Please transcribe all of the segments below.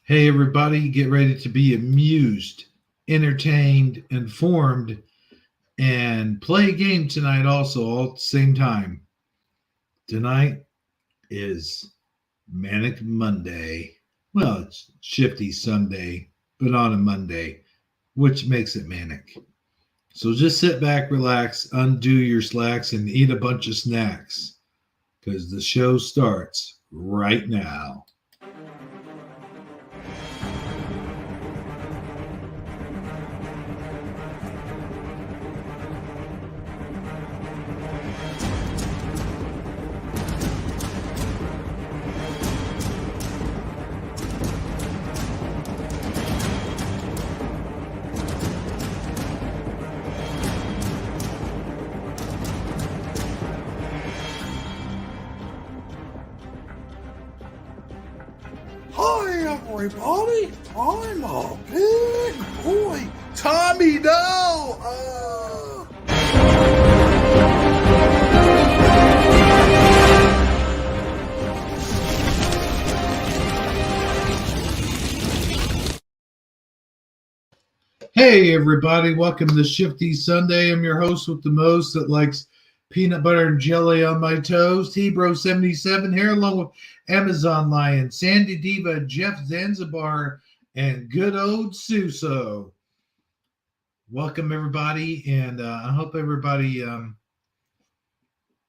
Hey, everybody, get ready to be amused, entertained, informed, and play a game tonight, also, all at the same time. Tonight is Manic Monday. Well, it's Shifty Sunday, but on a Monday, which makes it manic. So just sit back, relax, undo your slacks, and eat a bunch of snacks because the show starts right now. Hi, everybody. I'm a big boy, Tommy Doe. Hey, everybody, welcome to Shifty Sunday. I'm your host with the most that likes peanut butter and jelly on my toast, Hebro77 here, along with Amazon Lion, Sandy Diva, Jeff Zanzibar, and good old Suso. Welcome, everybody, and I hope everybody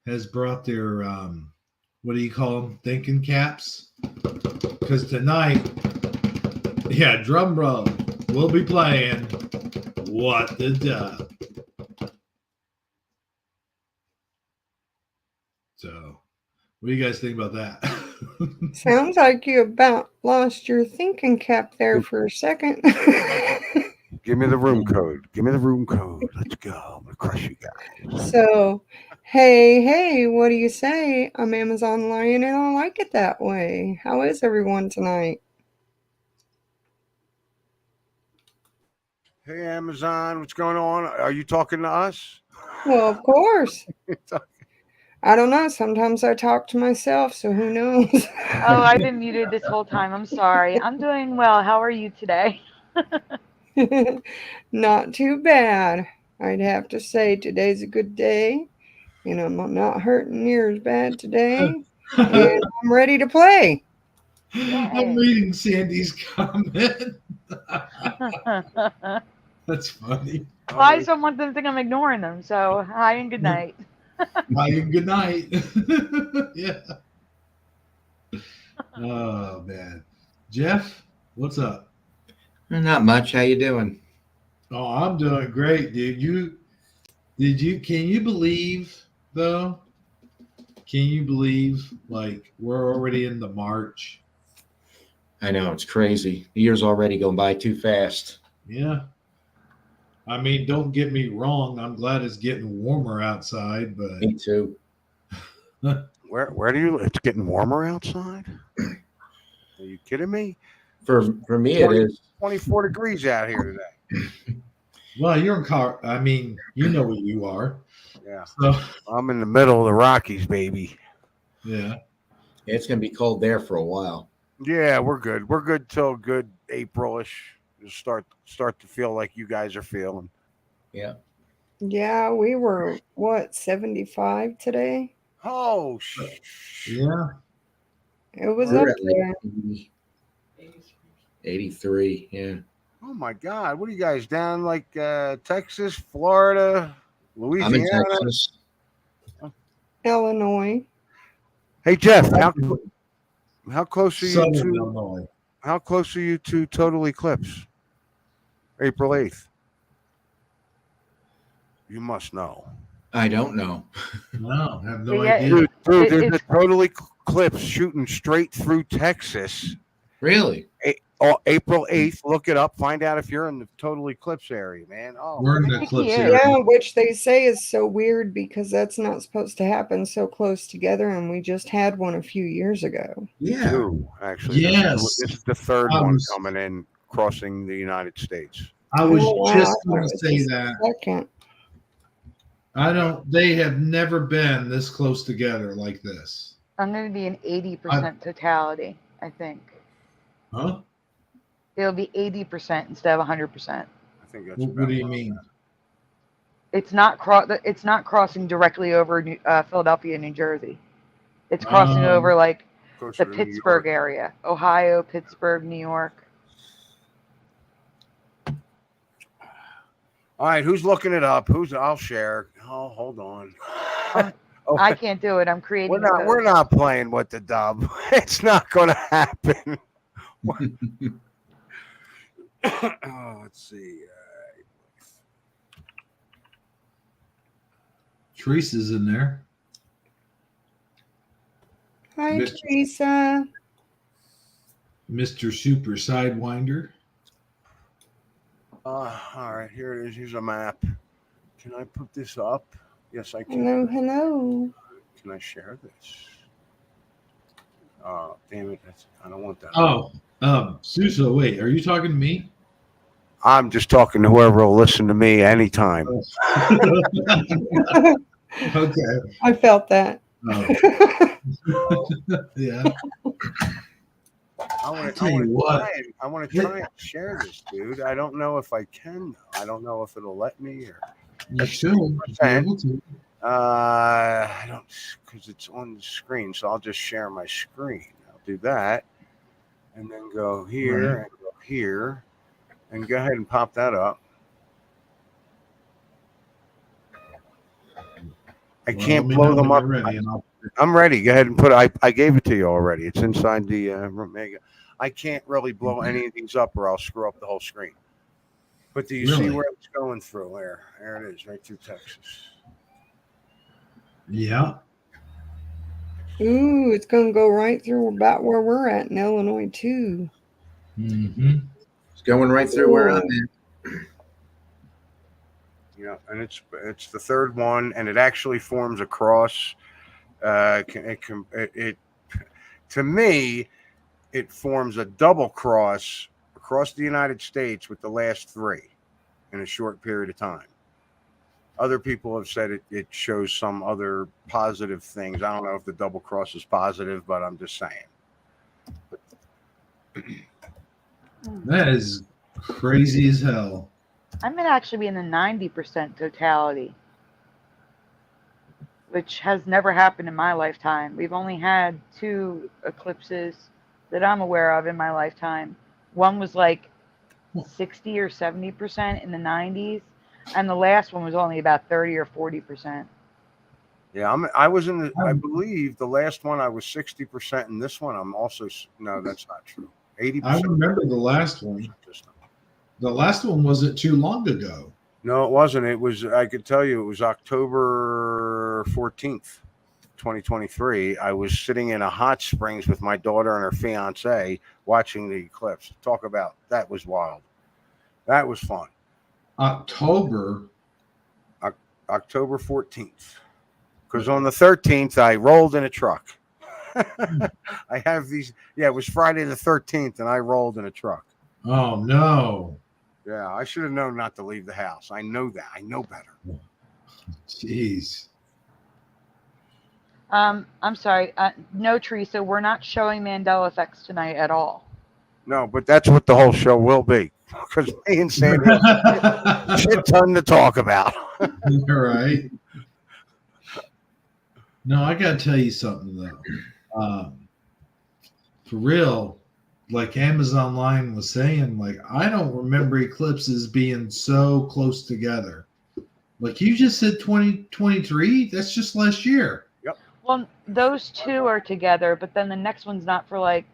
has brought their, what do you call them, thinking caps? Because tonight, drum roll, we'll be playing What the Duck. So, what do you guys think about that? Sounds like you about lost your thinking cap there for a second. Give me the room code. Give me the room code. Let's go. I'm gonna crush you guys. So, hey, what do you say? I'm Amazon Lion and I like it that way. How is everyone tonight? Hey, Amazon, what's going on? Are you talking to us? Well, of course. I don't know. Sometimes I talk to myself, so who knows? Oh, I've been muted this whole time. I'm sorry. I'm doing well. How are you today? Not too bad. I'd have to say today's a good day, and I'm not hurting near as bad today, and I'm ready to play. I'm Yay. reading Sandy's comment. That's funny. Well, I just don't want them to think I'm ignoring them. So, hi and good night. Bye and good night. Yeah. Oh man, Jeff, what's up? Not much. How you doing? Oh, I'm doing great, dude. Can you believe though? Can you believe like we're already in the March? I know it's crazy. The year's already going by too fast. Yeah. I mean, don't get me wrong. I'm glad it's getting warmer outside, but Me too. Where do you? It's getting warmer outside. Are you kidding me? For me, it is. 24 degrees out here today. well, you're in car. I mean, you know where you are. Yeah, So I'm in the middle of the Rockies, baby. yeah. It's going to be cold there for a while. Yeah, we're good. We're good till good April-ish. Just start to feel like you guys are feeling. Yeah. Yeah, we were, 75 today? Oh, Yeah. It was We're up at there. like 83. Yeah. Oh my God! What are you guys down like Texas, Florida, I'm in Louisiana? Texas. Illinois. Hey Jeff, how close are you Southern to Illinois. how close are you to total eclipse? April 8th. You must know. I don't know. No, I have no Yeah, idea. Dude, there's a it's total eclipse shooting straight through Texas. Really? April 8th. Look it up. Find out if you're in the total eclipse area, man. Oh, We're in I the think eclipse he is. area. Yeah, which they say is so weird because that's not supposed to happen so close together, and we just had one a few years ago. Yeah. two, actually. Yes. This is the third I one was- coming in, crossing the United States. I was Oh, wow, just I thought going it to was say just that. the second. They have never been this close together like this. I'm going to be an 80% totality, I think. Huh? It'll be 80% instead of 100%. I think that's What do you mean? It's not crossing directly over Philadelphia, New Jersey. It's crossing over like closer the to New Pittsburgh York. area, Ohio, Pittsburgh, New York. All right, who's looking it up? I'll share. Oh, hold on. Oh, I can't do it. I'm creating. we're not playing with the dub. It's not going to happen. Oh, let's see. Teresa's in there. Hi, Mr. Teresa. Mr. Super Sidewinder. All right, here it is. Here's a map. Can I put this up? Yes, I can. Hello, hello. Can I share this? Oh, damn it. I don't want that. Oh, Suso, wait, are you talking to me? I'm just talking to whoever will listen to me anytime. Okay. I felt that. Oh. Yeah. I want tell you what. to try and share this, dude. I don't know if I can. I don't know if it'll let me or. You should be able to. I don't, because it's on the screen. So I'll just share my screen. I'll do that, and then go here and go here, and go ahead and pop that up. I can't blow them up. I'm ready. Go ahead and put it. I gave it to you already. It's inside the Mega. I can't really blow any of these up, or I'll screw up the whole screen. But do you see where it's going through? There it is, right through Texas. Yeah. Ooh, it's going to go right through about where we're at in Illinois, too. Mm-hmm. It's going right through where I'm at. Yeah, and it's the third one, and it actually forms a cross. To me, it forms a double cross across the United States with the last three in a short period of time. Other people have said it shows some other positive things. I don't know if the double cross is positive, but I'm just saying. That is crazy as hell. I'm going to actually be in the 90% totality, which has never happened in my lifetime. We've only had 2 eclipses that I'm aware of in my lifetime. One was like 60 or 70% in the 90s, and the last one was only about 30 or 40%. Yeah, I was in the. I believe the last one I was 60%, and this one I'm also. No, that's not true. 80%. I remember the last one. The last one wasn't too long ago. No, it wasn't. It was. I could tell you, it was October 14th, 2023. I was sitting in a hot springs with my daughter and her fiance watching the eclipse. Talk about that was wild. That was fun. October 14th. Because on the 13th, I rolled in a truck. I have these. Yeah, it was Friday the 13th, and I rolled in a truck. Oh, no. Yeah, I should have known not to leave the house. I know that. I know better. Jeez. I'm sorry. No, Teresa, we're not showing Mandela effects tonight at all. No, but that's what the whole show will be. Because me and Sandy have a shit ton to talk about. All right. No, I got to tell you something, though. For real, like Amazon Line was saying, like, I don't remember eclipses being so close together. Like, you just said 2023? That's just last year. Yep. Well, those 2 are together, but then the next one's not for like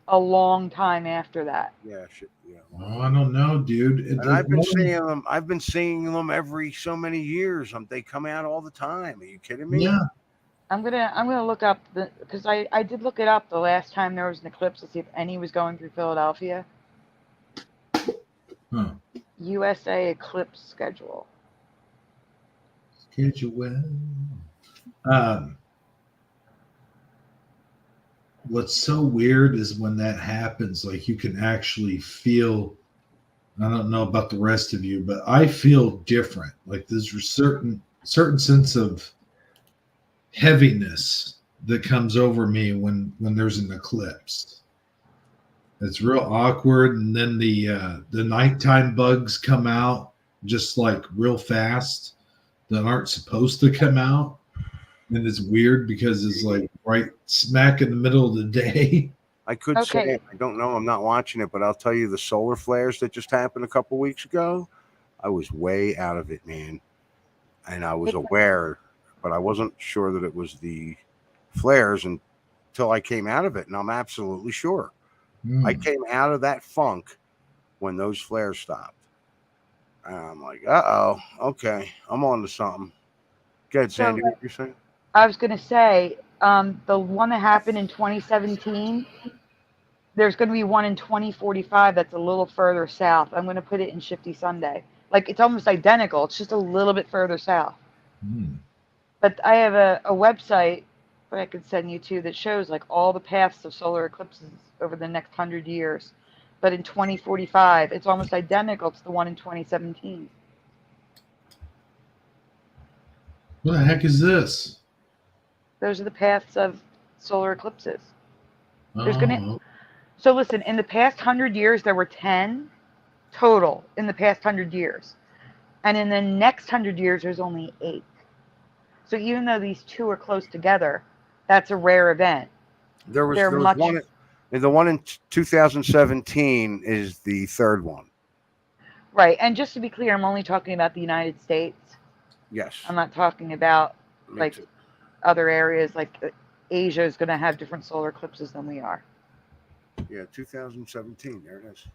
a long time after that. Yeah, shit. Yeah. Oh, I don't know, dude. And I've been seeing them. I've been seeing them every so many years. They come out all the time. Are you kidding me? Yeah. I'm gonna look up because I did look it up the last time there was an eclipse to see if any was going through Philadelphia. Huh. USA eclipse schedule. What's so weird is when that happens, like you can actually feel. I don't know about the rest of you, but I feel different. Like there's a certain sense of heaviness that comes over me when there's an eclipse. It's real awkward, and then the nighttime bugs come out just like real fast that aren't supposed to come out, and it's weird because it's like right smack in the middle of the day. I could say Okay. I don't know. I'm not watching it, but I'll tell you the solar flares that just happened a couple weeks ago. I was way out of it, man, and I was aware, but I wasn't sure that it was the flares until I came out of it, and I'm absolutely sure. I came out of that funk when those flares stopped. And I'm like, okay, I'm on to something. Go ahead, So- Sandy, what you're saying? I was going to say, the one that happened in 2017, there's going to be one in 2045 that's a little further south. I'm going to put it in Shifty Sunday. Like, it's almost identical. It's just a little bit further south. But I have a website that I could send you to that shows, like, all the paths of solar eclipses over the next 100 years. But in 2045, it's almost identical to the one in 2017. What the heck is this? Those are the paths of solar eclipses. There's gonna- Oh, So listen, in the past 100 years, there were 10 total in the past 100 years. And in the next 100 years, there's only 8. So even though these two are close together, that's a rare event. There was They're much- one. The one in 2017 is the third one. Right. And just to be clear, I'm only talking about the United States. Yes. I'm not talking about Me like too. other areas. Like Asia is going to have different solar eclipses than we are. Yeah, 2017. There it is.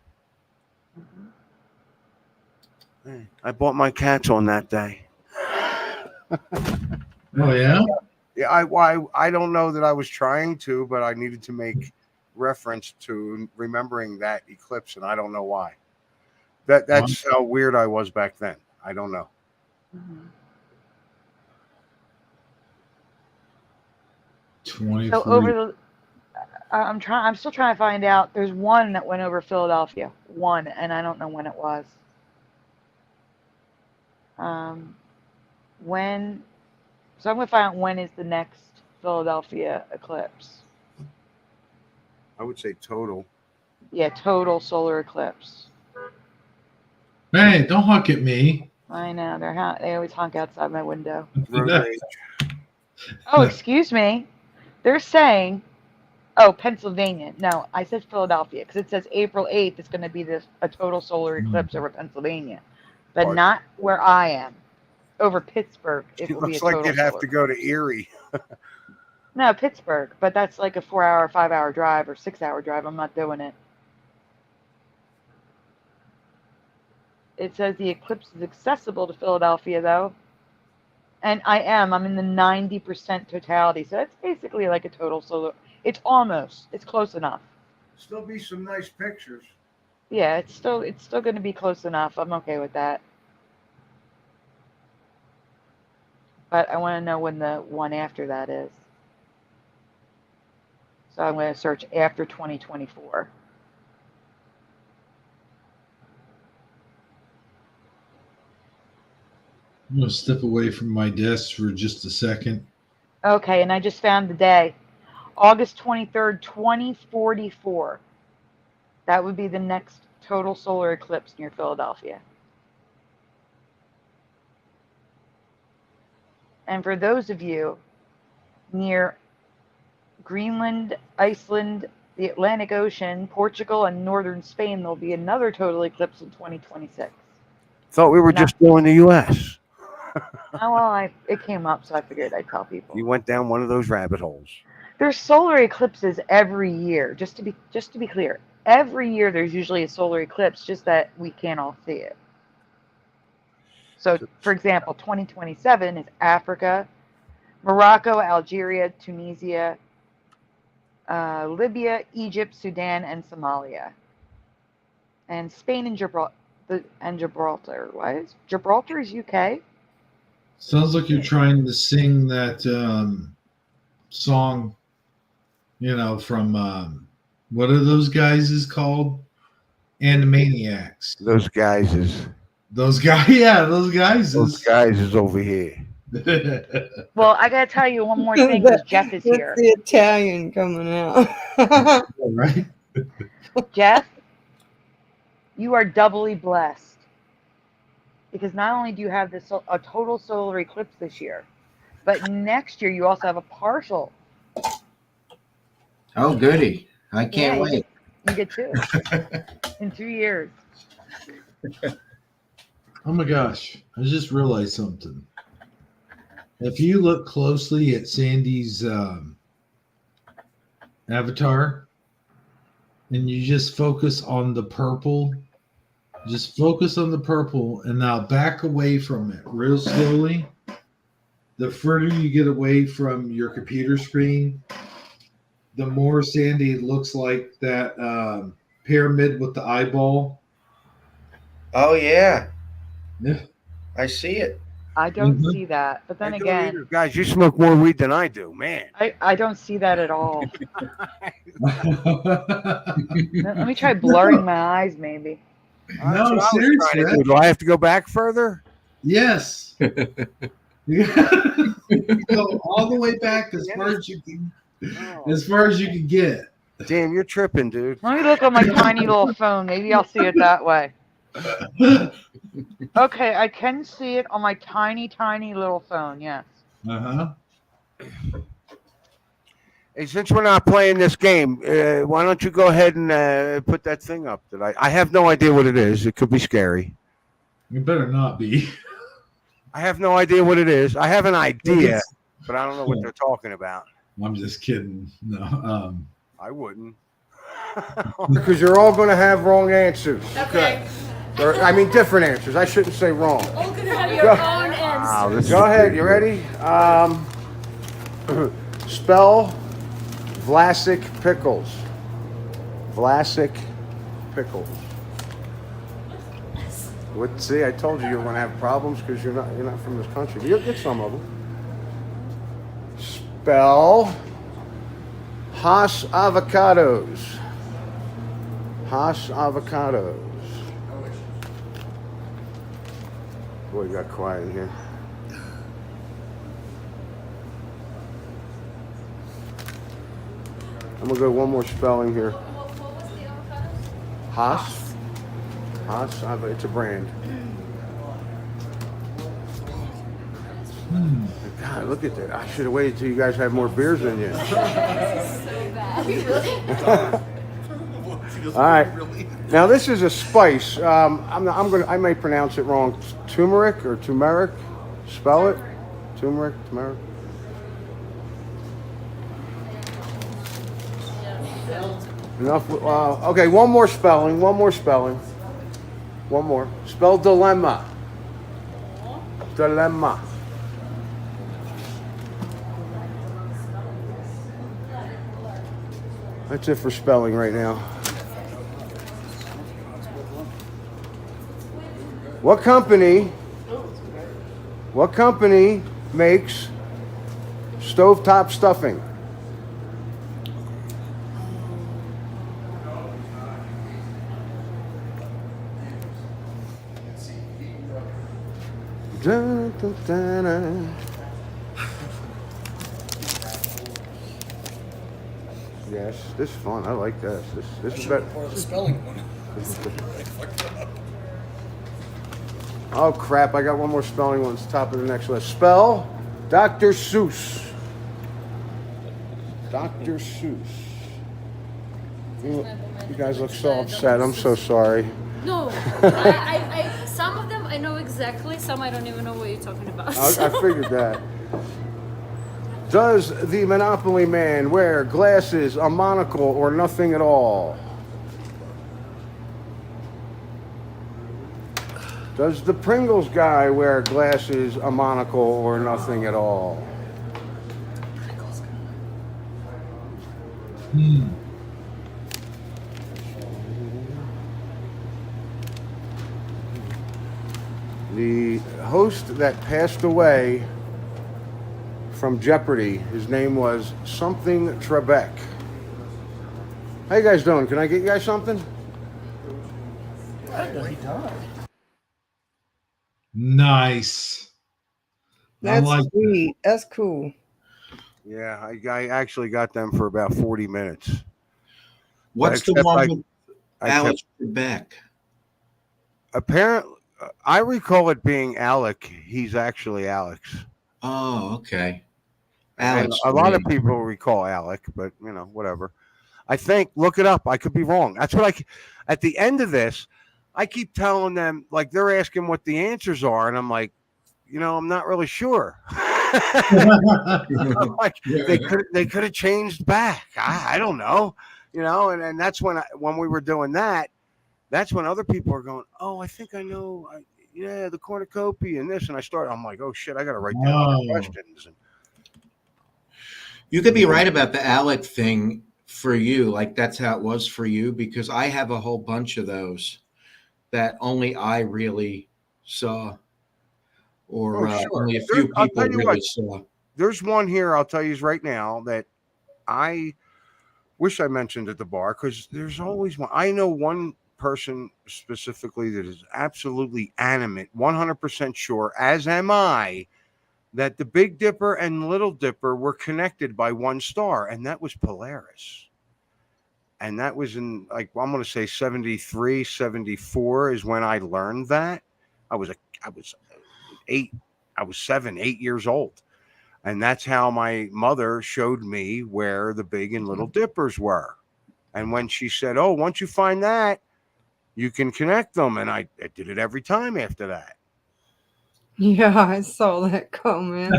Hey, I bought my cats on that day. oh yeah. Yeah, I don't know that I was trying to, but I needed to make reference to remembering that eclipse, and I don't know why. That's how weird I was back then. I don't know. Mhm. 23. So over the, I'm still trying to find out. There's one that went over Philadelphia. One, and I don't know when it was. When, so I'm gonna find out when is the next Philadelphia eclipse. I would say total. Yeah, total solar eclipse. Hey, don't honk at me. I know they always honk outside my window. Road rage. Oh, excuse me. They're saying, oh, Pennsylvania. No, I said Philadelphia because it says April 8th is going to be a total solar eclipse over Pennsylvania, but Pardon? not where I am. Over Pittsburgh, it It will be a looks like total you'd have solar to go to Erie. No, Pittsburgh, but that's like a 4-hour, 5-hour drive or 6-hour drive. I'm not doing it. It says the eclipse is accessible to Philadelphia, though. And I'm in the 90% totality. So that's basically like a total solar. It's close enough. Still be some nice pictures. Yeah, it's still going to be close enough. I'm okay with that. But I want to know when the one after that is. So I'm going to search after 2024. I'm gonna step away from my desk for just a second. Okay, and I just found the day. August 23rd, 2044. That would be the next total solar eclipse near Philadelphia. And for those of you near Greenland, Iceland, the Atlantic Ocean, Portugal, and northern Spain, there'll be another total eclipse in 2026. Thought we were just doing the U.S. Oh, well, it came up, so I figured I'd tell people. You went down one of those rabbit holes. There's solar eclipses every year. Just to be clear, every year there's usually a solar eclipse, just that we can't all see it. So, for example, 2027 is Africa, Morocco, Algeria, Tunisia, Libya, Egypt, Sudan, and Somalia, and Spain and Gibraltar. What is Gibraltar? Is UK? Sounds like you're trying to sing that song, from what are those guys is called? Animaniacs. Those guys is Those guys, yeah, those guys is. over here. Well, I gotta tell you one more thing because Jeff is That's here. the Italian coming out. Right? Jeff, you are doubly blessed because not only do you have a total solar eclipse this year, but next year you also have a partial. Oh, goody. I can't Yeah, wait. You get two in 2 years. Oh my gosh. I just realized something. If you look closely at Sandy's avatar and you just focus on the purple, just focus on the purple and now back away from it real slowly. The further you get away from your computer screen, the more Sandy looks like that pyramid with the eyeball. Oh, yeah. Yeah. I see it. I don't Mhm. see that. But then I don't either. again, Guys, you smoke more weed than I do, man. I don't see that at all. Let me try blurring my eyes, maybe. That's No, what I was serious, trying to Red. do. Do I have to go back further? Yes. You go all the way back as far as you can, as far as you can get. Damn, you're tripping, dude. Let me look on my tiny little phone. Maybe I'll see it that way. Okay, I can see it on my tiny, tiny little phone. Yes. Uh-huh. Hey, since we're not playing this game, why don't you go ahead and put that thing up? That I have no idea what it is. It could be scary. You better not be. I have no idea what it is. I have an idea, but I don't know what they're talking about. I'm just kidding. No. I wouldn't. Because you're all going to have wrong answers. Okay. I mean, different answers. I shouldn't say wrong. All gonna have your own answer. This Go is ahead. pretty You good. ready? Spell Vlasic pickles. Vlasic pickles. What? See, I told you were going to have problems because you're not from this country. But you'll get some of them. Spell Haas avocados. Haas avocados. Boy, you got quiet in here. I'm gonna go one more spelling here. What was the avocado? Haas. Haas. It's a brand. God, look at that. I should have waited till you guys had more beers than you. So bad. All right. Now this is a spice. I may pronounce it wrong. Turmeric or turmeric. Spell it. Turmeric. Turmeric. Enough. Okay. One more spelling. One more spelling. One more. Spell dilemma. Dilemma. That's it for spelling right now. What company makes stovetop stuffing? Dun, dun, dun, dun. Yes, this is fun. I like this. This is better. Or the spelling one. Oh crap! I got one more spelling one. It's top of the next list. Spell Dr. Seuss. Dr. Seuss. You guys look so upset. I'm so sorry. No, I some of them I know exactly. Some I don't even know what you're talking about. I figured that. Does the Monopoly man wear glasses, a monocle, or nothing at all? Does the Pringles guy wear glasses, a monocle, or nothing at all? The host that passed away from Jeopardy, his name was something Trebek. How you guys doing? Can I get you guys something? Nice. That's like that. sweet. That's cool. Yeah, I actually got them for about 40 minutes. What's the Except one with I Alex Trebek? apparently, I recall it being Alec. He's actually Alex. Oh, okay. And Alex. a lot of Trebek. people recall Alec, but whatever. I think, look it up. I could be wrong. That's what at the end of this, I keep telling them, like, they're asking what the answers are. And I'm like, I'm not really sure. Like, they could have changed back. I don't know, and that's when we were doing that. That's when other people are going, oh, I think I know. The cornucopia and this. And I'm like, oh, shit, I got to write down all the questions. You could be right about the Alec thing for you. Like, that's how it was for you, because I have a whole bunch of those that only I really saw, or sure. only a few I'll people tell you really what, saw. There's one here I'll tell you right now that I wish I mentioned at the bar, because there's always one. I know one person specifically that is absolutely animate, 100% sure, as am I, that the Big Dipper and Little Dipper were connected by one star, and that was Polaris. And that was in, like, I'm going to say 73, 74 is when I learned that. I was 7, 8 years old. And that's how my mother showed me where the Big and Little Dippers were. And when she said, oh, once you find that, you can connect them. And I did it every time after that. Yeah, I saw that comment.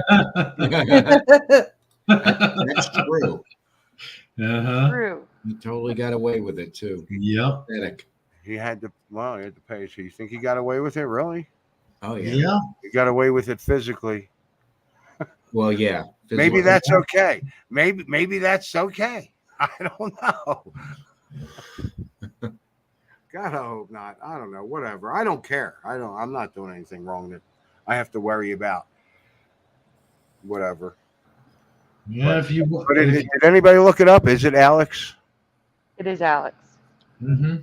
That's true. True. He totally got away with it too. Yep. Pathetic. He had to pay. So you think he got away with it? Really? Oh yeah. Yeah. He got away with it physically. Well, yeah. Maybe that's okay. Maybe that's okay. I don't know. God, I hope not. I don't know. Whatever. I don't care. I'm not doing anything wrong that I have to worry about. Whatever. Yeah. Did anybody look it up? Is it Alex? It is Alex. Mm-hmm.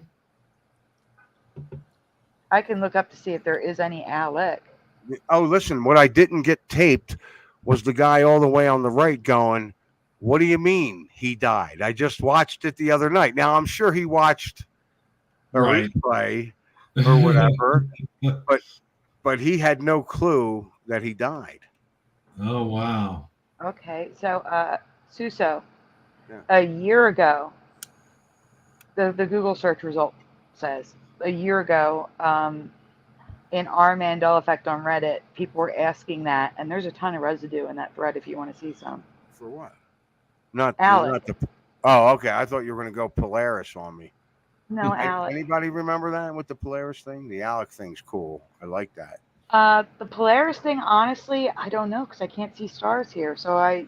I can look up to see if there is any Alec. Oh, listen. What I didn't get taped was the guy all the way on the right going, what do you mean he died? I just watched it the other night. Now, I'm sure he watched a replay or whatever, but he had no clue that he died. Oh, wow. Okay, so Suso, Yeah. a year ago, the Google search result says a year ago, in our Mandela effect on Reddit, people were asking that, and there's a ton of residue in that thread if you want to see some. For what? Not Alec. Oh, okay. I thought you were going to go Polaris on me. No, Alec. Anybody remember that with the Polaris thing? The Alec thing's cool. I like that. The Polaris thing, honestly, I don't know because I can't see stars here, so I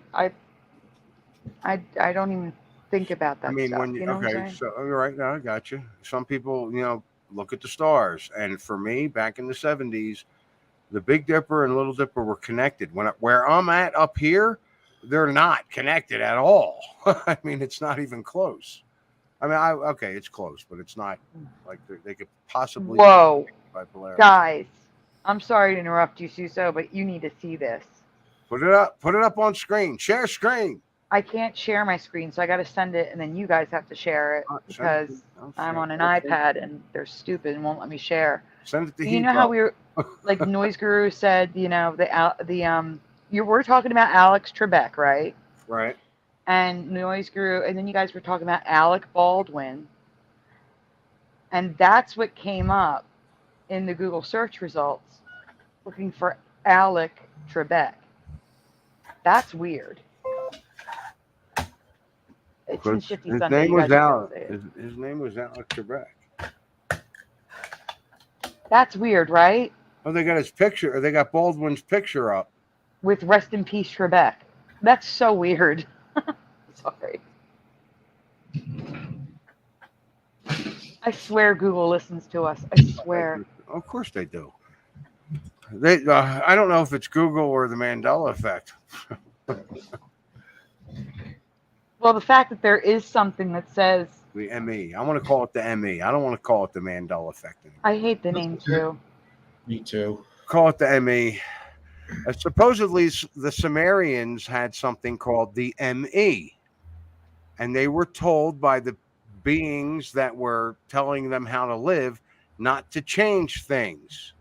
don't even think about that. I mean, stuff, when you know what I'm okay, saying? so you're right now, I got you. Some people, look at the stars, and for me, back in the 70s, the Big Dipper and Little Dipper were connected. Where I'm at up here, they're not connected at all. I mean, it's not even close. I mean, okay, it's close, but it's not like they could possibly. Whoa, by Polaris. guys, I'm sorry to interrupt you, Suso, but you need to see this. Put it up on screen. Share screen. I can't share my screen, so I got to send it, and then you guys have to share it because I'm on an iPad and they're stupid and won't let me share. Send it to You know how we were, like Noise Guru said, we're talking about Alex Trebek, right? Right. And Noise Guru, and then you guys were talking about Alec Baldwin, and that's what came up in the Google search results, looking for Alec Trebek. That's weird. It's in Shifty His Sunday. name was Alec. His name was Alec Trebek. That's weird, right? Oh, they got his picture, or they got Baldwin's picture up. With Rest in Peace Trebek. That's so weird. Sorry. I swear Google listens to us. I swear. Of course they do. I don't know if it's Google or the Mandela effect. Well, the fact that there is something that says The ME. I want to call it the ME. I don't want to call it the Mandela effect anymore. I hate the name too. Me too. Call it the ME. Supposedly, the Sumerians had something called the ME, and they were told by the beings that were telling them how to live, not to change things.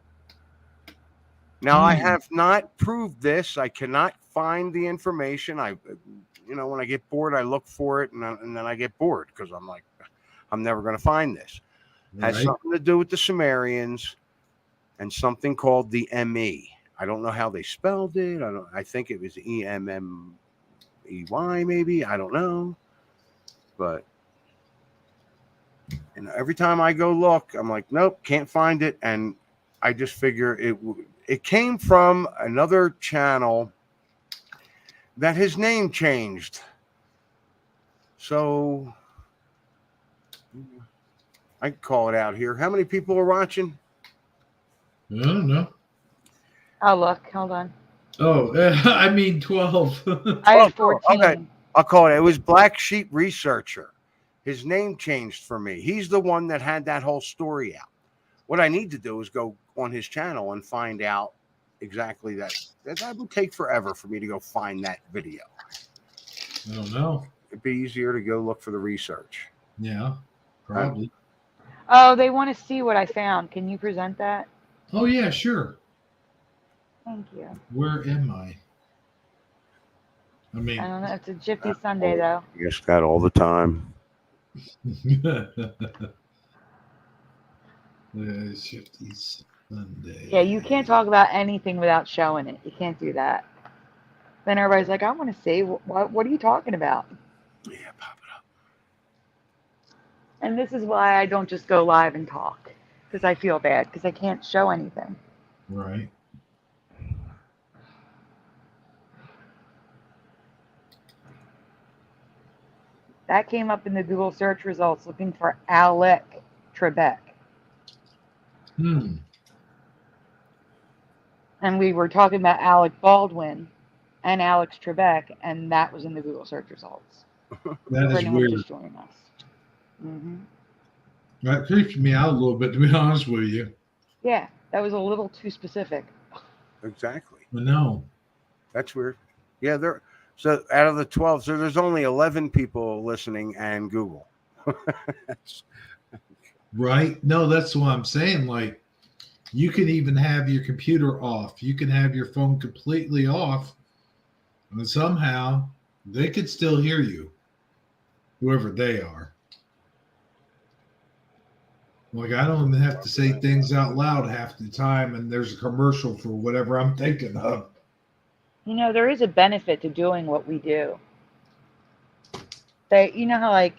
Now, I have not proved this. I cannot find the information. When I get bored, I look for it, and then I get bored because I'm like, I'm never going to find this. Has Right. something to do with the Sumerians and something called the ME. I don't know how they spelled it. I think it was EMMEY, maybe. I don't know. But every time I go look, I'm like, nope, can't find it. And I just figure it came from another channel that his name changed. So I can call it out here. How many people are watching? I don't know. Oh, look, hold on. Oh, I mean 12. I have 12. 14. Okay. I'll call it. It was Black Sheep Researcher. His name changed for me. He's the one that had that whole story out. What I need to do is go on his channel and find out exactly that. That would take forever for me to go find that video. I don't know. It'd be easier to go look for the research. Yeah, probably. Oh, they want to see what I found. Can you present that? Oh, yeah, sure. Thank you. Where am I? I mean, I don't know. It's a Shifty Sunday, though. I guess that all the time. Shifty Sunday. Yeah, you can't talk about anything without showing it. You can't do that. Then everybody's like, I want to see. What are you talking about? Yeah, pop it up. And this is why I don't just go live and talk. Because I feel bad. Because I can't show anything. Right. That came up in the Google search results looking for Alec Trebek. Hmm. And we were talking about Alec Baldwin and Alex Trebek, and that was in the Google search results. That For is anyone weird. just joining us. Mm-hmm. That creeps me out a little bit, to be honest with you. Yeah, that was a little too specific. Exactly. I know. That's weird. Yeah, so out of the 12, so there's only 11 people listening and Google. Right? No, that's what I'm saying. Like, you can even have your computer off. You can have your phone completely off, and somehow they could still hear you, whoever they are. Like, I don't even have to say things out loud half the time, and there's a commercial for whatever I'm thinking of. You know, there is a benefit to doing what we do. They, you know how like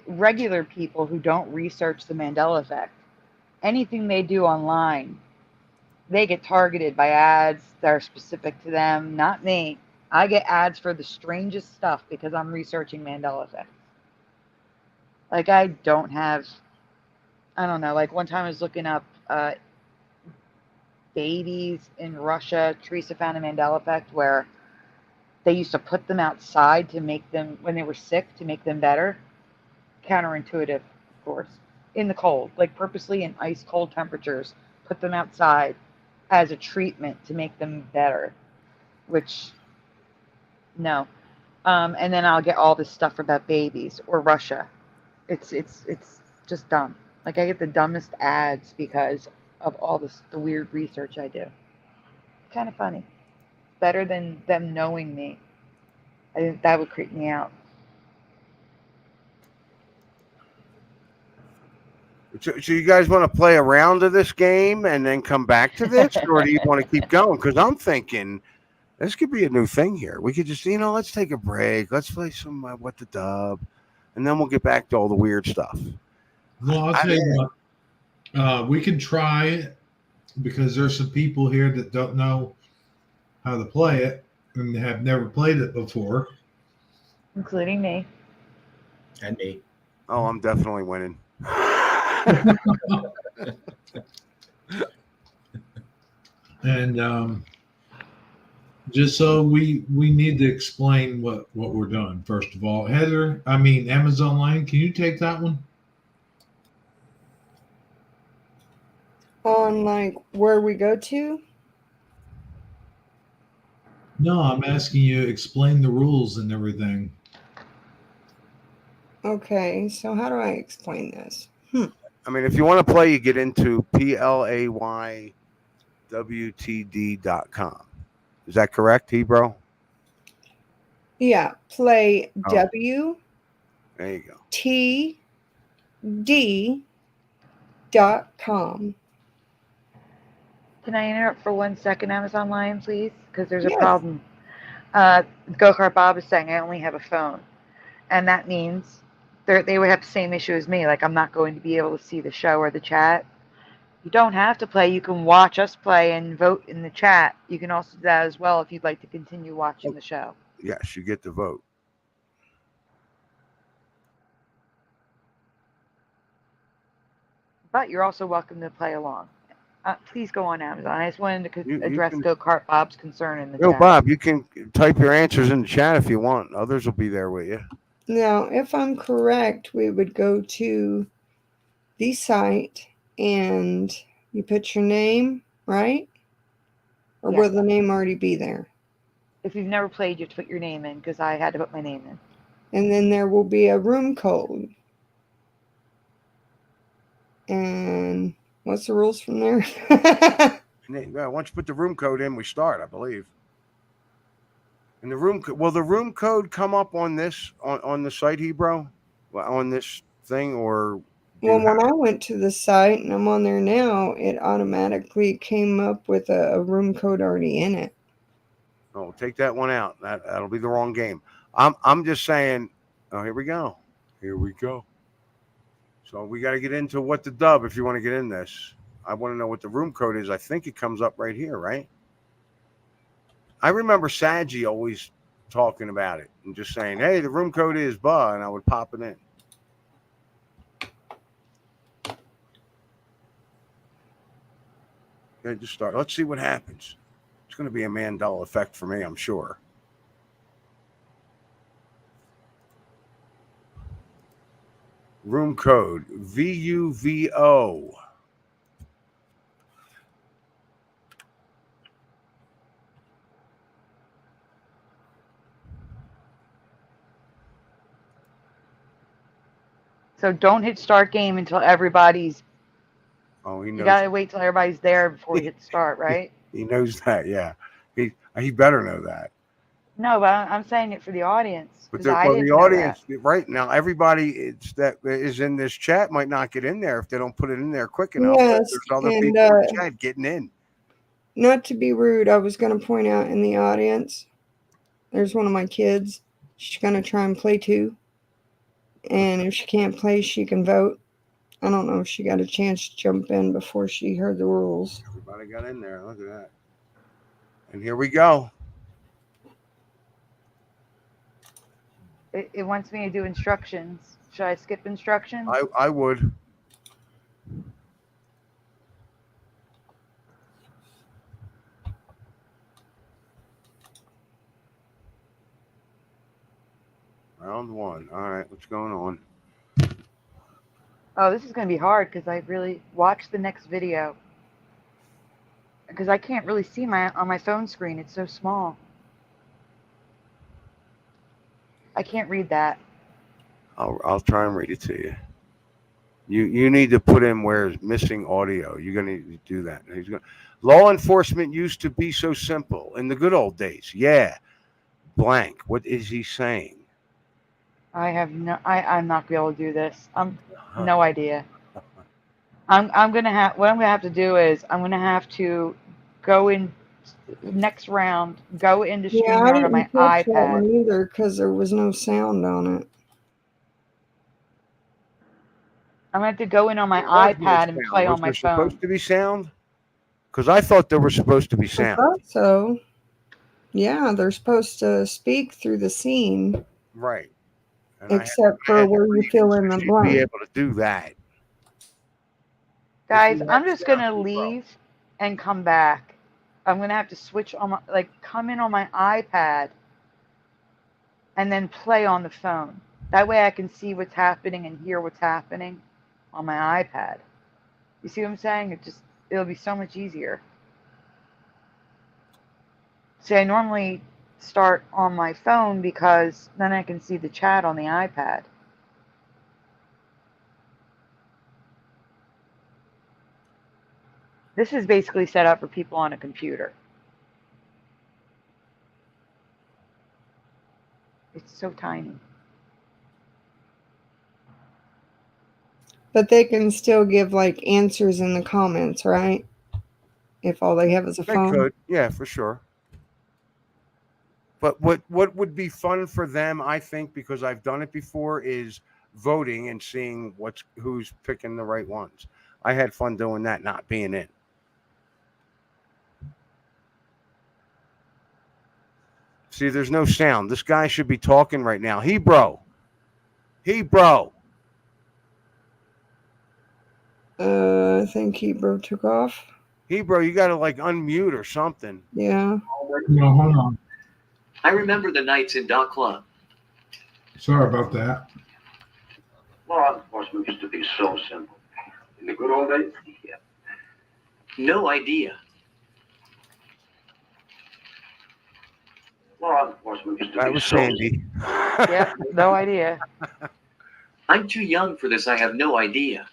regular people who don't research the Mandela effect, anything they do online, they get targeted by ads that are specific to them, not me. I get ads for the strangest stuff because I'm researching Mandela effect. Like I don't know, like one time I was looking up babies in Russia. Teresa found a Mandela effect where they used to put them outside to make them, when they were sick, to make them better. Counterintuitive, of course. In the cold, like purposely in ice cold temperatures, put them outside as a treatment to make them better. Which, no. And then I'll get all this stuff about babies or Russia. It's just dumb. Like I get the dumbest ads because of all the weird research I do. Kind of funny. Better than them knowing me. I think that would creep me out. So you guys want to play a round of this game and then come back to this, or do you want to keep going? Because I'm thinking this could be a new thing here. We could just, let's take a break. Let's play some What the Dub, and then we'll get back to all the weird stuff. Well, I'll tell you what. We can try it because there's some people here that don't know how to play it and have never played it before. Including me. And me. Oh, I'm definitely winning. And just so we need to explain what we're doing, first of all. Heather, Amazon Line, can you take that one? On like where we go to? No, I'm asking you explain the rules and everything. Okay, so how do I explain this? I mean, if you want to play, you get into playwtd.com. Is that correct, Hebro? Yeah, play Oh. There you go. WTD.com. Can I interrupt for 1 second, Amazon Lion, please? Because there's a Yes. problem. Go Kart Bob is saying I only have a phone, and that means they would have the same issue as me. Like, I'm not going to be able to see the show or the chat. You don't have to play. You can watch us play and vote in the chat. You can also do that as well if you'd like to continue watching the show. Yes, you get to vote. But you're also welcome to play along. Please go on Amazon. I just wanted to You address can- Go Kart Bob's concern in the No, chat. Bob, you can type your answers in the chat if you want. Others will be there with you. Now, if I'm correct, we would go to the site and you put your name, right? Or Yes. will the name already be there? If you've never played, you have to put your name in because I had to put my name in. And then there will be a room code. And what's the rules from there? And then, once you put the room code in, we start, I believe. And the room will the room code come up on this on the site, Hebro? On this thing, or Well, when I went to the site and I'm on there now, it automatically came up with a room code already in it. oh, take that one out. That'll be the wrong game. I'm just saying. Oh, here we go. Here we go. So we got to get into what the dub if you want to get in this. I want to know what the room code is. I think it comes up right here, right? I remember Saji always talking about it and just saying, "Hey, the room code is blah," and I would pop it in. Okay, just start. Let's see what happens. It's going to be a Mandela effect for me, I'm sure. Room code VUVO. So don't hit start game until everybody's. Oh, he knows. You gotta wait till everybody's there before you hit start, right? He knows that. Yeah, he better know that. No, but I'm saying it for the audience But because I didn't the know audience, that. right now, everybody that is in this chat might not get in there if they don't put it in there quick enough. Yes, There's other and, people in the chat getting in. Not to be rude, I was going to point out in the audience, there's one of my kids. She's going to try and play too. And if she can't play, she can vote. I don't know if she got a chance to jump in before she heard the rules. Everybody got in there. Look at that. And here we go. It wants me to do instructions. Should I skip instructions? I would. Round one. All right, what's going on? Oh, this is going to be hard because I really watched the next video. Because I can't really see on my phone screen. It's so small. I can't read that. I'll try and read it to you. You need to put in where it's missing audio. You're gonna need to do that. Law enforcement used to be so simple in the good old days. Yeah. Blank. What is he saying? I'm not gonna be able to do this. No idea. I'm gonna have what I'm gonna have to do is I'm gonna have to go in next round. Go into StreamYard on my catch that iPad. one either because there was no sound on it. I'm gonna have to go in on my iPad and play on my Was phone. there supposed to be sound? Because I thought there was supposed to be I sound. thought so. Yeah, they're supposed to speak through the scene. Right. And except for where you fill in the blank. Be able to do that. Guys, I'm just gonna leave and come back. I'm gonna have to switch on my come in on my iPad and then play on the phone. That way I can see what's happening and hear what's happening on my iPad. You see what I'm saying? It'll be so much easier. See, I normally start on my phone because then I can see the chat on the iPad. This is basically set up for people on a computer. It's so tiny. But they can still give like answers in the comments, right? If all they have is a They phone. could, yeah, for sure. But what would be fun for them, I think, because I've done it before, is voting and seeing who's picking the right ones. I had fun doing that, not being in. See, there's no sound. This guy should be talking right now. Hebro. I think Hebrew took off. Hebro, you got to like unmute or something. Yeah. No, hold on. I remember the nights in Dock Club. Sorry about that. Law enforcement used to be so simple. In the good old days, yeah. No idea. Law enforcement used to That be was so Sandy. Yep, no idea. I'm too young for this. I have no idea.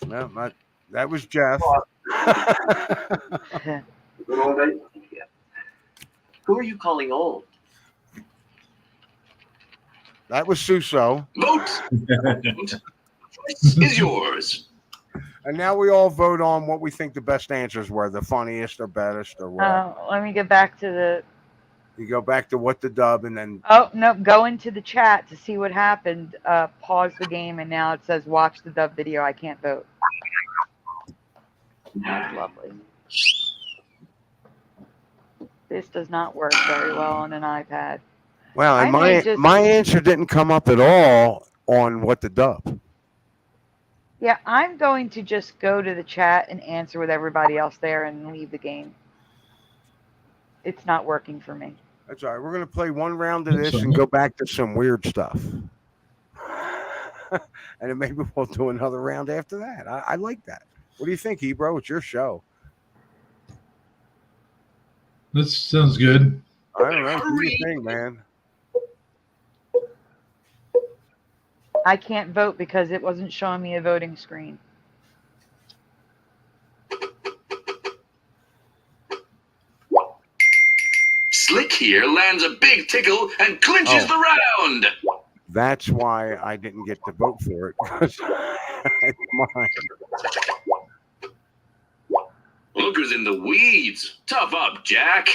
No, that was Jeff. The good old days, yeah. Who are you calling old? That was Suso. Vote! This is yours. And now we all vote on what we think the best answers were, the funniest or baddest or whatever. Let me get back to the. You go back to what the dub and then Oh no! Go into the chat to see what happened. Pause the game, and now it says watch the dub video. I can't vote. That's lovely. This does not work very well on an iPad. wow, and I may just- my answer didn't come up at all on what the dub. Yeah, I'm going to just go to the chat and answer with everybody else there and leave the game. It's not working for me. That's all right. We're gonna play one round of this and go back to some weird stuff. And then maybe we'll do another round after that. I like that. What do you think, Hebro? It's your show. That sounds good. I don't know. Do your thing, man. I can't vote because it wasn't showing me a voting screen. Slick here lands a big tickle and clinches the round. That's why I didn't get to vote for it, because it's mine. Hooker's in the weeds. Tough up, Jack.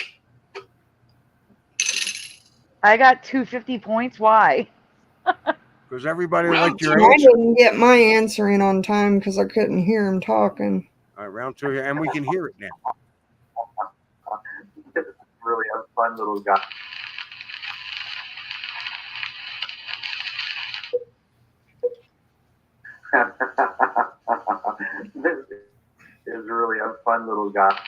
I got 250 points. Why? Because everybody Round liked your two. I answer. didn't get my answer in on time because I couldn't hear him talking. All right, round two here, and we can hear it now. really a fun little guy. This is really a fun little guy.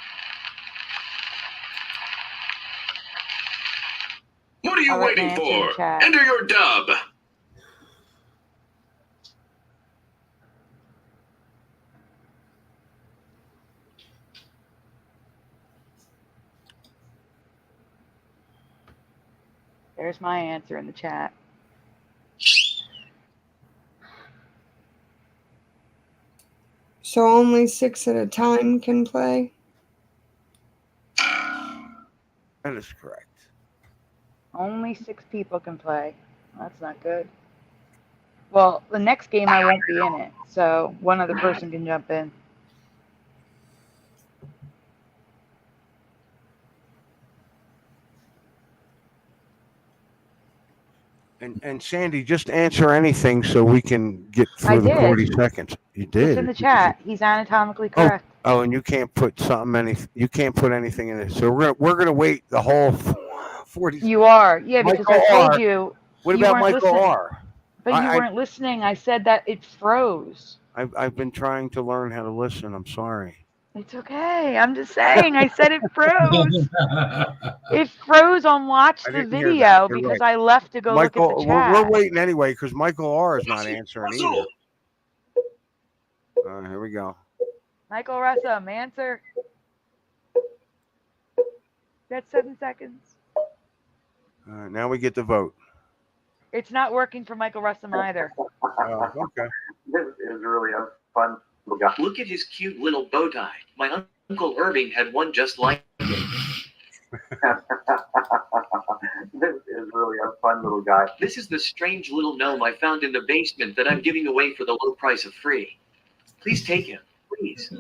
What are you I'll let waiting Nancy in for? the chat. Enter your dub. There's my answer in the chat. So only 6 at a time can play? That is correct. Only 6 people can play. That's not good. Well, the next game I won't be in it, so one other person can jump in. And Sandy, just answer anything so we can get I through the did. 40 seconds. You did. It's in the chat. He's anatomically correct. Oh, and you can't put you can't put anything in it. So we're gonna wait the whole 40. You are. Yeah, because Michael I told R. you. What you about weren't Michael listening. R? But you I- weren't listening. I said that it froze. I've been trying to learn how to listen. I'm sorry. It's okay. I'm just saying. I said it froze. It froze on watch I the didn't hear video that. You're because right. I left to go look at Michael, the chat. we're waiting anyway because Michael R is not answering either. Russell. All right, here we go. Michael Russum, answer. That's 7 seconds. All right, now we get to vote. It's not working for Michael Russum either. Okay. This is really a fun little little guy. Look at his cute little bow tie. My Uncle Irving had one just like it. This is really a fun little guy. This is the strange little gnome I found in the basement that I'm giving away for the low price of free. Please take him, please.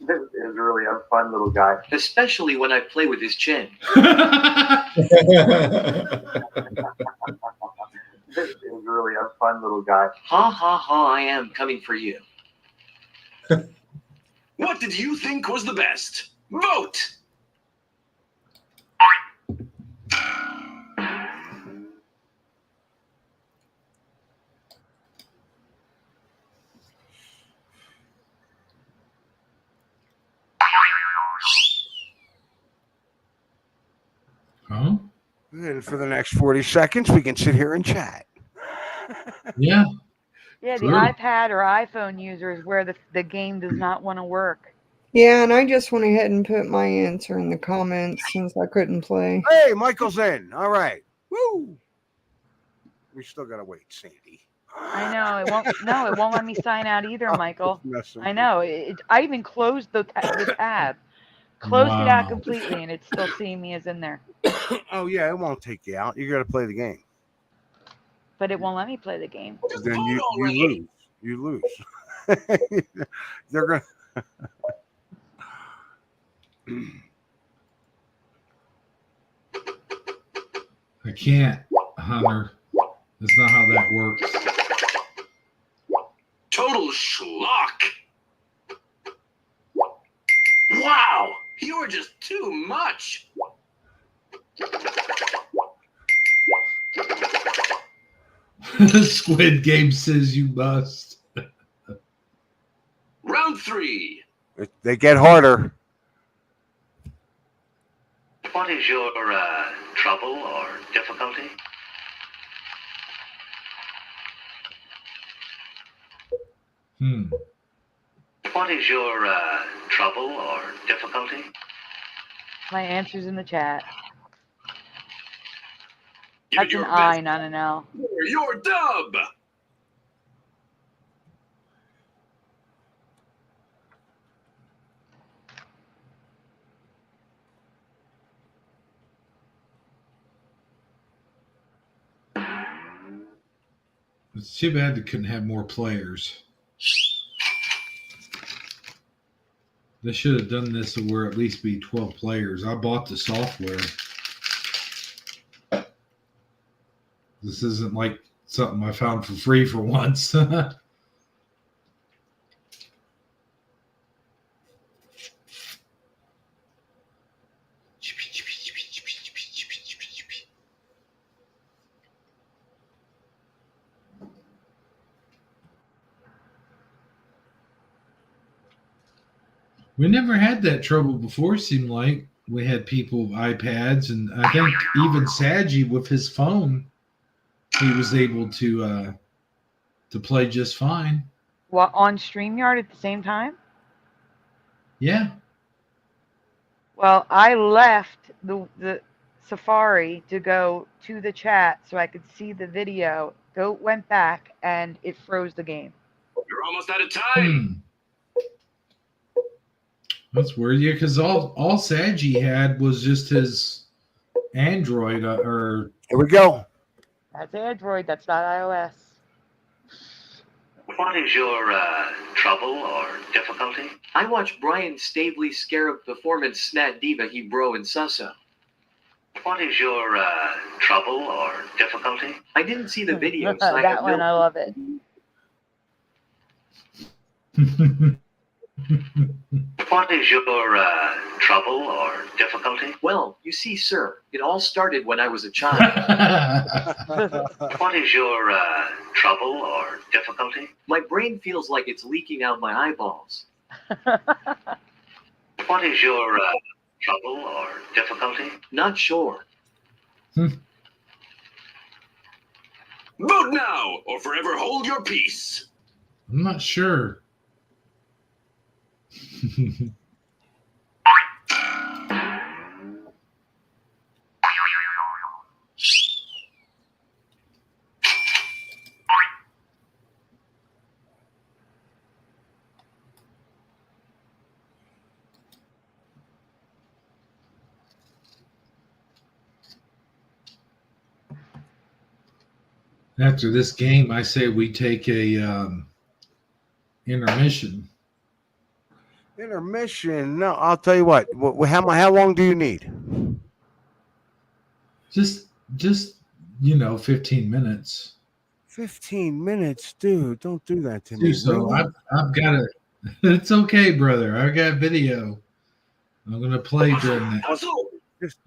This is really a fun little guy. Especially when I play with his chin. This is really a fun little guy. Ha ha ha, I am coming for you. What did you think was the best? Vote! Huh? And for the next 40 seconds, we can sit here and chat. Yeah. Yeah, the True. iPad or iPhone users where the game does not want to work. Yeah, and I just went ahead and put my answer in the comments since I couldn't play. Hey, Michael's in. All right. Woo! We still got to wait, Sandy. I know it won't. No, it won't let me sign out either, Michael. Messing I know. I even closed the tab, closed it out completely, and it's still seeing me as in there. Oh, yeah, it won't take you out. You got to play the game. But it won't let me play the game. Then you lose. You lose. They're going to. I can't, Hunter. That's not how that works. Total schlock. Wow, you are just too much. Squid Game says you must. Round 3. They get harder. What is your trouble or difficulty? What is your trouble or difficulty? My answer's in the chat. Give it That's an your I, best. not an L. For your dub. It's too bad they couldn't have more players. They should have done this where at least be 12 players. I bought the software. This isn't like something I found for free for once. We never had that trouble before, it seemed like. We had people with iPads, and I think even Saji with his phone, he was able to play just fine. What, on StreamYard at the same time? Yeah. Well, I left the Safari to go to the chat so I could see the video. Went back, and it froze the game. You're almost out of time. That's weird, yeah, because all Saji had was just his Android or. Here we go. That's Android. That's not iOS. What is your trouble or difficulty? I watched Brian Stabley Scarab performance Snat Diva He Bro and Susso. What is your trouble or difficulty? I didn't see the video, so I That have one, I love it. What is your trouble or difficulty? Well, you see, sir, it all started when I was a child. What is your trouble or difficulty? My brain feels like it's leaking out my eyeballs. What is your trouble or difficulty? Not sure. Vote now or forever hold your peace. I'm not sure. After this game, I say we take a intermission. Intermission? No, I'll tell you what. How long do you need? Just 15 minutes. 15 minutes, dude. Don't do that to me. Dude, so Really? I've got it. It's okay, brother. I got video. I'm gonna play during that. Just,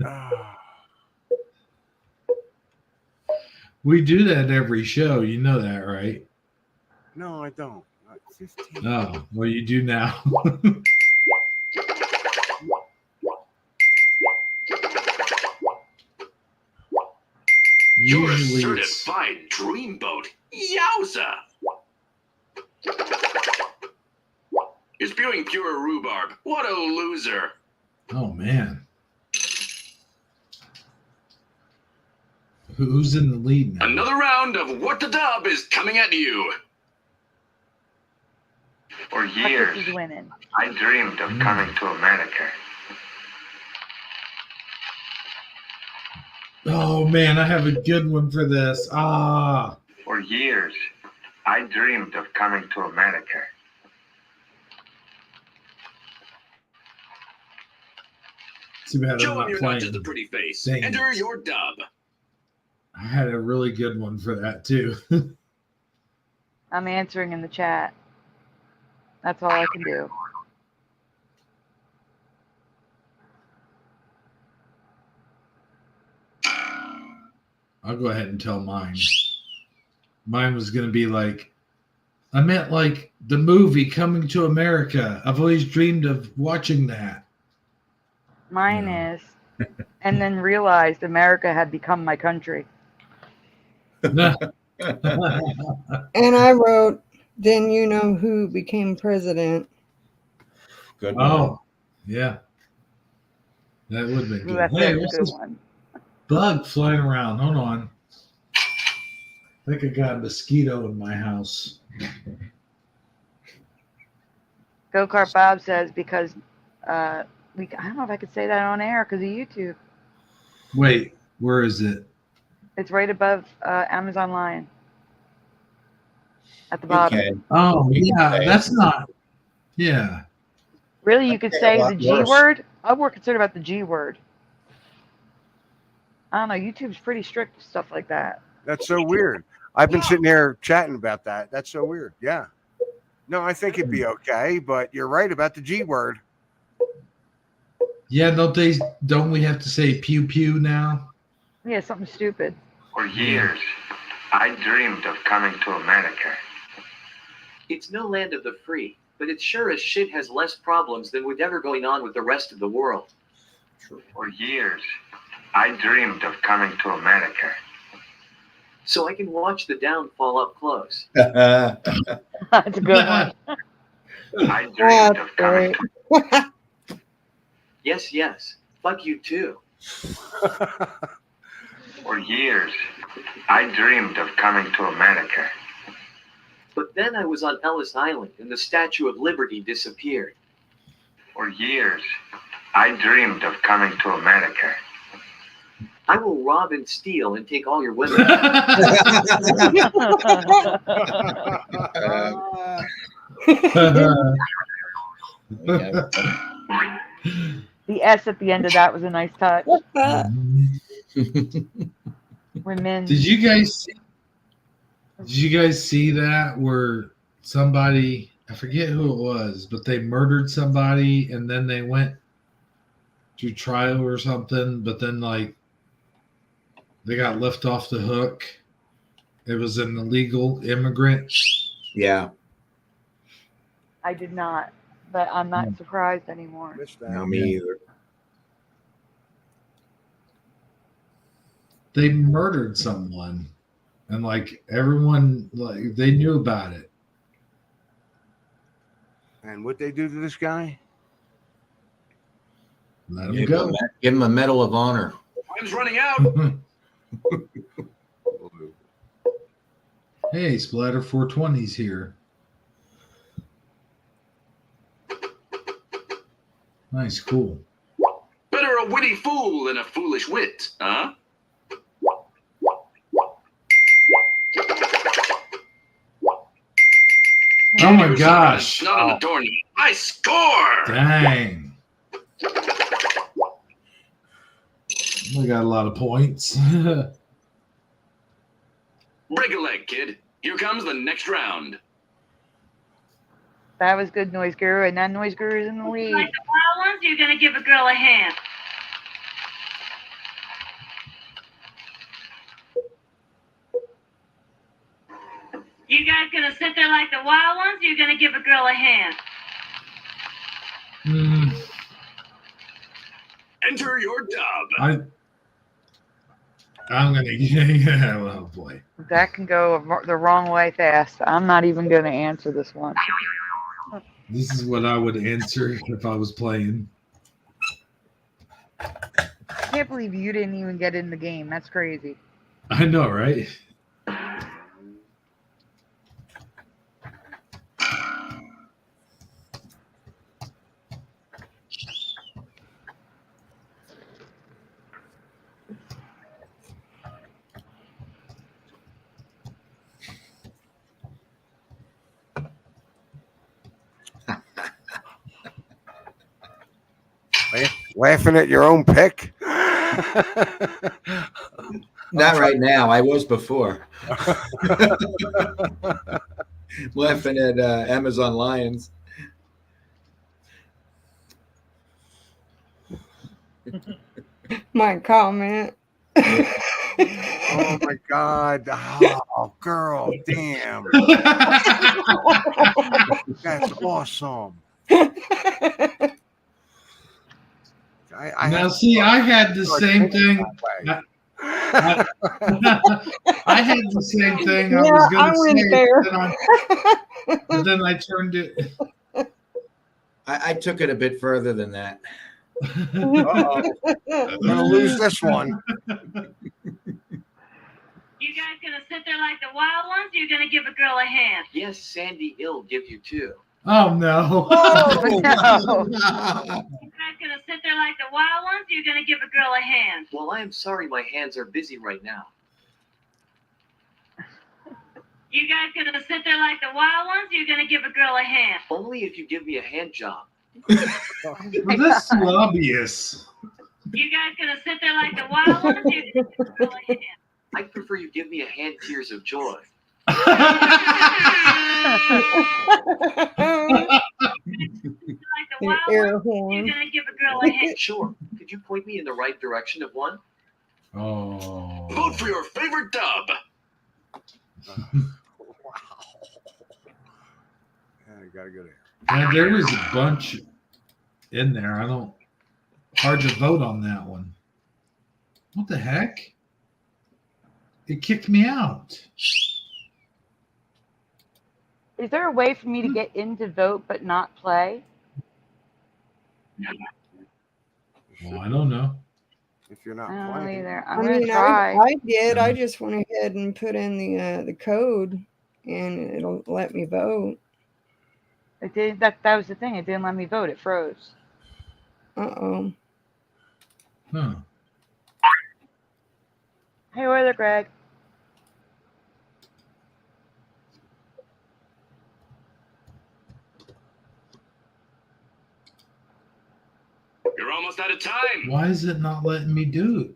We do that every show. You know that, right? no, I don't. 15. Oh, well, you do now. You're a Usually it's certified dreamboat. Yowza! You're spewing pure rhubarb. What a loser. oh man. Who's in the lead now? Another round of What the Dub is coming at you. For years, He's winning. I dreamed of coming to America. Oh man, I have a good one for this. For years, I dreamed of coming to America. Too bad I'm Show him not you're not just a playing. pretty face. Dang Enter it. your dub. I had a really good one for that too. I'm answering in the chat. That's all I can do. I'll go ahead and tell mine. Mine was going to be like, I meant like the movie Coming to America. I've always dreamed of watching that. Mine Yeah. is, and then realized America had become my country. And I wrote, then you know who became president. Good one. Oh, yeah. That would have been Ooh, good. that's Hey, a what's good this one. bug flying around? Hold on. I think I got a mosquito in my house. Go Kart Bob says because I don't know if I could say that on air because of YouTube. Wait, where is it? It's right above Amazon Lion at the bottom. Okay. Oh, yeah, Okay. that's not. Yeah. Really, you could Okay, a say lot the G worse. word? I would consider about the G word. I don't know. YouTube's pretty strict with stuff like that. That's so weird. I've been sitting there chatting about that. That's so weird. Yeah. No, I think it'd be okay, but you're right about the G word. Yeah, don't we have to say pew pew now? Yeah, something stupid. For years, I dreamed of coming to America. It's no land of the free, but it sure as shit has less problems than whatever going on with the rest of the world. For years, I dreamed of coming to America. So I can watch the downfall up close. That's a good one. I dreamed of coming to Yes. Fuck you too. For years, I dreamed of coming to America. But then I was on Ellis Island and the Statue of Liberty disappeared. For years, I dreamed of coming to America. I will rob and steal and take all your women. The S at the end of that was a nice touch. Women. Did you guys see that where somebody, I forget who it was, but they murdered somebody and then they went to trial or something, but then like they got left off the hook. It was an illegal immigrant. Yeah. I did not, but I'm not surprised anymore. Missed that. No, me either. They murdered someone and like everyone, like they knew about it. And what they do to this guy? Let him go. Give him a Medal of Honor. Time's running out. Hey, Splatter 420's here. Nice, cool. Better a witty fool than a foolish wit, huh? Oh my gosh. Not on the tournament. I score. Dang. We got a lot of points. Break a leg, kid. Here comes the next round. That was good, Noise Guru, and that Noise Guru is in the lead. Like the wild ones, you're gonna give a girl a hand. You guys gonna sit there like the wild ones? You're gonna give a girl a hand. Enter your dub. I'm gonna yeah. Oh boy. That can go the wrong way fast. I'm not even going to answer this one. This is what I would answer if I was playing. I can't believe you didn't even get in the game. That's crazy. I know, right? Laughing at your own pick? Not right now. I was before. Laughing at Amazon Lions. My comment. Oh my God. Oh, girl. Damn. That's awesome. Now, see, I had the same thing. I had the same thing. I was going to say, but then I turned it. I took it a bit further than that. Uh-oh. I'm going to lose this one. You guys gonna sit there like the wild ones? You're gonna give a girl a hand. Yes, Sandy will give you two. Oh, no. Oh, no. You guys gonna sit there like the wild ones? You're gonna give a girl a hand. Well, I am sorry my hands are busy right now. You guys gonna sit there like the wild ones? You're gonna give a girl a hand. Only if you give me a hand job. Well, that's too obvious. You guys gonna sit there like the wild ones? You're gonna give a girl a hand. I prefer you give me a hand tears of joy. Like the wild Air ones, horn. you're gonna give a girl a hand. Sure. Could you point me in the right direction of one? Oh. Vote for your favorite dub. Wow. Yeah, you got to go there. And there was a bunch in there. Hard to vote on that one. What the heck? It kicked me out. Is there a way for me to get in to vote but not play? Well, I don't know. If you're not I don't know playing. either. I I'm going to mean, try. I did. I just went ahead and put in the code, and it'll let me vote. It did. That was the thing. It didn't let me vote. It froze. Uh-oh. Huh. Hey, where there, Greg? You're almost out of time. Why is it not letting me do it?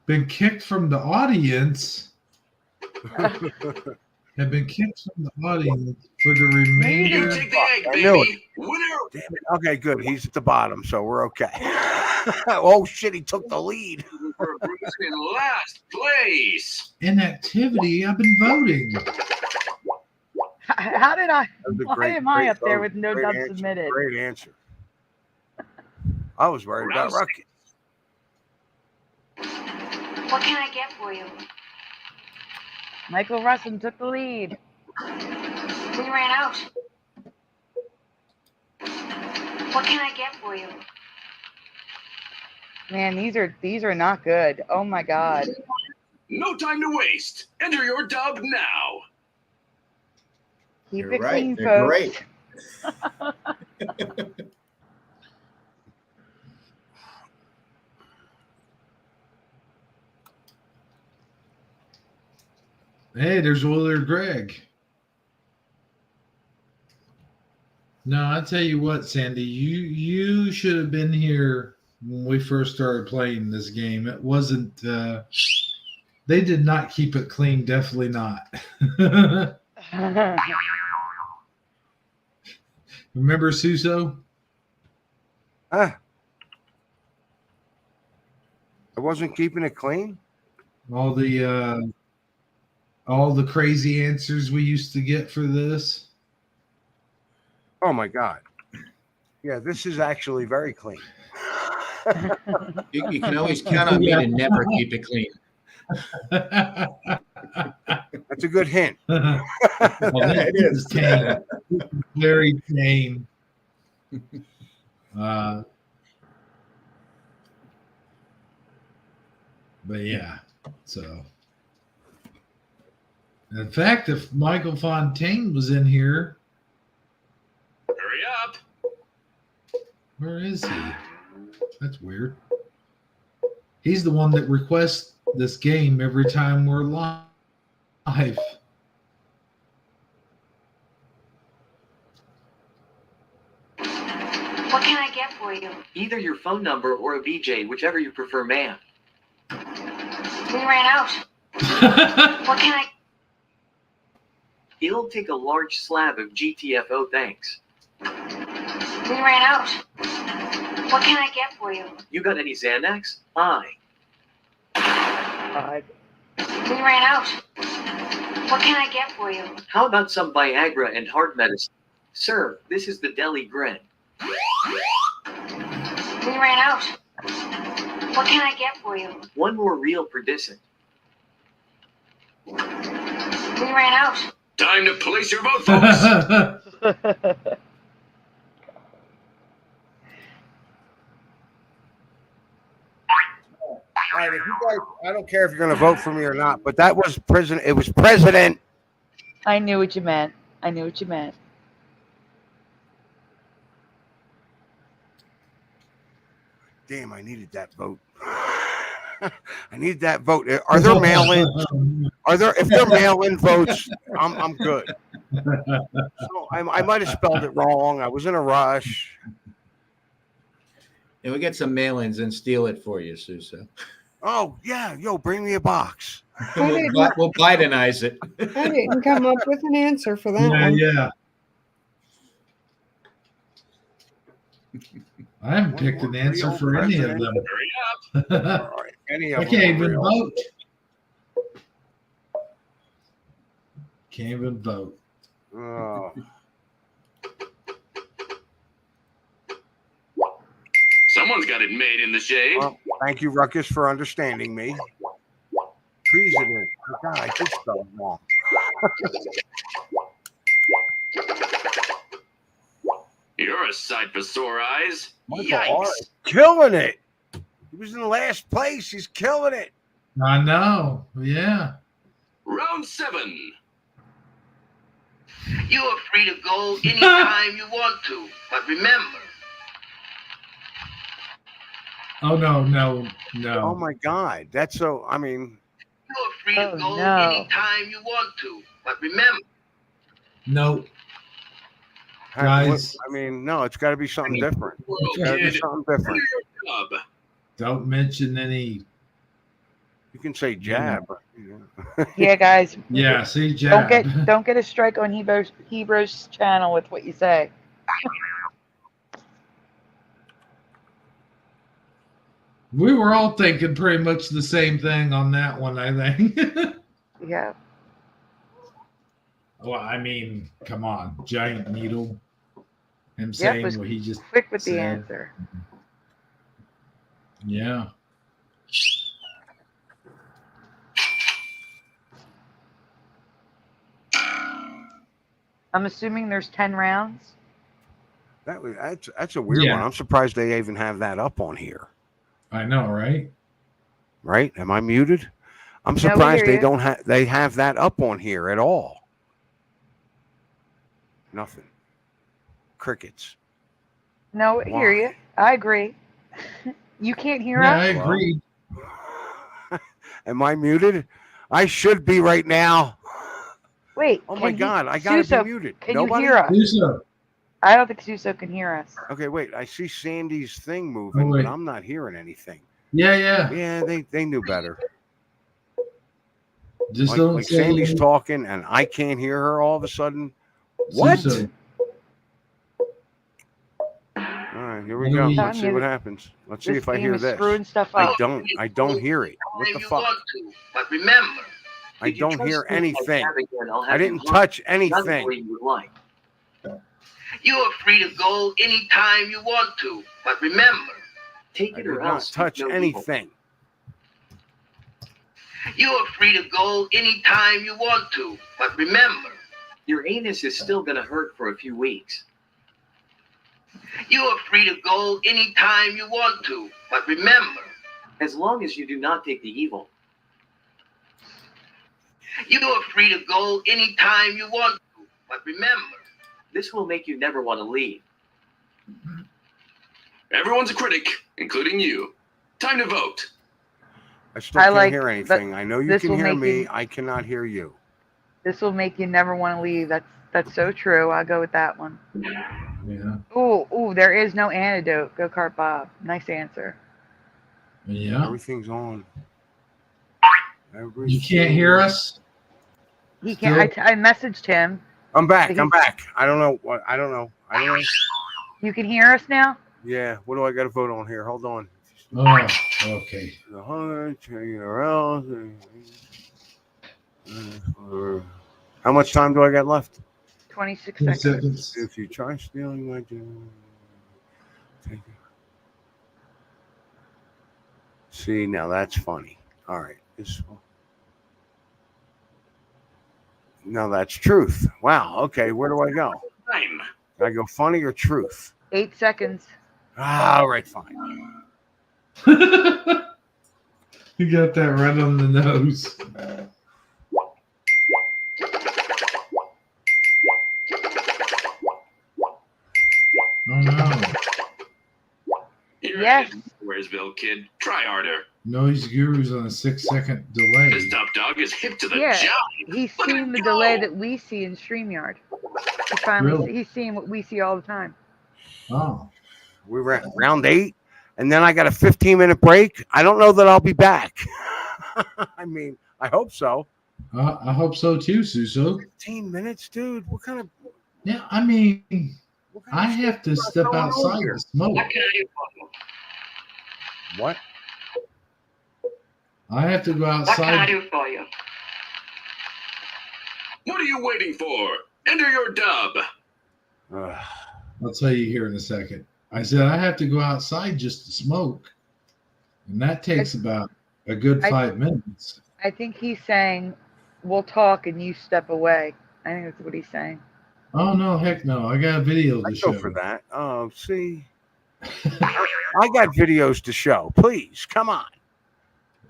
Been kicked from the audience. Have been kicked from the audience for the You remainder. take the egg, I knew baby. Winner. Damn it. Okay, good. He's at the bottom, so we're okay. Oh, shit. He took the lead. For Bruce in last place. Inactivity. I've been voting. How did I? That was a Why am I up there vote. with no Great dub answer. submitted? Great answer. I was worried about Round Rucky. What can I get for you? Michael Russell took the lead. We ran out. What can I get for you? Man, these are not good. Oh my God. No time to waste. Enter your dub now. Keep You're it right. clean, They're folks. great. Hey, there's Willard Greg. No, I tell you what, Sandy, you should have been here when we first started playing this game. It wasn't. They did not keep it clean. Definitely not. Remember Suso? I wasn't keeping it clean. All the crazy answers we used to get for this. Oh my God. Yeah, this is actually very clean. You can always count on me to never keep it clean. That's a good hint. Well, it is tame. Very tame. But yeah, so. In fact, if Michael Fontaine was in here, Hurry up. where is he? That's weird. He's the one that requests this game every time we're live. What can I get for you? Either your phone number or a VJ, whichever you prefer, ma'am. We ran out. What can I? He'll take a large slab of GTFO, thanks. We ran out. What can I get for you? You got any Xanax? Aye. We ran out. What can I get for you? How about some Viagra and heart medicine? Sir, this is the Deli Grin. We ran out. What can I get for you? One more reel per dissent. We ran out. Time to place your vote, folks. All right, if you guys, I don't care if you're going to vote for me or not, but that was president. It was president. I knew what you meant. I knew what you meant. Damn, I needed that vote. I need that vote. Are there mail-ins? If they're mail-in votes, I'm good. So I might have spelled it wrong. I was in a rush. And we get some mail-ins and steal it for you, Suso. Oh yeah, yo, bring me a box. We'll Bidenize it. I didn't come up with an answer for that one. Yeah. I haven't picked an answer for any of them. Hurry up. All right, any of I them can't are even real. vote. Can't even vote. Oh. Someone's got it made in the shade. Well, thank you, Ruckus, for understanding me. President. Oh, God, I did spell it wrong. You're a sight for sore eyes. Michael R. Yikes. is killing it. He was in last place. He's killing it. I know. Yeah. Round 7. You are free to go anytime you want to, but remember. Oh no. Oh my God, that's so. I mean, You are free to go no. anytime you want to, but remember. No. Guys. I mean, no, it's got to be something different. World It's got to be kid. something Do different. your job. Don't mention any. You can say jab. Yeah, guys. Yeah, see, jab. Don't get a strike on Hebrews channel with what you say. We were all thinking pretty much the same thing on that one, I think. Yeah. Well, I mean, come on, giant needle. Him Yep, saying was what he just quick with the said. answer. Yeah. I'm assuming there's 10 rounds. That's a weird Yeah. one. I'm surprised they even have that up on here. I know, right? Right? Am I muted? I'm No, we surprised hear they you. don't have they have that up on here at all. Nothing. Crickets. No, I hear you. I agree. You can't hear Yeah, us? I agree. Am I muted? I should be right now. Wait. Oh my can God, I gotta Suso, be muted. Can Nobody? you hear us? Suso. I don't think Suso can hear us. Okay, wait. I see Sandy's thing moving, wait. but I'm not hearing anything. Yeah. Yeah, they knew better. Just don't Like say Sandy's talking and I can't hear her all of a sudden. What? Suso. All right, here we What do go. we- Let's see what happens. Let's see This if I game hear is this. screwing stuff I up. don't hear it. What the You fuck? want to, but remember, I If you don't trust hear me, anything. I'll have I you didn't home. touch None of anything. what you would like. you are free to go anytime you want to, but remember, Take I it did or not else. touch no evil. anything. you are free to go anytime you want to, but remember, Your anus is still going to hurt for a few weeks. you are free to go anytime you want to, but remember, As long as you do not take the evil. you are free to go anytime you want to, but remember, This will make you never want to leave. Everyone's a critic, including you. Time to vote. I still I can't like hear that- anything. I know you this can will hear make me. you- I cannot hear you. This will make you never want to leave. That's so true. I'll go with that one. Yeah. Ooh, there is no antidote. Go Kart Bob. Nice answer. Yeah. Everything's on. You can't hear us? He can't. I messaged him. I'm back. But I'm back. I don't know. I don't know. You can hear us now? Yeah. What do I got to vote on here? Hold on. Oh, okay. How much time do I got left? 26 2 seconds. seconds. If you try stealing my jewelry, take it. See, now that's funny. All right. Now that's truth. Wow. Okay. Where do I go? Time. I go funny or truth? 8 seconds. All right. Fine. You got that right on the nose. Oh no. Yes. Wheresville kid, try harder. Noise Guru's on a 6-second delay. This top dog is hip to the Yeah. job. He's Look at seeing him the go. delay that we see in StreamYard. He's seeing what we see all the time. Oh. We were at round 8, and then I got a 15-minute break. I don't know that I'll be back. I mean, I hope so. I hope so too, Suso. 15 minutes, dude. What kind of? Yeah, I mean, I have to step going on outside here? to smoke. what can I do for you? What? I have to go What can I outside. do for you? What are you waiting for? Enter your dub. I'll tell you here in a second. I said I have to go outside just to smoke, and that takes about a good 5 minutes. I think he's saying, we'll talk and you step away. I think that's what he's saying. Oh no, heck no! I got a video to I show. go for that. Oh, see, I got videos to show. Please, come on.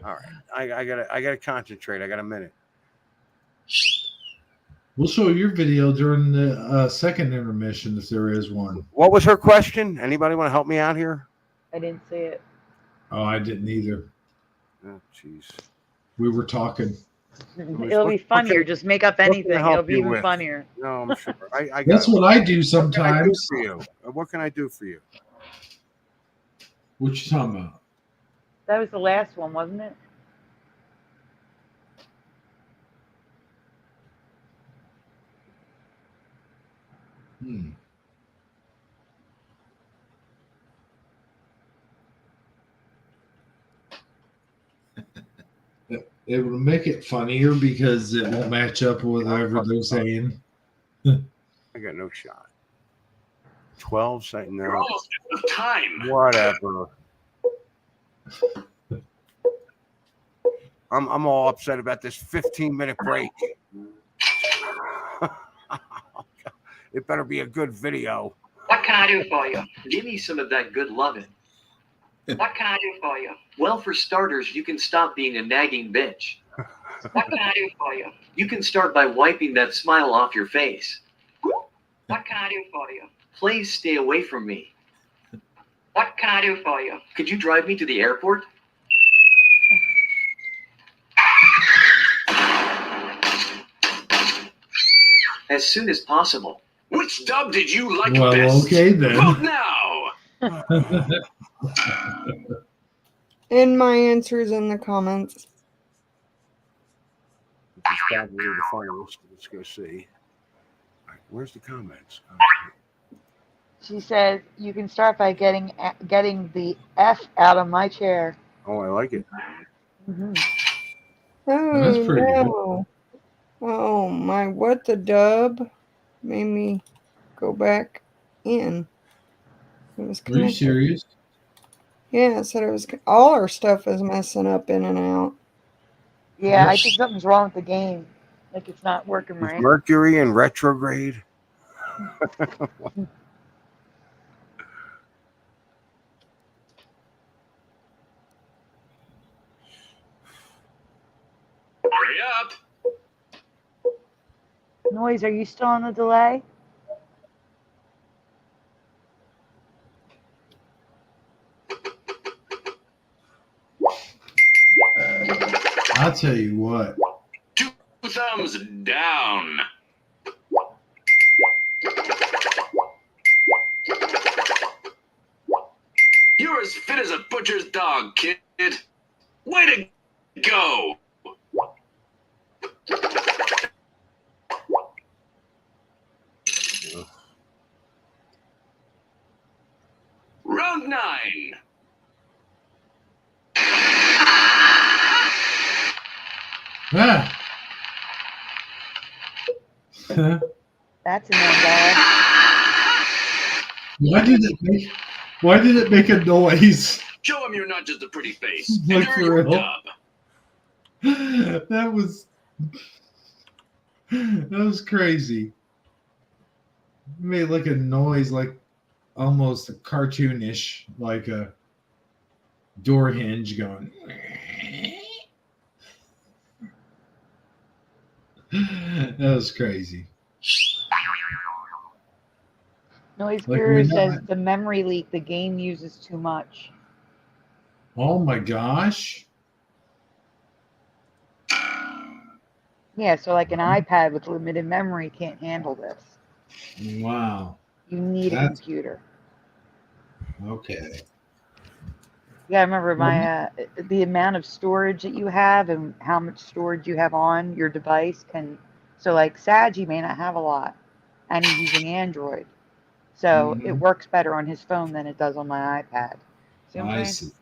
All right, I gotta concentrate. I got a minute. We'll show your video during the second intermission if there is one. What was her question? Anybody want to help me out here? I didn't see it. Oh, I didn't either. Oh, jeez. We were talking. It'll be funnier. Just make up anything. help It'll be you even with? funnier. No, I'm sure. I That's got it. what I do What can I do sometimes. for you? What can I do for you? What you talking about? That was the last one, wasn't it? It will make it funnier because it won't match up with whatever they're saying. I got no shot. 12 seconds. You're No. almost out of time. Whatever. I'm all upset about this 15-minute break. It better be a good video. What can I do for you? Give me some of that good loving. What can I do for you? Well, for starters, you can stop being a nagging bitch. What can I do for you? You can start by wiping that smile off your face. What can I do for you? Please stay away from me. What can I do for you? Could you drive me to the airport? as soon as possible. Which dub did you like Well, best? okay then. Vote now. And my answer's in the comments. Which is probably the finalist. Let's go see. All right, where's the comments? She says you can start by getting the F out of my chair. Oh, I like it. Mm-hmm. Oh, That's pretty good. no. Oh, my, what the dub made me go back in. It was Are you connected. serious? Yeah, it said it was, all our stuff is messing up in and out. Yeah, I think something's wrong with the game. Like it's not working Is right. Mercury in retrograde? Hurry up. Noise, are you still on the delay? I'll tell you what. 2 thumbs down. You're as fit as a butcher's dog, kid. Way to go. Round 9. Ah. That's a no-go. Why did it make a noise? Show him you're not just a pretty face. Like Enjoy for your real? dub. That was crazy. It made like a noise, like almost cartoonish, like a door hinge going. That was crazy. Noise Like Guru we're not- says the memory leak the game uses too much. Oh my gosh. Yeah, so like an iPad with limited memory can't handle this. Wow. You need a That's- computer. Okay. Yeah, I remember the amount of storage that you have and how much storage you have on your device can. So like Saji may not have a lot, and he's using Android, so it Mhm. works better on his phone than it does on my iPad. See what I'm I saying? see.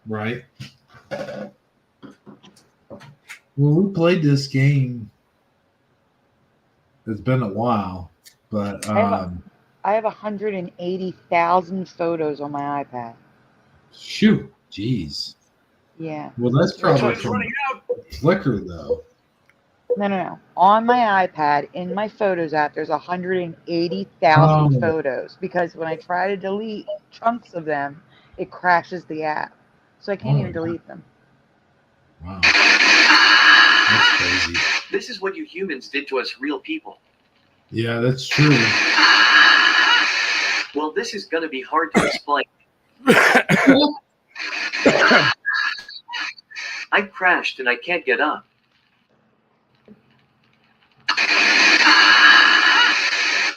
Right. Well, we played this game. It's been a while, but I have 180,000 photos on my iPad. shoot, jeez. Yeah. Well, that's probably Time's from running out. Flickr, though. No. On my iPad, in my Photos app, there's 180,000 Oh. photos because when I try to delete chunks of them, it crashes the app. So I can't Oh, even delete them. Wow. That's crazy. This is what you humans did to us real people. Yeah, that's true. Well, this is going to be hard to explain. I crashed and I can't get up.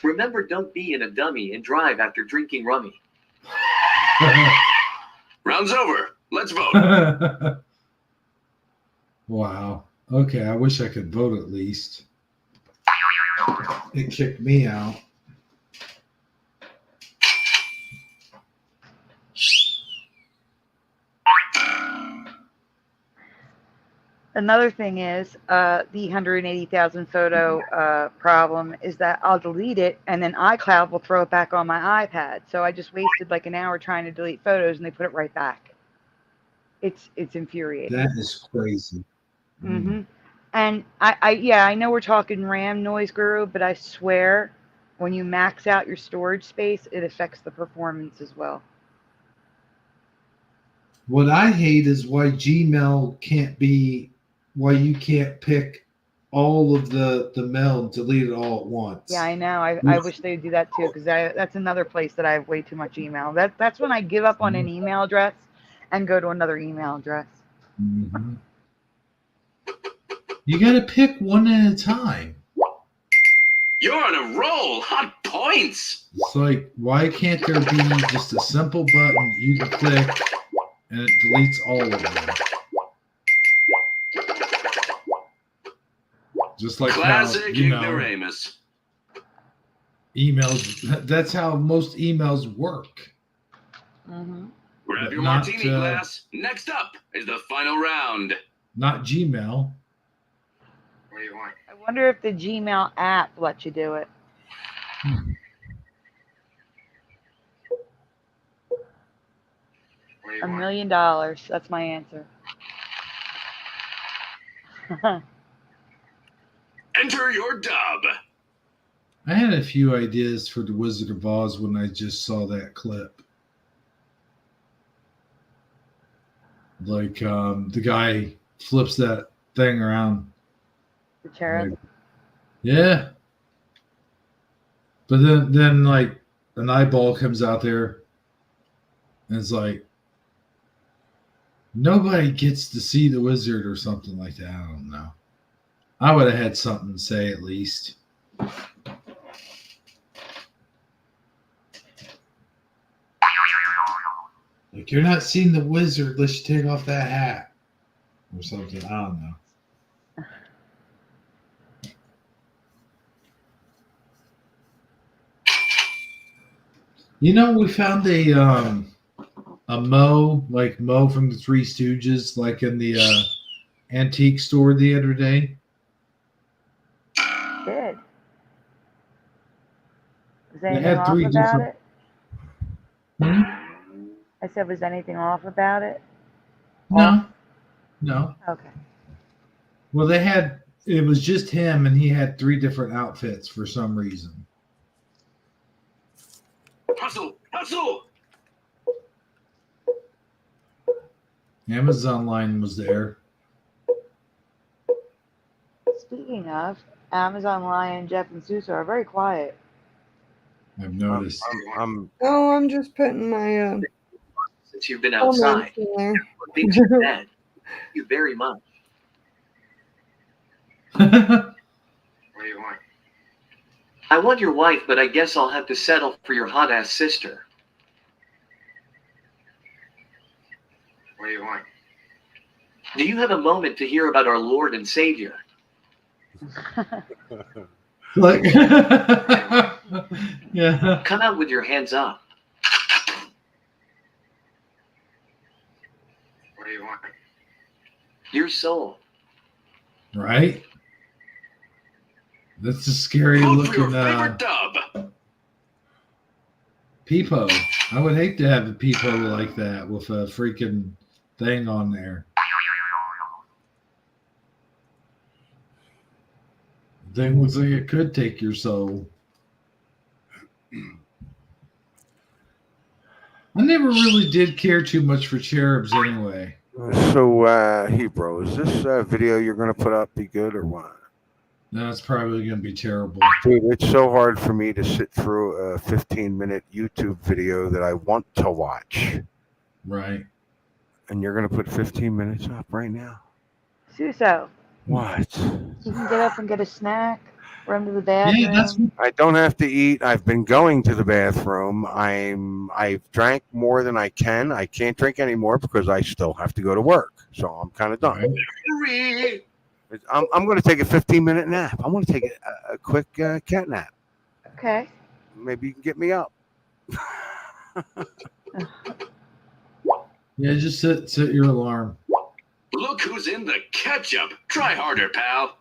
Remember, don't be in a dummy and drive after drinking rummy. Round's over. Let's vote. Wow. Okay, I wish I could vote at least. It kicked me out. Another thing is the 180,000 photo problem is that I'll delete it and then iCloud will throw it back on my iPad. So I just wasted like an hour trying to delete photos and they put it right back. It's infuriating. That is crazy. Mm-hmm. And I know we're talking RAM Noise Guru, but I swear when you max out your storage space, it affects the performance as well. What I hate is why Gmail can't be, why you can't pick all of the mail and delete it all at once. Yeah, I know. I wish they'd do that too, because that's another place that I have way too much email. That's when I give up on an email address and go to another email address. Mm-hmm. You got to pick one at a time. You're on a roll. Hot points. It's like, why can't there be just a simple button you can click and it deletes all of them? Just like Classic how, ignoramus. emails, that's how most emails work. Mm-hmm. Grab But your not, martini glass. Next up is the final round. Not Gmail. What do you want? I wonder if the Gmail app lets you do it. What do you $1 want? million. That's my answer. Enter your dub. I had a few ideas for the Wizard of Oz when I just saw that clip. Like the guy flips that thing around. The cherub. Like, yeah. But then like an eyeball comes out there and it's like, nobody gets to see the wizard or something like that. I don't know. I would have had something to say at least. Like, you're not seeing the wizard unless you take off that hat or something. I don't know. You know, we found a Mo, like Mo from the Three Stooges, like in the antique store the other day. Did. Was They anything had off three about different. it? Hmm? I said, was anything off about it? No, no. Okay. Well, they had, it was just him, and he had three different outfits for some reason. Hustle, hustle. Amazon line was there. Speaking of, Amazon Lion, Jeff, and Suso are very quiet. I've noticed. I'm Oh, I'm just putting my Since you've been comments outside, in there. what makes you mad? You very much. What do you want? I want your wife, but I guess I'll have to settle for your hot ass sister. What do you want? Do you have a moment to hear about our Lord and Savior? Like, yeah. Come out with your hands up. What do you want? Your soul. Right? That's a scary Vote for your looking favorite dub. peepo. I would hate to have a peepo like that with a freaking thing on there. The thing looks like it could take your soul. I never really did care too much for cherubs anyway. so Hebrew, is this video you're going to put up be good or what? No, it's probably going to be terrible. Dude, it's so hard for me to sit through a 15-minute YouTube video that I want to watch. Right. And you're going to put 15 minutes up right now? Suso, What? you can get up and get a snack, run to the bathroom. Yeah, that's I don't have to eat. I've been going to the bathroom. I've drank more than I can. I can't drink anymore because I still have to go to work. So I'm kind of done. right. I'm going to take a 15-minute nap. I want to take a quick cat nap. Okay. Maybe you can get me up. Yeah, just set your alarm. Look who's in the ketchup. Try harder, pal.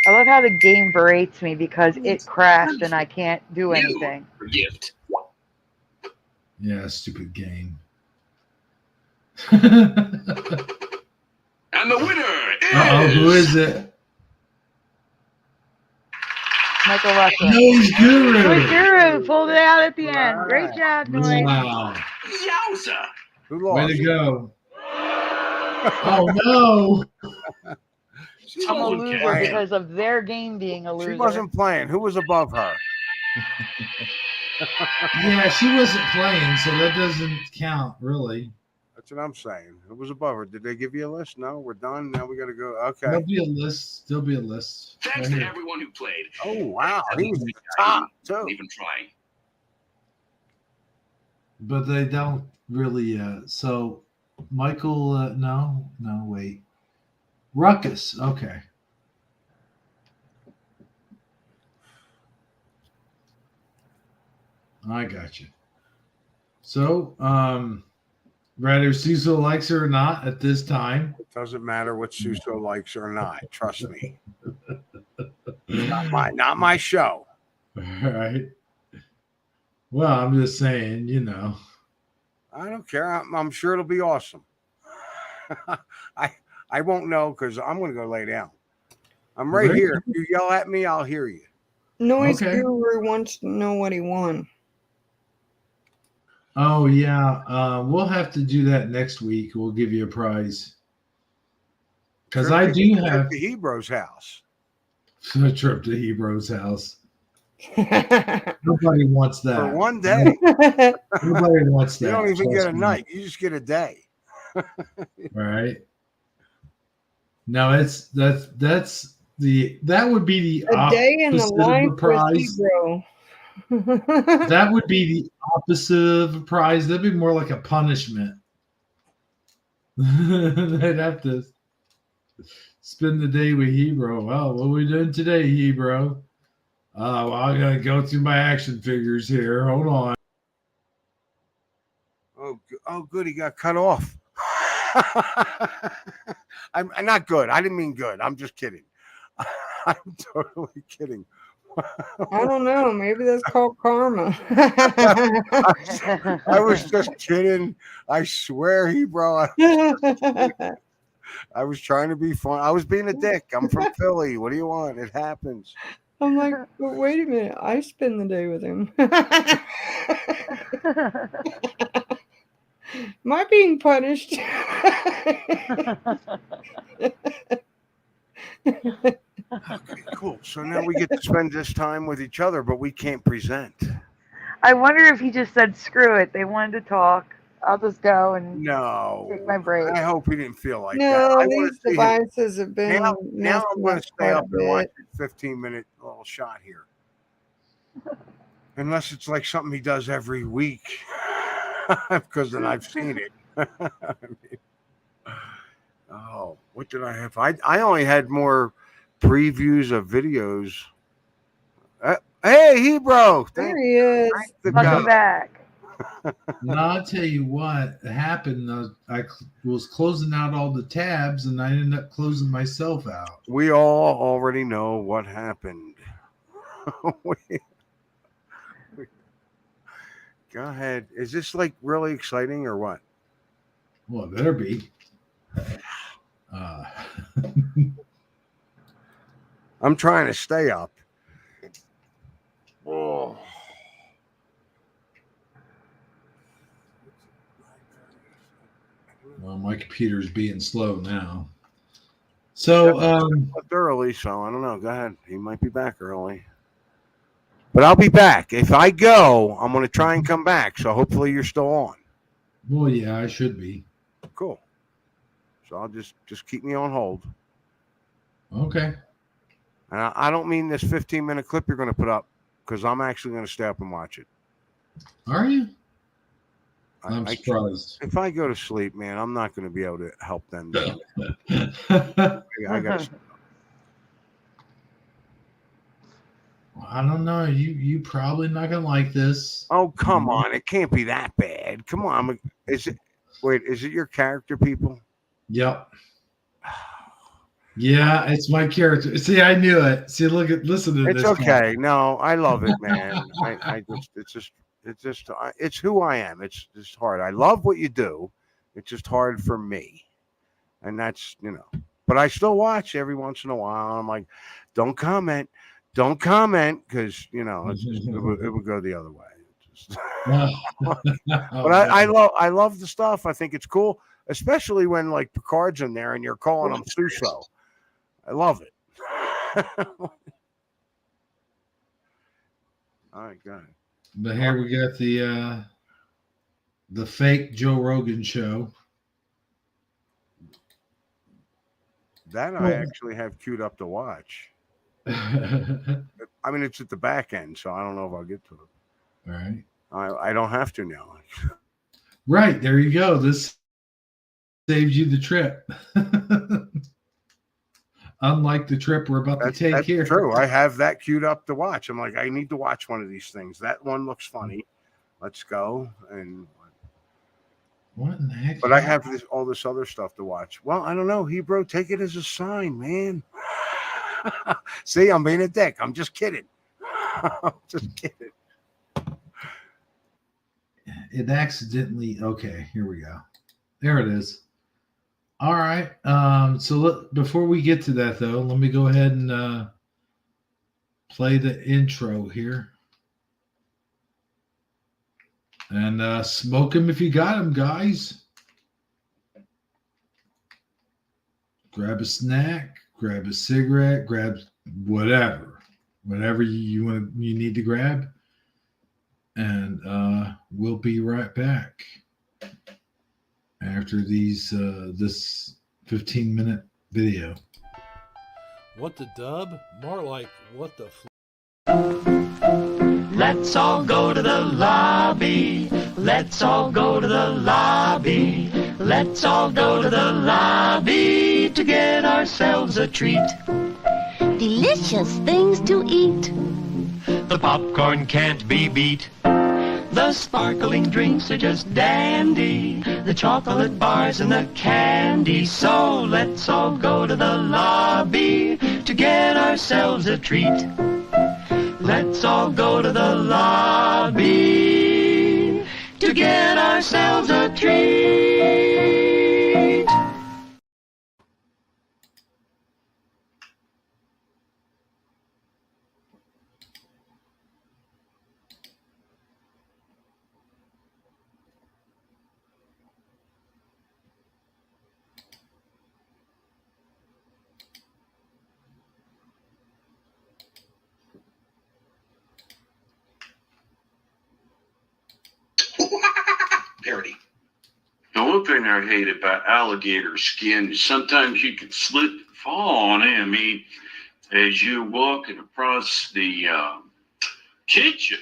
I love how the game berates me because it crashed and I can't do anything. Gift. Yeah, stupid game. And the winner is... Uh-oh, who is it? Michael Russell. Noise Guru. Noise Guru pulled it out at the end. Great job, Noise. Wow. Yowza. Who lost? Way to go. Oh, no. I'm a Someone loser can. because of their game being a loser. She wasn't playing. Who was above her? Yeah, she wasn't playing, so that doesn't count, really. That's what I'm saying. It was above her. Did they give you a list? No, we're done. Now we got to go. Okay. There'll be a list. There'll be a list. Thanks Right to here. everyone who played. Oh, wow. Thanks He was to at the top, everyone too. even trying. But they don't really. So, Michael, no, wait. Ruckus. Okay. I got you. So, whether Suso likes her or not at this time. It doesn't matter what Suso likes or not. Trust me. Not my show. All right. Well, I'm just saying, I don't care. I'm sure it'll be awesome. I won't know because I'm going to go lay down. I'm right Great. here. If you yell at me, I'll hear you. Noise Okay. Guru wants to know what he won. Oh, yeah. We'll have to do that next week. We'll give you a prize. Because I do have the Hebrews house. a trip to Hebrews house. Nobody wants that. For one day. Nobody wants that. You don't even get a trust me. night. You just get a day. All right. No, that would be the A day in the opposite of life a prize. with Hebrew. That would be the opposite of a prize. That'd be more like a punishment. They'd have to spend the day with Hebrew. Well, what are we doing today, Hebrew? Well, I'm gonna go through my action figures here. Hold on. Oh, good. He got cut off. I'm not good. I didn't mean good. I'm just kidding. I'm totally kidding. I don't know. Maybe that's called karma. I was just kidding. I swear, Hebrew. I was trying to be fun. I was being a dick. I'm from Philly. What do you want? It happens. I'm like, but wait a minute. I spend the day with him. Am I being punished? Okay, cool. So now we get to spend this time with each other, but we can't present. I wonder if he just said, screw it. They wanted to talk. I'll just go and No. take my break. I hope he didn't feel like that. No, I wanna these see him. devices have been Now I'm messing going up to stay quite a up and watch bit. a 15-minute little shot here. Unless it's like something he does every week. Because then I've seen it. I mean, oh, what did I have? I only had more previews of videos. Hey, Hebrew. There he is. Welcome back. No, I'll tell you what happened. I was closing out all the tabs, and I ended up closing myself out. We all already know what happened. Go ahead. Is this like really exciting or what? Well, it better be. I'm trying to stay up. Oh. Well, my computer's being slow now. So, Left early, so I don't know. Go ahead. He might be back early. But I'll be back. If I go, I'm going to try and come back. So hopefully you're still on. well, yeah, I should be. Cool. So I'll just keep me on hold. Okay. And I don't mean this 15-minute clip you're going to put up because I'm actually going to stay up and watch it. Are you? I'm surprised. If I go to sleep, man, I'm not going to be able to help them. I got. I don't know. You probably not gonna like this. Oh, come on! It can't be that bad. Come on. Is it? Wait, is it your character, people? Yep. Yeah, it's my character. See, I knew it. See, listen to this. It's okay. No, I love it, man. It's who I am. It's just hard. I love what you do. It's just hard for me, and that's But I still watch every once in a while. I'm like, don't comment, because it would go the other way. But I love the stuff. I think it's cool, especially when like Picard's in there and you're calling him Suso. I love it. All right, go ahead. But here we got the fake Joe Rogan show. That I actually have queued up to watch. I mean, it's at the back end, so I don't know if I'll get to it. Right. I don't have to now. Right. There you go. This saves you the trip. Unlike the trip we're about to take here. That's true. I have that queued up to watch. I'm like, I need to watch one of these things. That one looks funny. Let's go. And what in the heck? But I have all this other stuff to watch. Well, I don't know. Hebrew, take it as a sign, man. See, I'm being a dick. I'm just kidding. I'm just kidding. It accidentally. Okay, here we go. There it is. All right. So before we get to that, though, let me go ahead and play the intro here. And smoke them if you got them, guys. Grab a snack, grab a cigarette, grab whatever you need to grab, and we'll be right back after this 15-minute video. What the dub? More like what the. Let's all go to the lobby. Let's all go to the lobby. Let's all go to the lobby to get ourselves a treat. Delicious things to eat. The popcorn can't be beat. The sparkling drinks are just dandy. The chocolate bars and the candy. So let's all go to the lobby to get ourselves a treat. Let's all go to the lobby to get ourselves a treat. Parody. The one thing I hate about alligator skin is sometimes you can slip and fall on it. I mean, as you're walking across the kitchen,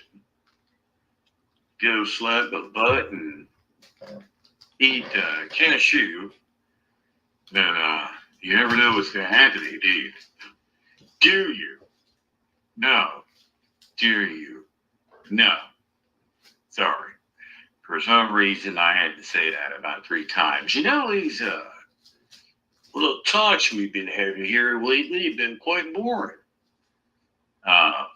go slap a butt and eat cashew, then you never know what's going to happen to you, do you? Do you? No. Do you? No. Sorry. For some reason, I had to say that about 3 times. You know, these little talks we've been having here lately have been quite boring. I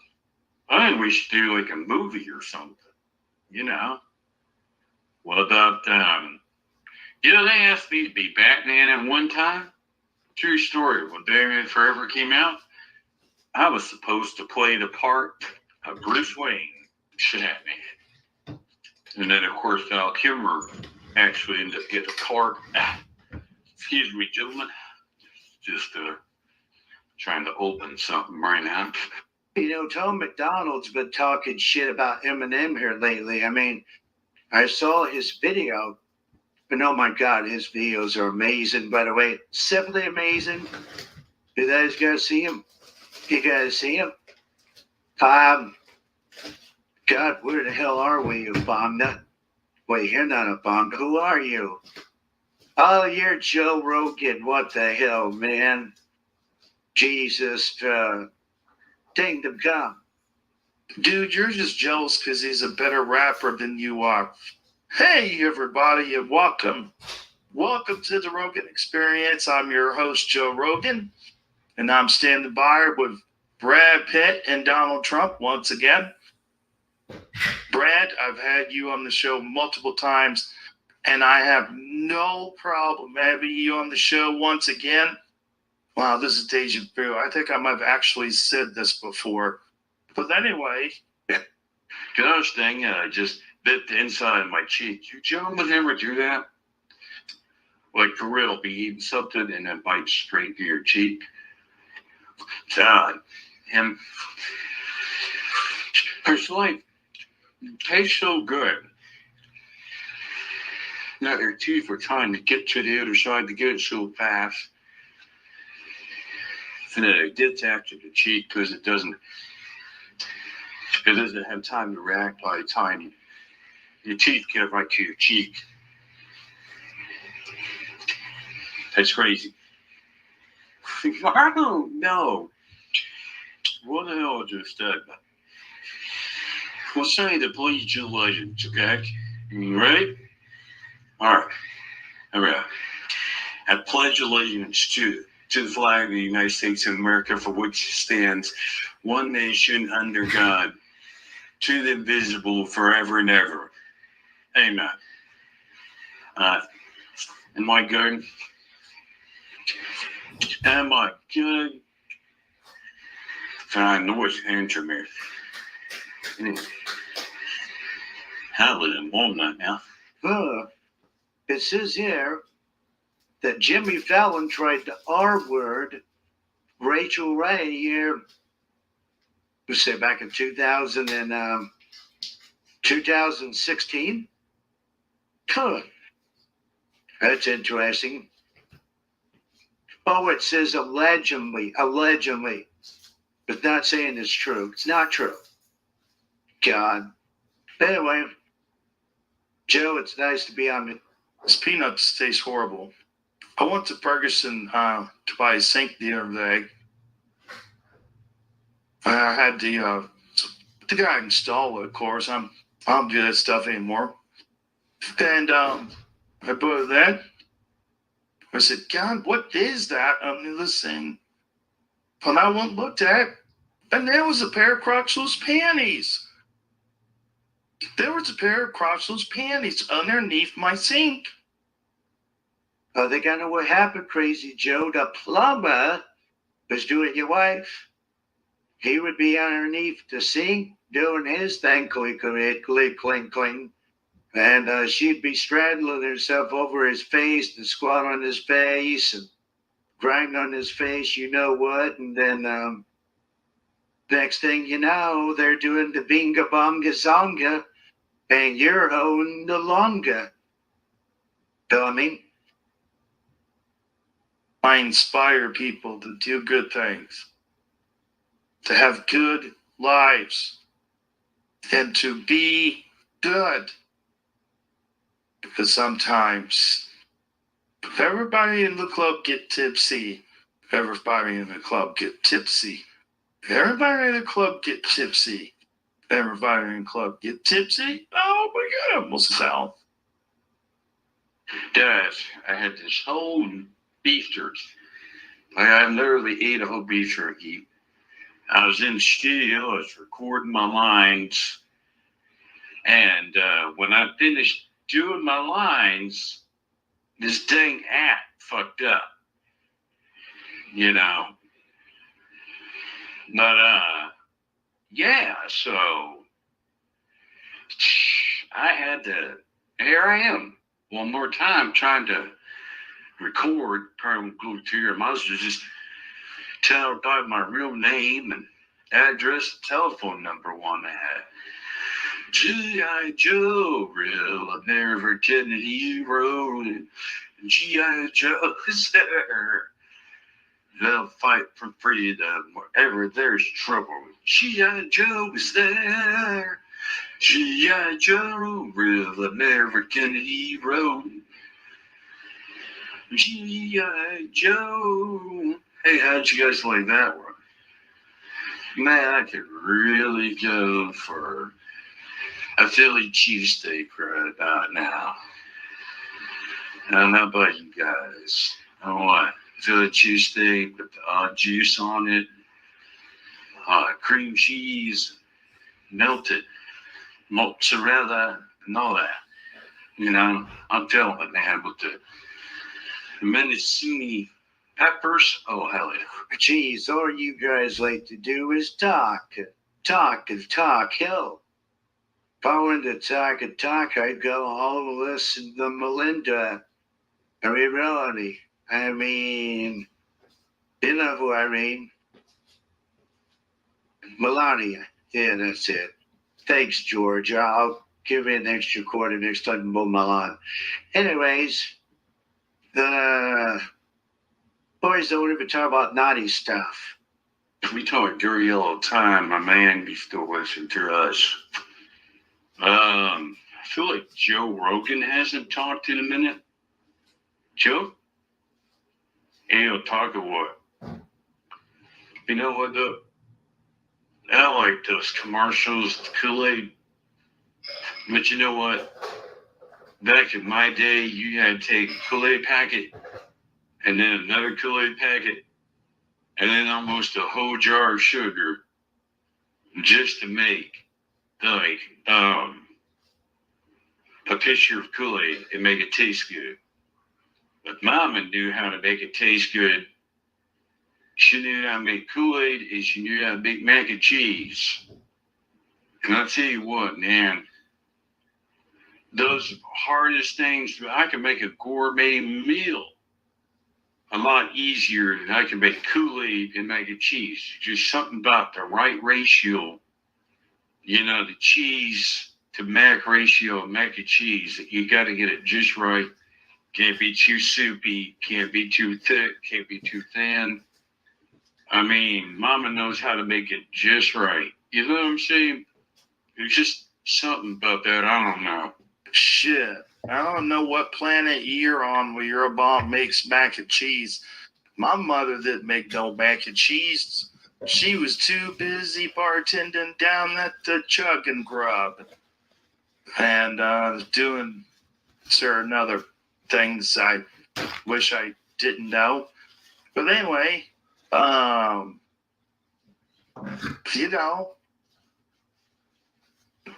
think we should do like a movie or something, you know? What about, they asked me to be Batman at one time. True story, when Batman Forever came out, I was supposed to play the part of Bruce Wayne, Batman. And then, of course, Val Kilmer actually ended up getting a part. Excuse me, gentlemen. Just trying to open something right now. You know, Tom McDonald's been talking shit about Eminem here lately. I mean, I saw his video, but oh my God, his videos are amazing. By the way, simply amazing. You guys gotta see him. You gotta see him. God, where the hell are we, you bum nut? Wait, you're not a bum. Who are you? Oh, you're Joe Rogan. What the hell, man? Jesus, kingdom come. Dude, you're just jealous because he's a better rapper than you are. Hey, everybody, and welcome. Welcome to the Rogan Experience. I'm your host, Joe Rogan, and I'm standing by with Brad Pitt and Donald Trump once again. Brad, I've had you on the show multiple times, and I have no problem having you on the show once again. Wow, this is deja vu. I think I might have actually said this before. But anyway. Gosh dang it, I just bit the inside of my cheek. You gentlemen ever do that? Like for real, be eating something and then bite straight to your cheek. God, him. There's like It tastes so good. Now their teeth were trying to get to the other side to get it so fast. And then it gets after the cheek because it doesn't have time to react by the time your teeth get right to your cheek. That's crazy. I don't know. What the hell just that? We'll say the Pledge of Allegiance, okay? You ready? All right. Here we go. I pledge allegiance to the flag of the United States of America, for which it stands one nation under God, to the invisible, forever and ever. Amen. Am I good? Am I good? Fine, noise answer me. How is it warm that now? It says here that Jimmy Fallon tried to R-word Rachel Ray here, let's say back in 2016. Huh. That's interesting. Oh, it says allegedly, but not saying it's true. It's not true. God. Anyway, Joe, it's nice to be on. This peanuts taste horrible. I went to Ferguson to buy a sink the other day. I had the guy install it, of course. I don't do that stuff anymore. And I bought that. I said, God, what is that under the sink? And I went and looked at it, and there was a pair of crotchless panties. There was a pair of crotchless panties underneath my sink. I think I know what happened, Crazy Joe. The plumber was doing your wife. He would be underneath the sink doing his thing, click, click, click, clink, clink. And she'd be straddling herself over his face and squat on his face and grind on his face, you know what. And then next thing you know, they're doing the binga bonga zonga and you're holding the longa. Dummy. I inspire people to do good things, to have good lives, and to be good. Because sometimes if everybody in the club get tipsy, everybody in the club get tipsy. If everybody in the club get tipsy, everybody in the club get tipsy. Oh my God, I almost fell. Dad, I had this whole beef jerky. I literally ate a whole beef jerky. I was in the studio, I was recording my lines. And when I finished doing my lines, this dang app fucked up. You know. But yeah, so I had to, here I am one more time trying to record, probably go to your mouth, just tell about my real name and address, telephone number one I had. G.I. Joe, real American Kennedy Road. G.I. Joe is there. They'll fight for freedom wherever there's trouble. G.I. Joe is there. G.I. Joe, real American Kennedy Road. G.I. Joe. Hey, how'd you guys like that one? Man, I could really go for a Philly cheesesteak right about now. I don't know about you guys. I want Philly cheesesteak with the juice on it, cream cheese, melted mozzarella, and all that. You know, I'm telling you, man, with the menacini peppers, oh, hell yeah. Geez, all you guys like to do is talk. Talk. Hell. If I wanted to talk, I'd go all listen to Melinda. I mean, really. I mean, you know who I mean? Melania. Yeah, that's it. Thanks, George. I'll give you an extra quarter next time you mow my lawn. Anyways, the boys don't even talk about naughty stuff. We talk dirty all the time, my man. You still listen to us. I feel like Joe Rogan hasn't talked in a minute. Joe? He'll talk of what? You know what, though? I like those commercials, the Kool-Aid. But you know what? Back in my day, you had to take a Kool-Aid packet and then another Kool-Aid packet and then almost a whole jar of sugar just to make, like, a pitcher of Kool-Aid and make it taste good. But Mama knew how to make it taste good. She knew how to make Kool-Aid and she knew how to make mac and cheese. And I'll tell you what, man, those hardest things, I can make a gourmet meal a lot easier than I can make Kool-Aid and mac and cheese. Just something about the right ratio, you know, the cheese to mac ratio of mac and cheese. You got to get it just right. Can't be too soupy, can't be too thick, can't be too thin. I mean, Mama knows how to make it just right. You know what I'm saying? There's just something about that. I don't know. Shit. I don't know what planet you're on where your mom makes mac and cheese. My mother didn't make no mac and cheese. She was too busy bartending down at the Chug and Grub and doing certain other things I wish I didn't know. But anyway, you know,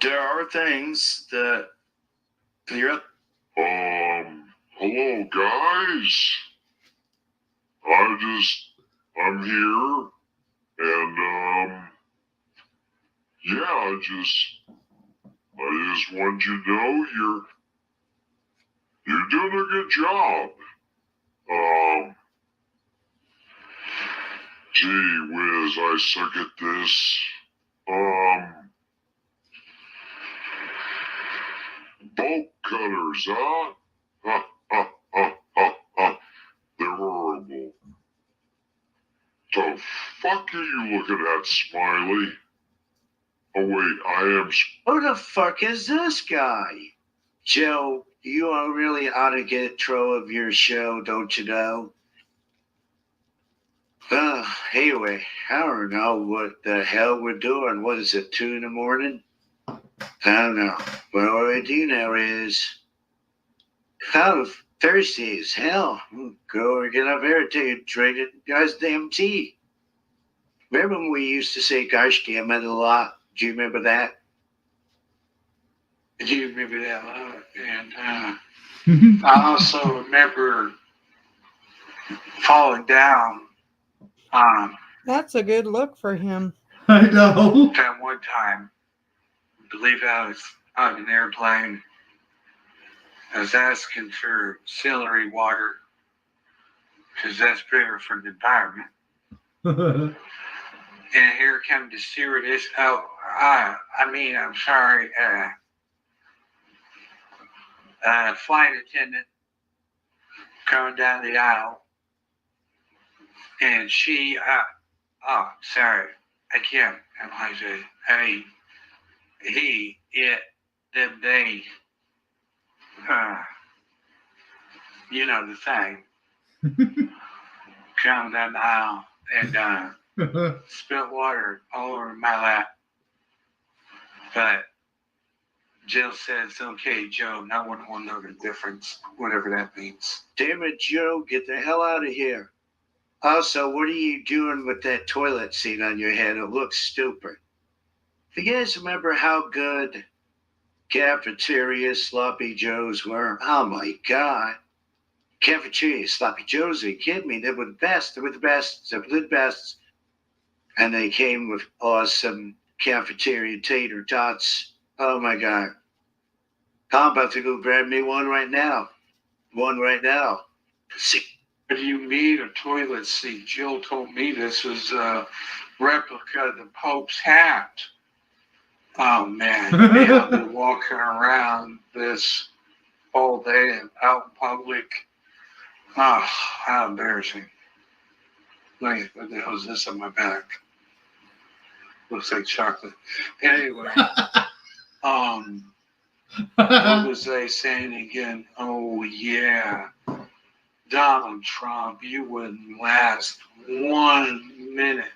there are things that you're. Hello guys. I'm here, and yeah, I just want you to know you're doing a good job. Gee whiz, I suck at this. Bolt cutters, huh? Ha, ha, ha, ha, ha. They're horrible. The fuck are you looking at, Smiley? Oh, wait, I am... Who the fuck is this guy? Joe, you are really ought to get control of your show, don't you know? Anyway, I don't know what the hell we're doing. What is it, 2 in the morning? I don't know. But what I do know is kind of thirsty as hell. Go and get up here and take a drink of gosh damn tea. Remember when we used to say gosh damn it a lot? Do you remember that? Do you remember that a lot? And I also remember falling down. That's a good look for him. I know. That one time, I believe I was on an airplane. I was asking for celery water because that's better for the environment. And here comes the stewardess. Oh, I'm sorry. Flight attendant coming down the aisle. And she, sorry, I can't. And I said, hey, them days, you know the thing. Coming down the aisle and spilled water all over my lap. But Jill said, it's okay, Joe. No one will know the difference, whatever that means. Damn it, Joe, get the hell out of here. Also, what are you doing with that toilet seat on your head? It looks stupid. Do you guys remember how good cafeteria sloppy joes were? Oh my God. Cafeteria sloppy joes, are you kidding me? They were the best. They were the best. They were the best. And they came with awesome cafeteria tater tots. Oh my God. I'm about to go grab me one right now. One right now. See. What do you mean a toilet seat? Jill told me this was a replica of the Pope's hat. Oh man, I've been walking around this all day and out in public. Oh, how embarrassing. Wait, what the hell is this on my back? Looks like chocolate. Anyway, what was I saying again? Oh yeah, Donald Trump, you wouldn't last 1 minute,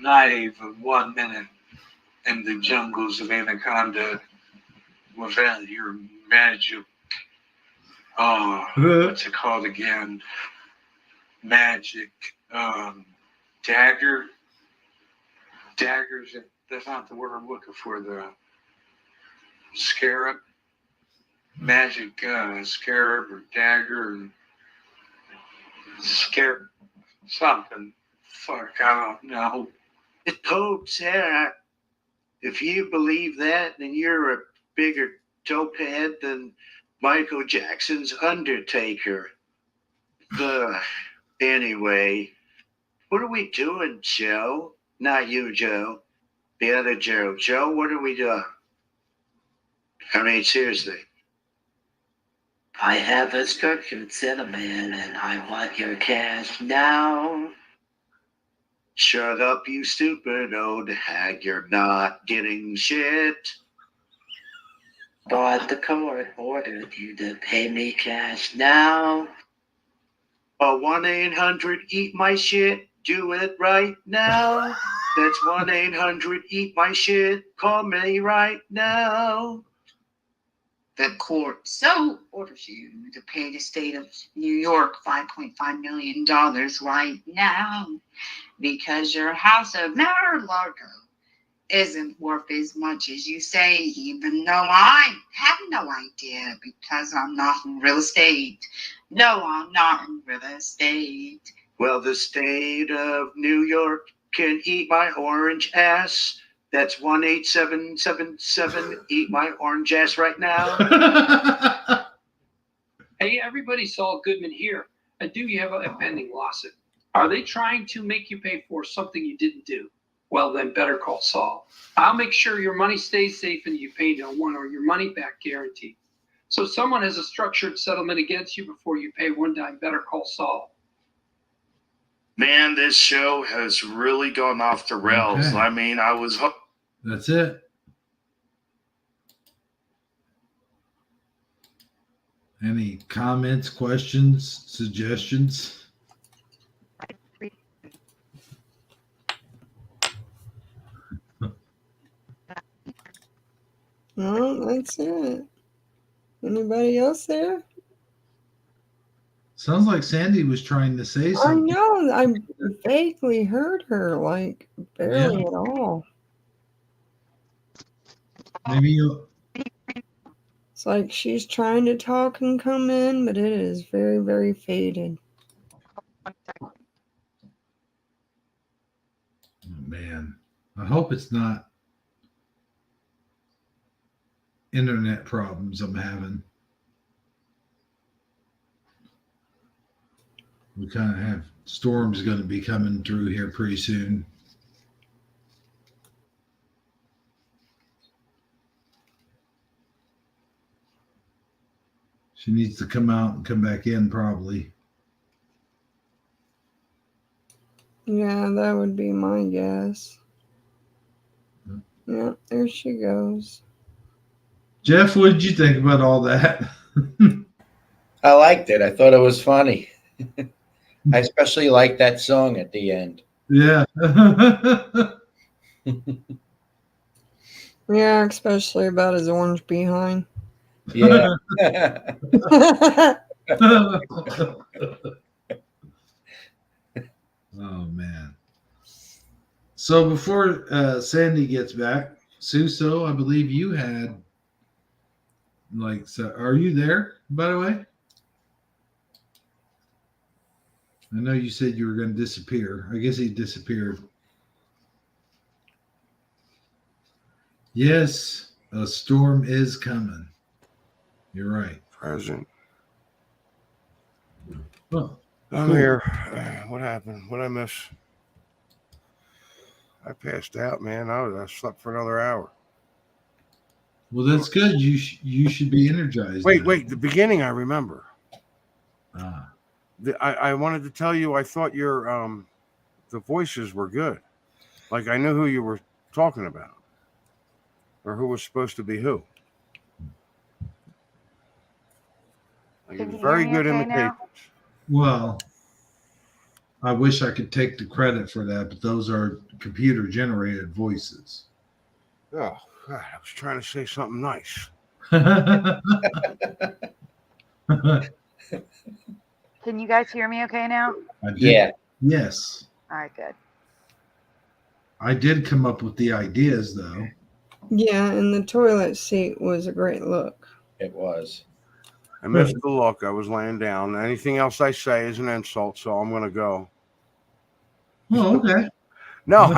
not even 1 minute, in the jungles of Anaconda without your magic. What's it called again? Magic dagger. Daggers. That's not the word I'm looking for. The scarab. Magic scarab or dagger. And scarab. Something. Fuck, I don't know. It pokes out. If you believe that, then you're a bigger dopehead than Michael Jackson's Undertaker. Anyway, what are we doing, Joe? Not you, Joe. The other Joe. Joe, what are we doing? I mean, seriously. I have a structured settlement and I want your cash now. Shut up, you stupid old hag. You're not getting shit. But the court ordered you to pay me cash now. 1-800-EAT-MY-SHIT. Do it right now. That's 1-800-EAT-MY-SHIT. Call me right now. The court so orders you to pay the state of New York $5.5 million right now because your house of Mar-a-Lago isn't worth as much as you say, even though I have no idea because I'm not in real estate. No, I'm not in real estate. Well, the state of New York can eat my orange ass. That's 1-8777. Eat my orange ass right now. Hey, everybody saw Goodman here. Do you have a pending lawsuit? Are they trying to make you pay for something you didn't do? Well, then better call Saul. I'll make sure your money stays safe and you pay no one or your money back guaranteed. So someone has a structured settlement against you before you pay one dime. Better call Saul. Man, this show has really gone off the rails. Okay. I mean, I was hooked. That's it. Any comments, questions, suggestions? No, that's it. Anybody else there? Sounds like Sandy was trying to say I something. know. I vaguely heard her, like barely at all. Maybe you. It's like she's trying to talk and come in, but it is very, very faded. Oh, man, I hope it's not internet problems I'm having. We kind of have storms going to be coming through here pretty soon. She needs to come out and come back in probably. Yeah, that would be my guess. Yeah, there she goes. Jeff, what did you think about all that? I liked it. I thought it was funny. I especially liked that song at the end. Yeah. Yeah, especially about his orange behind. Yeah. Oh, man. So before Sandy gets back, Suso, I believe you had, so are you there, by the way? I know you said you were going to disappear. I guess he disappeared. Yes, a storm is coming. You're right. Present. Oh, I'm cool. here. What happened? What did I miss? I passed out, man. I slept for another hour. Well, that's good. You should be energized. Wait. The beginning I remember. Ah. I wanted to tell you I thought your the voices were good. Like I knew who you were talking about, or who was supposed to be who. Like, it was very good imitations. Well, I wish I could take the credit for that, but those are computer generated voices. Oh God, I was trying to say something nice. Can you guys hear me okay now? Yeah. Yes. All right, good. I did come up with the ideas, though. Yeah, and the toilet seat was a great look. It was. I missed the look. I was laying down. Anything else I say is an insult, so I'm gonna go. Oh, okay. No,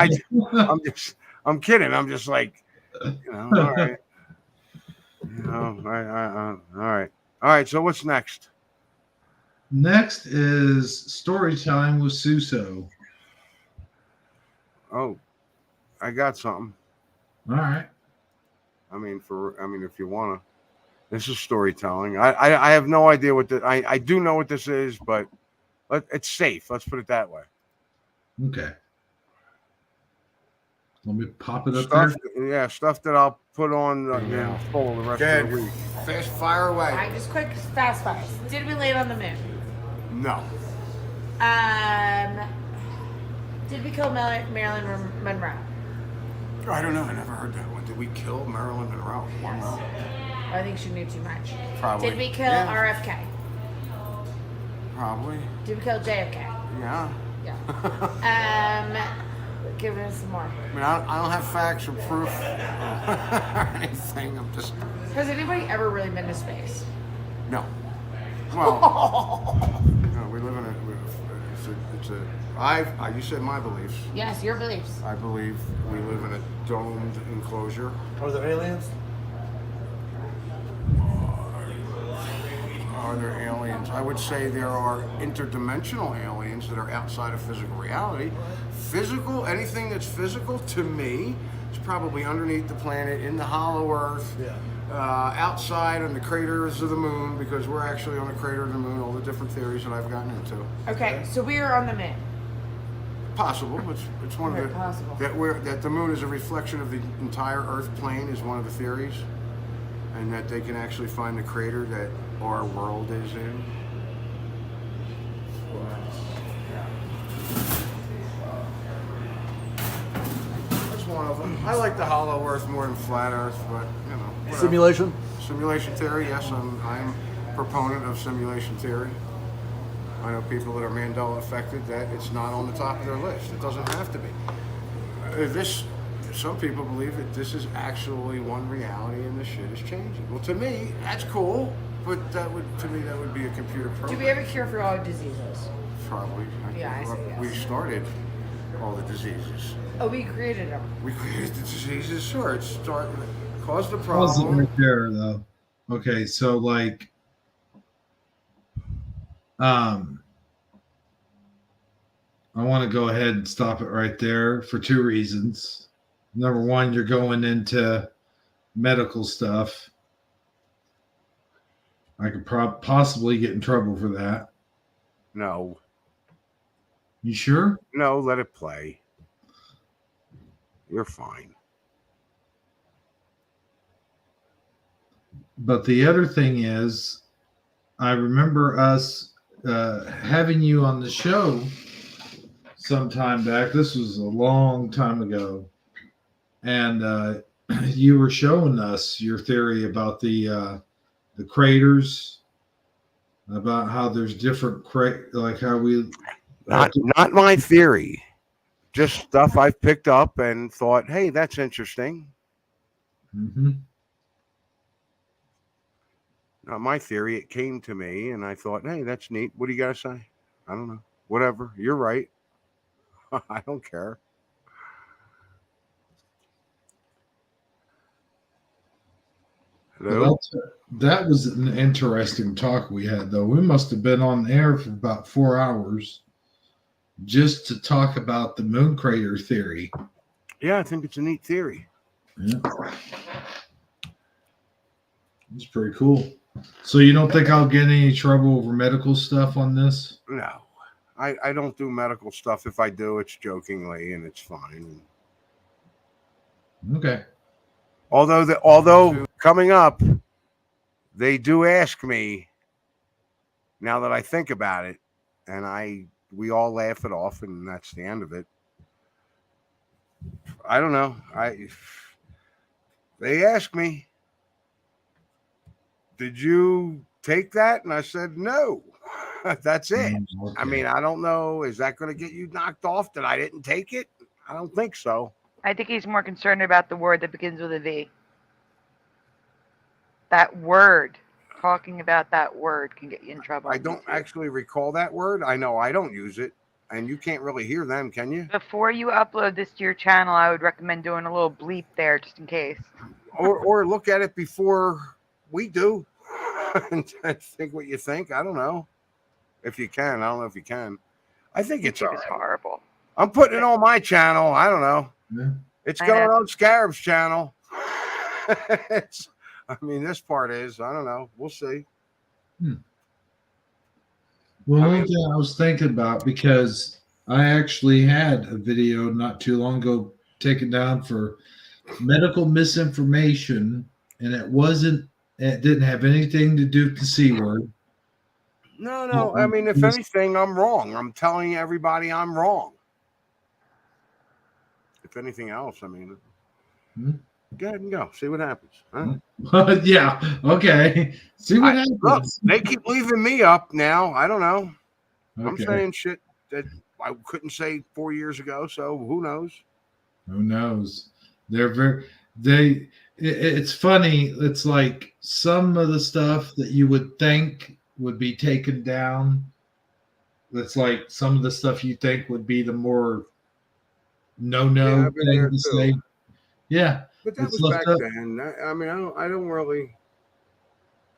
I'm kidding. I'm just like, all right. All right. So what's next? Next is story time with Suso. Oh, I got something. All right. I mean, if you wanna, this is storytelling. I have no idea what I do know what this is, but it's safe. Let's put it that way. Okay. Let me pop it up Stuff, there. yeah, stuff that I'll put on full the rest of the week. Fast fire away. All right, just quick, fast fire. Did we land on the moon? No. Did we kill Marilyn Monroe? I don't know. I never heard that one. Did we kill Marilyn Monroe? Yes. I think she knew too much. Probably. Did we kill RFK? Probably. Did we kill JFK? Yeah. Yeah. Give us some more. I mean, I don't have facts or proof or anything. I'm just. Has anybody ever really been to space? No. Well, we live in you said my beliefs. Yes, your beliefs. I believe we live in a domed enclosure. Are there aliens? Are there aliens? I would say there are interdimensional aliens that are outside of physical reality. Anything that's physical to me is probably underneath the planet, in the hollow earth, outside on the craters of the moon, because we're actually on the crater of the moon, all the different theories that I've gotten into. Okay, so we are on the moon. Possible. It's one of the possible. That the moon is a reflection of the entire Earth plane is one of the theories, and that they can actually find the crater that our world is in. That's one of them. I like the hollow Earth more than flat Earth, but whatever. Simulation? Simulation theory. Yes, I'm a proponent of simulation theory. I know people that are Mandela affected that it's not on the top of their list. It doesn't have to be. Some people believe that this is actually one reality and the shit is changing. Well, to me, that's cool, but that would be a computer program. Do we have a cure for all diseases? Probably. Yeah, I say yes. We started all the diseases. Oh, we created them. We created the diseases. Sure, it caused the Pause it problem. right there, though. Okay, so like, I want to go ahead and stop it right there for two reasons. Number one, you're going into medical stuff. I could possibly get in trouble for that. No. You sure? No, let it play. You're fine. But the other thing is, I remember us having you on the show some time back. This was a long time ago. And you were showing us your theory about the craters, about how there's different like how we Not my theory, just stuff I've picked up and thought, hey, that's interesting. Mm-hmm. Not my theory. It came to me, and I thought, hey, that's neat. What do you got to say? I don't know. Whatever. You're right. I don't care. Hello? Well, that was an interesting talk we had, though. We must have been on air for about 4 hours just to talk about the moon crater theory. Yeah, I think it's a neat theory. Yeah. It's pretty cool. So you don't think I'll get any trouble over medical stuff on this? No, I don't do medical stuff. If I do, it's jokingly and it's fine. Okay. Although coming up, they do ask me. Now that I think about it, and we all laugh it off, and that's the end of it. I don't know. They asked me, "Did you take that?" And I said, "No." That's it. Okay. I mean, I don't know. Is that going to get you knocked off that I didn't take it? I don't think so. I think he's more concerned about the word that begins with a V. That word. Talking about that word can get you in trouble. I don't actually recall that word. I know I don't use it, and you can't really hear them, can you? Before you upload this to your channel, I would recommend doing a little bleep there just in case. Or look at it before we do and think what you think. I don't know if you can. I don't know if you can. I think it's all right. Horrible. I'm putting it on my channel. I don't know. Yeah. It's going on Scarab's channel. This part is. I don't know. We'll see. Well, one thing I was thinking about, because I actually had a video not too long ago taken down for medical misinformation, and it didn't have anything to do with the C word. No. If anything, I'm wrong. I'm telling everybody I'm wrong. If anything else, go ahead and go. See what happens. Huh? Yeah. Okay. See what happens. Look, they keep leaving me up now. I don't know. I'm Okay. saying shit that I couldn't say 4 years ago. So who knows? Who knows? It's funny. It's like some of the stuff that you would think would be taken down. That's like some of the stuff you think would be the more no I've been there thing to too. say. Yeah. But that was back then. I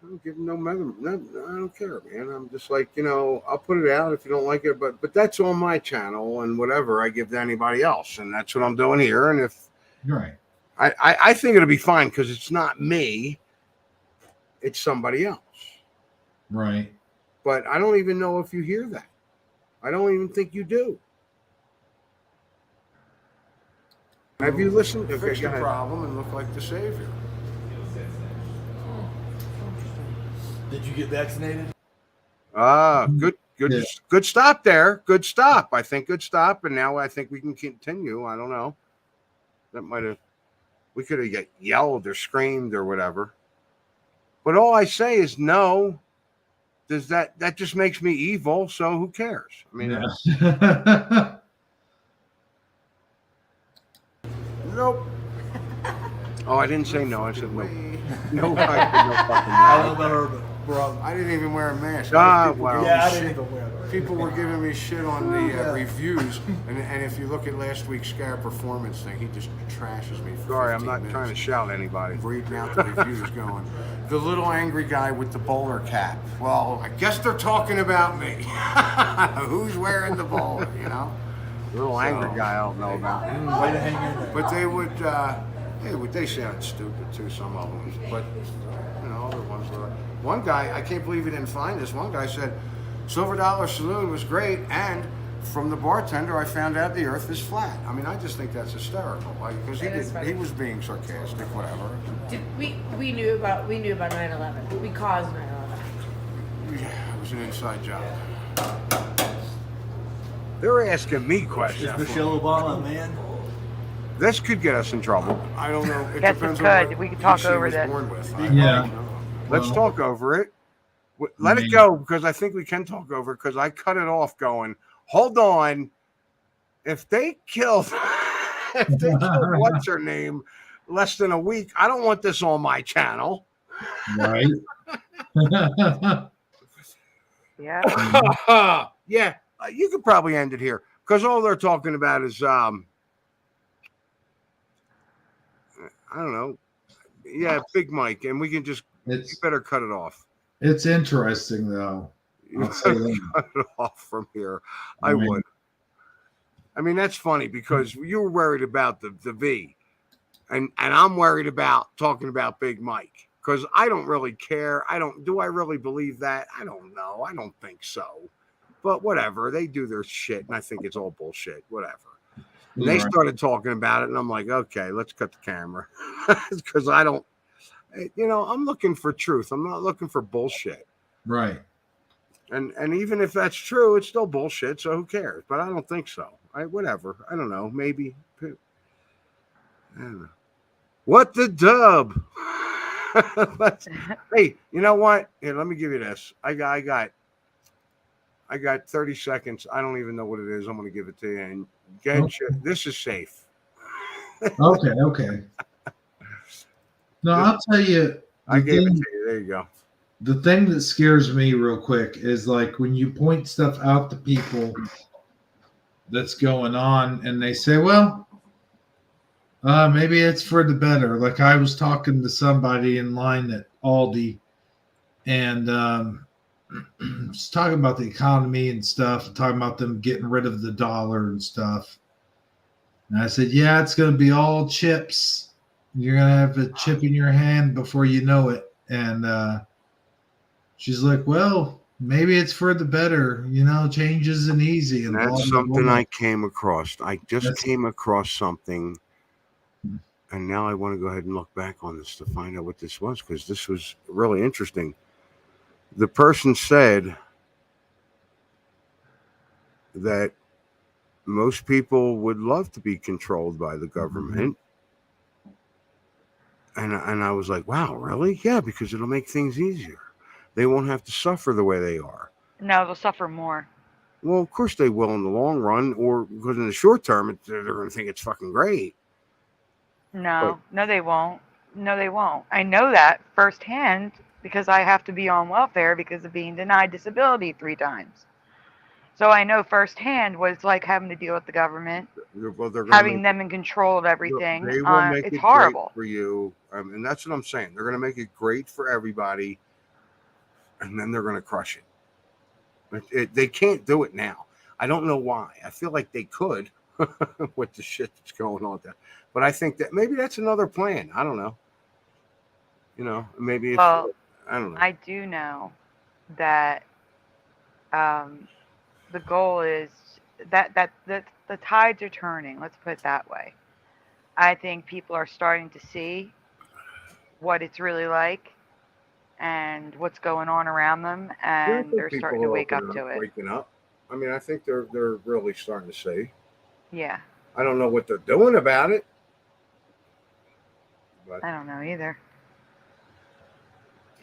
don't give no matter. I don't care, man. I'm just like, I'll put it out if you don't like it, but that's on my channel, and whatever I give to anybody else, and that's what I'm doing here. And if Right. I think it'll be fine because it's not me, it's somebody else. Right. But I don't even know if you hear that. I don't even think you do. Have you listened? Fix the problem and look like the savior. Did you get vaccinated? Good stop there. Good stop. I think good stop. And now I think we can continue. I don't know. We could have yelled or screamed or whatever. But all I say is no. Does that just makes me evil? So who cares? Yeah. Nope. Oh, I didn't say no. I said no. No, I don't know, bro. I didn't even wear a mask. I didn't even wear it. People were giving me shit on the reviews, and if you look at last week's Scarab performance thing, he just trashes me. Sorry, I'm not trying to shout at anybody. Reading out the reviews, going, the little angry guy with the bowler cap. Well, I guess they're talking about me. Who's wearing the bowler? Little angry guy, I don't know about. Way to hang in there. But they sound stupid too, some of them. But other ones were. One guy, I can't believe he didn't find this. One guy said, Silver Dollar Saloon was great, and from the bartender, I found out the Earth is flat. I just think that's hysterical. Because he was being sarcastic, whatever. We knew about 9/11. We caused 9/11. Yeah, it was an inside job. They're asking me questions. Is Michelle Obama a man? This could get us in trouble. I don't know. It Yes, it depends could. on what We could talk she over was this. born with. Yeah. Let's talk over it. Let it go, because I think we can talk over it, because I cut it off going, hold on. If they killed what's her name less than a week, I don't want this on my channel. Right. Yeah. Yeah. You could probably end it here, because all they're talking about is I don't know. Yeah, Big Mike, and we can just you better cut it off. It's interesting though. I'll say that. Cut it off from here. I would. That's funny, because you were worried about the V, and I'm worried about talking about Big Mike. because I don't really care. Do I really believe that? I don't know. I don't think so. But whatever. They do their shit, and I think it's all bullshit. Whatever. And they started talking about it, and I'm like, okay, let's cut the camera. Because I don't, I'm looking for truth. I'm not looking for bullshit. Right. And even if that's true, it's still bullshit, so who cares? But I don't think so. Whatever. I don't know. Maybe. I don't know. What the dub? Hey, you know what? Here, let me give you this. I got 30 seconds. I don't even know what it is. I'm going to give it to you. And this is safe. Okay. No, I'll tell you. I gave it to you. There you go. The thing that scares me real quick is like when you point stuff out to people that's going on and they say, well, maybe it's for the better. Like I was talking to somebody in line at Aldi and was talking about the economy and stuff, and talking about them getting rid of the dollar and stuff. And I said, yeah, it's going to be all chips. You're going to have a chip in your hand before you know it. And she's like, well, maybe it's for the better. Change isn't easy. And that's something I came across. I just came across something. And now I want to go ahead and look back on this to find out what this was, because this was really interesting. The person said that most people would love to be controlled by the government. And I was like, wow, really? Yeah, because it'll make things easier. They won't have to suffer the way they are. No, they'll suffer more. Well, of course they will in the long run, or because in the short term, they're going to think it's fucking great. No, they won't. No, they won't. I know that firsthand because I have to be on welfare because of being denied disability 3 times. So I know firsthand what it's like having to deal with the government, having them in control of everything. They will make it's it horrible great for you, and that's what I'm saying. They're going to make it great for everybody, and then they're going to crush it. They can't do it now. I don't know why. I feel like they could with the shit that's going on there. But I think that maybe that's another plan. I don't know. Maybe I don't know. I do know that the goal is that the tides are turning. Let's put it that way. I think people are starting to see what it's really like and what's going on around them, and they're starting to wake up to it. Waking up. I mean, I think they're really starting to see. Yeah. I don't know what they're doing about it. But I don't know either.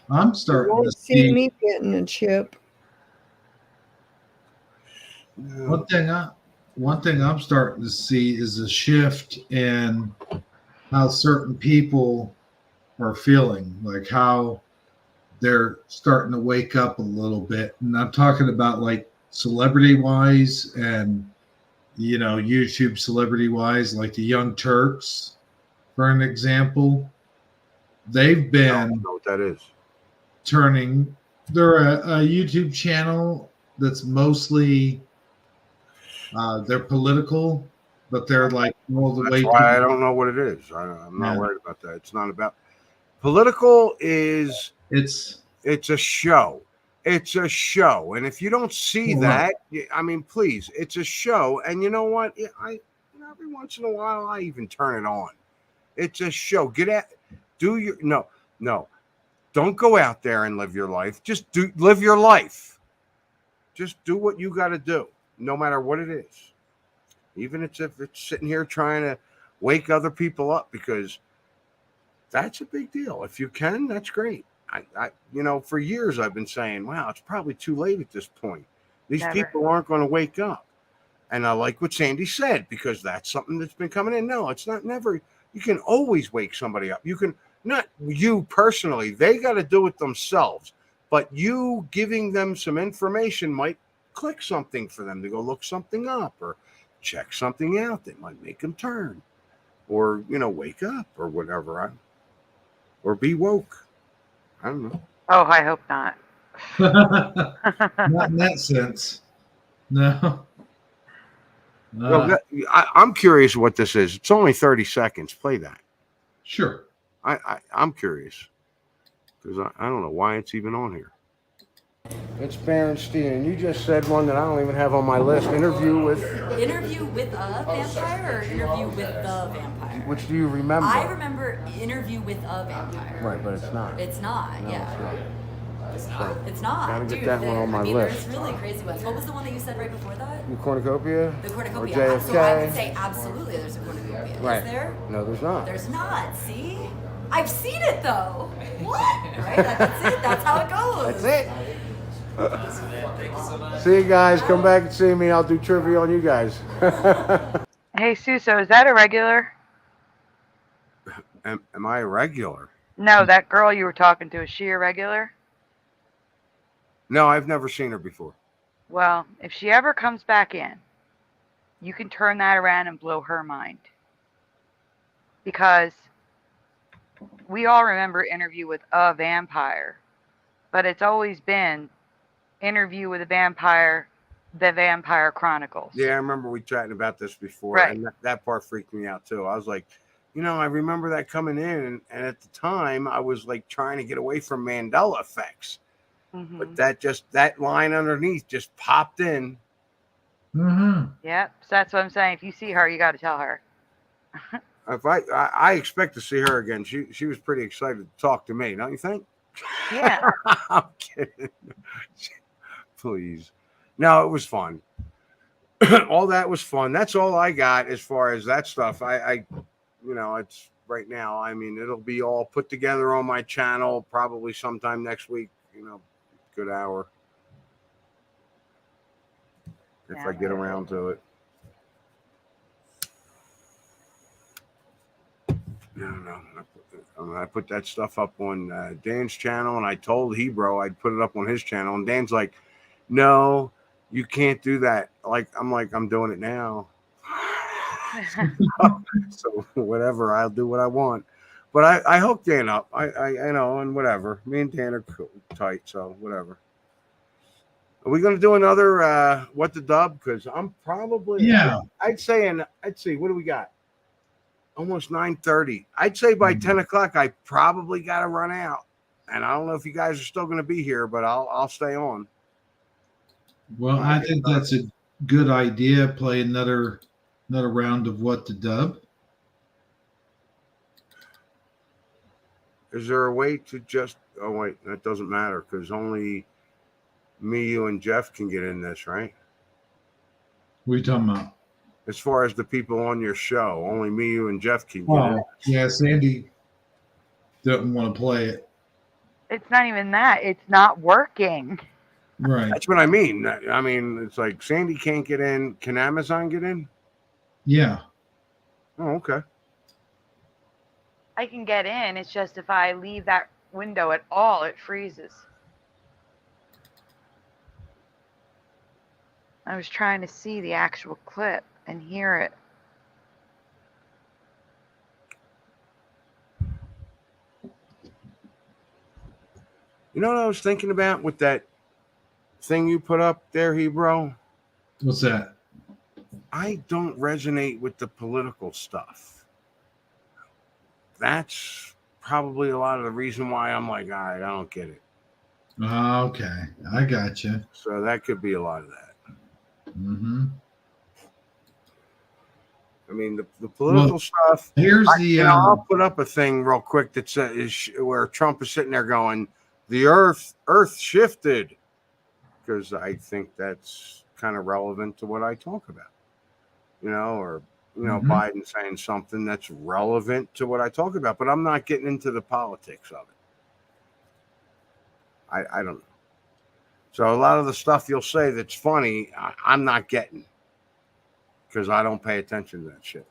I'm starting to see me getting a chip. One thing I'm starting to see is a shift in how certain people are feeling, like how they're starting to wake up a little bit. And I'm talking about like celebrity wise and YouTube celebrity wise, like the Young Turks, for an example. They've been I don't know what that is. They're a YouTube channel that's mostly they're political, but they're like all the way. That's why I don't know what it is. I'm not worried about that. It's not about political. It's a show. It's a show, and if you don't see that, I mean, please, it's a show. And you know what? Every once in a while, I even turn it on. It's a show. No. Don't go out there and live your life. Just live your life. Just do what you got to do, no matter what it is. Even if it's sitting here trying to wake other people up, because that's a big deal. If you can, that's great. I for years I've been saying, wow, it's probably too late at this point. These people aren't going to wake up. And I like what Sandy said, because that's something that's been coming in. No, it's not never. You can always wake somebody up. You can, not you personally. They got to do it themselves. But you giving them some information might click something for them to go look something up or check something out that might make them turn, or wake up or whatever, or be woke. I don't know. Oh, I hope not. Not in that sense. No. Well, I'm curious what this is. It's only 30 seconds. Play that. Sure. I'm curious. because I don't know why it's even on here. It's Berenstein. You just said one that I don't even have on my list. Interview with a vampire or interview with the vampire? Which do you remember? I remember interview with a vampire. Right, but it's not. It's not, No, yeah. It's not. It's not. Gotta get Dude, that one on my list. There's really crazy ones. What was the one that you said right before that? The Cornucopia? The Or Cornucopia. JFK? So I would say absolutely there's a Cornucopia. Right. Is there? No, there's not. There's not. See? I've seen it though. What? Right? That's it. That's how it goes. That's it. See you guys. Come back and see me. I'll do trivia on you guys. Hey, Suso, is that a regular? Am I a regular? No, that girl you were talking to, is she a regular? No, I've never seen her before. Well, if she ever comes back in, you can turn that around and blow her mind. Because we all remember Interview with a Vampire, but it's always been Interview with a Vampire, The Vampire Chronicles. Yeah, I remember we chatting about this before, Right. and that part freaked me out too. I was like, I remember that coming in, and at the time, I was like trying to get away from Mandela effects. Mm-hmm. But that line underneath just popped in. Mm-hmm. Yep, so that's what I'm saying. If you see her, you got to tell her. If I expect to see her again. She was pretty excited to talk to me, don't you think? Yeah. I'm kidding. Please. No, it was fun. All that was fun. That's all I got as far as that stuff. I it's right now. I mean, it'll be all put together on my channel probably sometime next week. Good hour. If I get around to it. No. I put that stuff up on Dan's channel, and I told Hebrew I'd put it up on his channel, and Dan's like, "No, you can't do that." I'm doing it now. So whatever, I'll do what I want. But I hooked Dan up. I and whatever. Me and Dan are tight, so whatever. Are we going to do another What the Dub? Because I'm probably I'd say what do we got? Almost 9:30. I'd say by 10 o'clock I probably got to run out. And I don't know if you guys are still going to be here, but I'll stay on. Well, I think that's a good idea. Play another round of What the Dub. Is there a way to just? Oh wait, that doesn't matter because only me, you, and Jeff can get in this, right? What are you talking about? As far as the people on your show, only me, you, and Jeff can get in. Oh, yeah, Sandy doesn't want to play it. It's not even that. It's not working. Right. That's what I mean. I mean, it's like Sandy can't get in. Can Amazon get in? Yeah. Oh, okay. I can get in. It's just if I leave that window at all, it freezes. I was trying to see the actual clip and hear it. You know what I was thinking about with that thing you put up there, Hebrew? What's that? I don't resonate with the political stuff. That's probably a lot of the reason why I'm like, all right, I don't get it. Okay, I got you. So that could be a lot of that. Mm-hmm. I mean, the political stuff. Here's I'll put up a thing real quick that says where Trump is sitting there going, "The Earth shifted," because I think that's kind of relevant to what I talk about. Or Biden saying something that's relevant to what I talk about, but I'm not getting into the politics of it. I don't know. So a lot of the stuff you'll say that's funny, I'm not getting because I don't pay attention to that shit.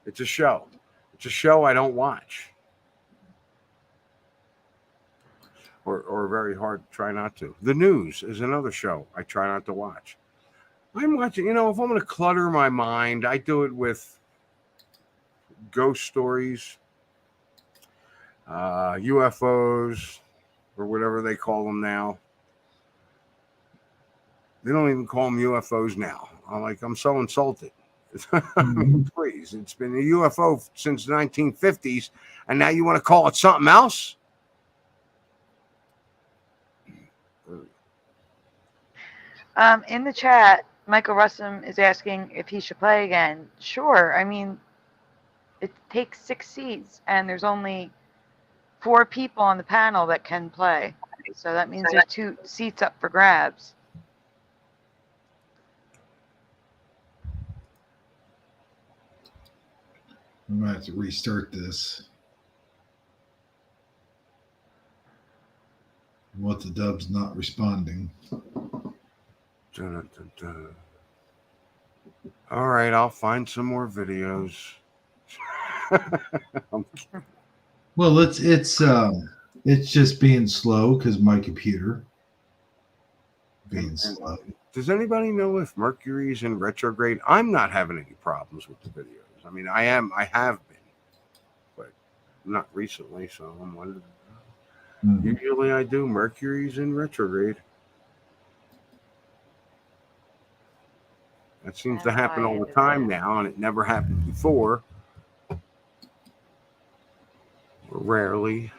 It's a show. It's a show I don't watch. Or very hard to try not to. The news is another show I try not to watch. I'm watching, if I'm going to clutter my mind, I do it with ghost stories, UFOs, or whatever they call them now. They don't even call them UFOs now. I'm so insulted. I mean, please, it's been a UFO since the 1950s, and now you want to call it something else? In the chat, Michael Russum is asking if he should play again. Sure. I mean, it takes 6 seats, and there's only 4 people on the panel that can play. So that means there's 2 seats up for grabs. I'm going to have to restart this. What the dub's not responding. Dun, dun, dun. All right, I'll find some more videos. Well, it's just being slow because my computer being slow. Does anybody know if Mercury's in retrograde? I'm not having any problems with the videos. I mean, I have been, but not recently. So I'm wondering. Usually I do. Mercury's in retrograde. That seems to happen all the time now, and it never happened before. Or rarely.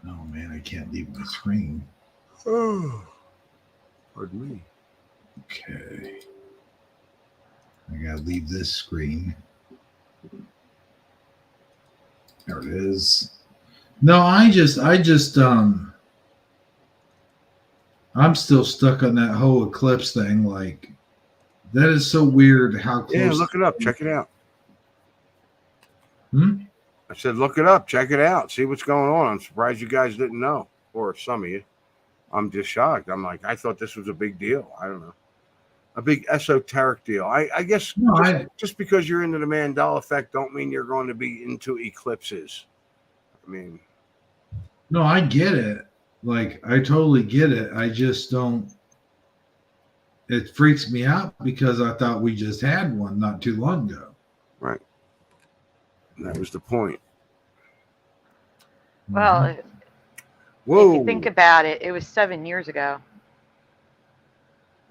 Oh man, I can't leave my screen. Oh, pardon me. Okay. I gotta leave this screen. There it is. No, I'm still stuck on that whole eclipse thing. Like, that is so weird how close. Yeah, look it up. Check it out. I said, look it up. Check it out. See what's going on. I'm surprised you guys didn't know, or some of you. I'm just shocked. I'm like, I thought this was a big deal. I don't know. A big esoteric deal. I guess just because you're into the Mandela effect don't mean you're going to be into eclipses. I mean. No, I get it. Like, I totally get it. I just don't. It freaks me out because I thought we just had one not too long ago. Right. And that was the point. Well, if you think about it, it was 7 years ago.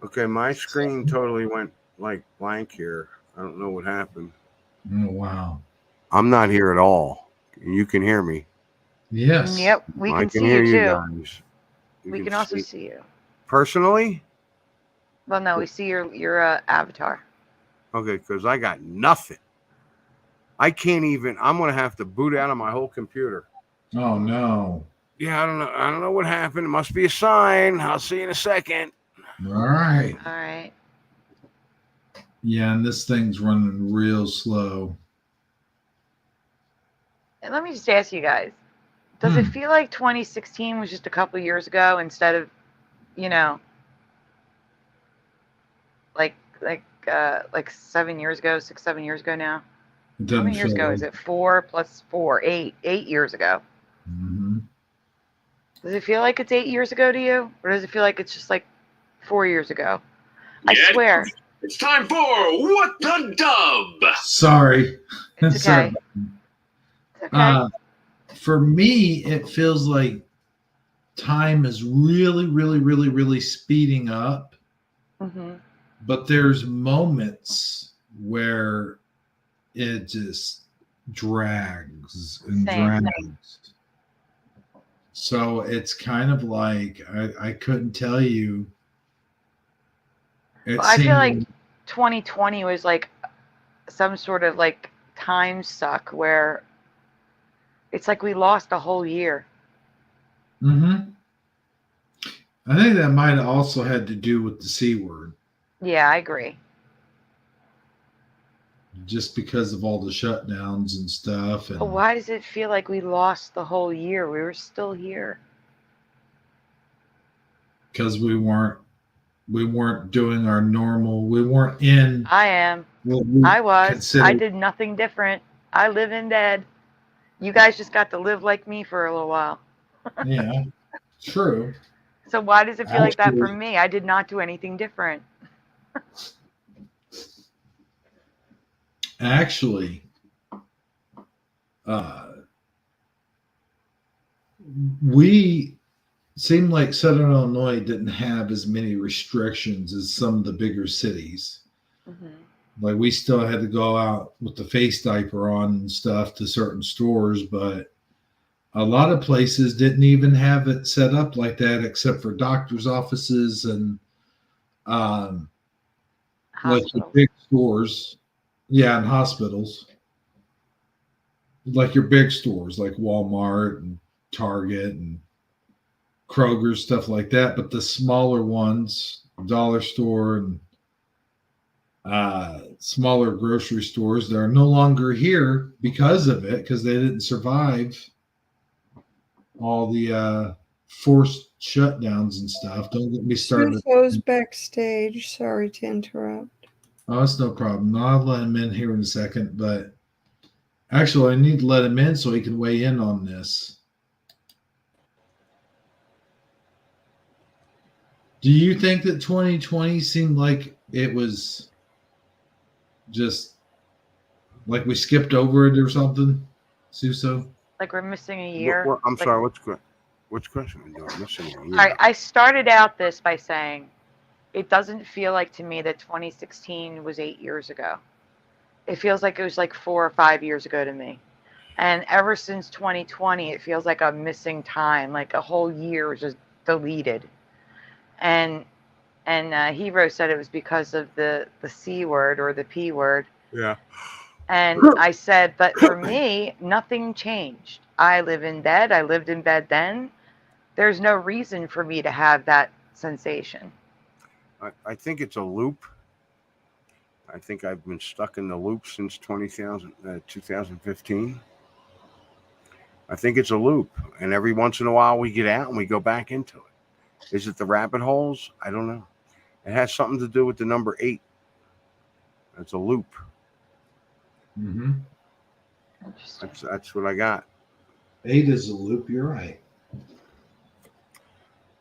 Okay, my screen totally went like blank here. I don't know what happened. Oh, wow. I'm not here at all. You can hear me. Yes. Yep, we I can see hear you too. guys. We can also see you. Personally? Well, no, we see your avatar. Okay, because I got nothing. I can't even. I'm gonna have to boot out of my whole computer. Oh no. Yeah, I don't know. I don't know what happened. It must be a sign. I'll see you in a second. All right. All right. Yeah, and this thing's running real slow. And let me just ask you guys, does it feel like 2016 was just a couple years ago instead of, like 7 years ago, 7 years ago now? How many years ago is it? 4 plus 4, 8 years ago. Mm-hmm. Does it feel like it's 8 years ago to you? Or does it feel like it's just like 4 years ago? I swear. It's time for What the Dub. Sorry. It's okay. It's okay. For me, it feels like time is really, really, really, really speeding up. Mm-hmm. But there's moments where it just drags and drags. So it's kind of like I couldn't tell you. Well, I feel like 2020 was like some sort of like time suck where it's like we lost a whole year. Mm-hmm. I think that might have also had to do with the C word. Yeah, I agree. Just because of all the shutdowns and stuff. And But why does it feel like we lost the whole year? We were still here. Because we weren't doing our normal. We weren't in. I am. I was. I did nothing different. I live in dead. You guys just got to live like me for a little while. Yeah, true. So why does it feel like that for me? I did not do anything different. Actually, we seemed like Southern Illinois didn't have as many restrictions as some of the bigger cities. Mm-hmm. Like, we still had to go out with the face diaper on and stuff to certain stores, but A lot of places didn't even have it set up like that, except for doctors' offices and like your Hospitals. big stores. Yeah, and hospitals. Like your big stores, like Walmart and Target and Kroger, stuff like that. But the smaller ones, dollar store and smaller grocery stores, they're no longer here because of it, because they didn't survive all the forced shutdowns and stuff. Don't get me started. Suso's backstage. Sorry to interrupt. Oh, it's no problem. No, I'll let him in here in a second, but actually, I need to let him in so he can weigh in on this. Do you think that 2020 seemed like it was just like we skipped over it or something, Suso? Like we're missing a year. I'm Like, sorry. Which question are you doing? Missing a year. All right, I started out this by saying it doesn't feel like to me that 2016 was 8 years ago. It feels like it was like 4 or 5 years ago to me. And ever since 2020, it feels like I'm missing time, like a whole year was just deleted. And Hero said it was because of the C word or the P word. Yeah. And I said, but for me, nothing changed. I live in bed. I lived in bed then. There's no reason for me to have that sensation. I think it's a loop. I think I've been stuck in the loop since 2015. I think it's a loop. And every once in a while we get out and we go back into it. Is it the rabbit holes? I don't know. It has something to do with the number 8. It's a loop. Mm-hmm. That's what I got. 8 is a loop. You're right.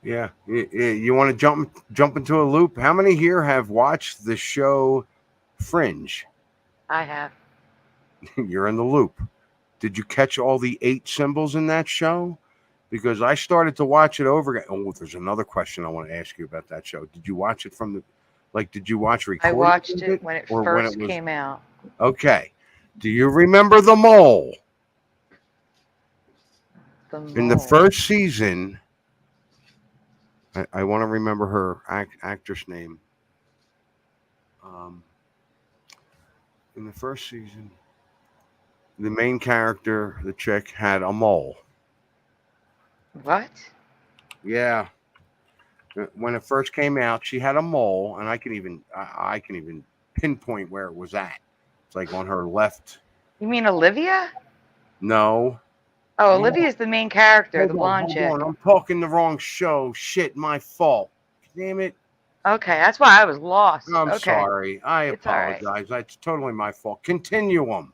Yeah. You want to jump into a loop? How many here have watched the show Fringe? I have. You're in the loop. Did you catch all the 8 symbols in that show? Because I started to watch it over again. Oh, there's another question I want to ask you about that show. Did you watch it from the, like, did you watch recordings? I watched it when it or first when it was, came out. Okay. Do you remember the mole? In the first season, I want to remember her actress name. In the first season, the main character, the chick, had a mole. What? Yeah. When it first came out, she had a mole, and I can even pinpoint where it was at. It's like on her left. You mean Olivia? No. Oh, Olivia's the main character, Hold the on, blonde hold chick. on. I'm talking the wrong show. Shit, my fault. Damn it. Okay, that's why I was lost. I'm Okay. sorry. I It's all right. apologize. That's totally my fault. Continuum.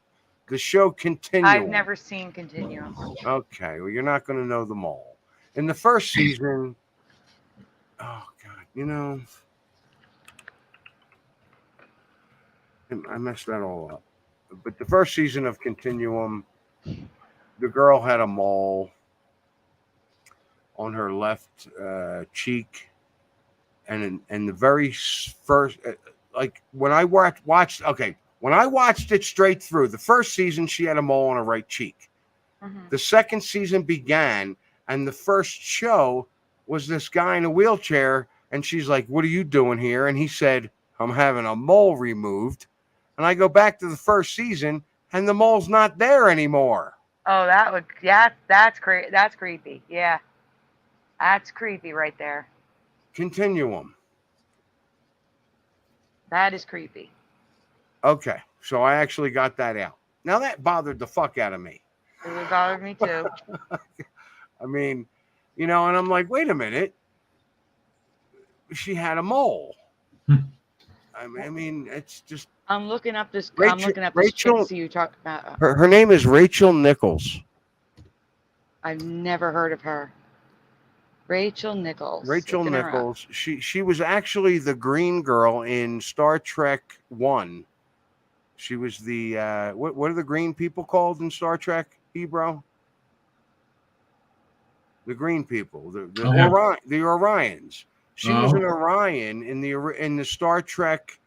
The show Continuum. I've never seen Continuum. Okay, well, you're not going to know them all. In the first season, oh, God, I messed that all up. But the first season of Continuum, the girl had a mole on her left cheek. And in the very first, like when I watched it straight through, the first season, she had a mole on her right cheek. Mm-hmm. The second season began, and the first show was this guy in a wheelchair, and she's like, "What are you doing here?" And he said, "I'm having a mole removed." And I go back to the first season, and the mole's not there anymore. Oh, that's crazy. That's creepy. Yeah. That's creepy right there. Continuum. That is creepy. Okay, so I actually got that out. Now that bothered the fuck out of me. It would bother me too. I mean, and I'm like, wait a minute. She had a mole. I mean, it's just. I'm looking up this. Rachel, I'm looking up this Rachel, chick you talked about. Her name is Rachel Nichols. I've never heard of her. Rachel Nichols. Rachel Nichols. She was actually the green girl in Star Trek 1. She was the what are the green people called in Star Trek, Hebrew? The green people, the Orions. She was an Orion in the Star Trek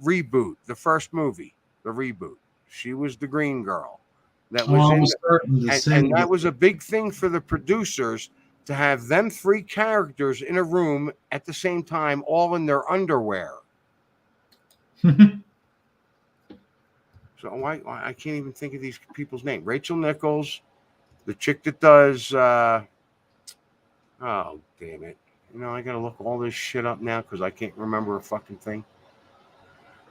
reboot, the first movie, the reboot. She was the green girl. that was in, was starting to say and that was a big thing for the producers to have them 3 characters in a room at the same time, all in their underwear. So I can't even think of these people's name. Rachel Nichols, the chick that does. Oh damn it! You know I gotta look all this shit up now because I can't remember a fucking thing.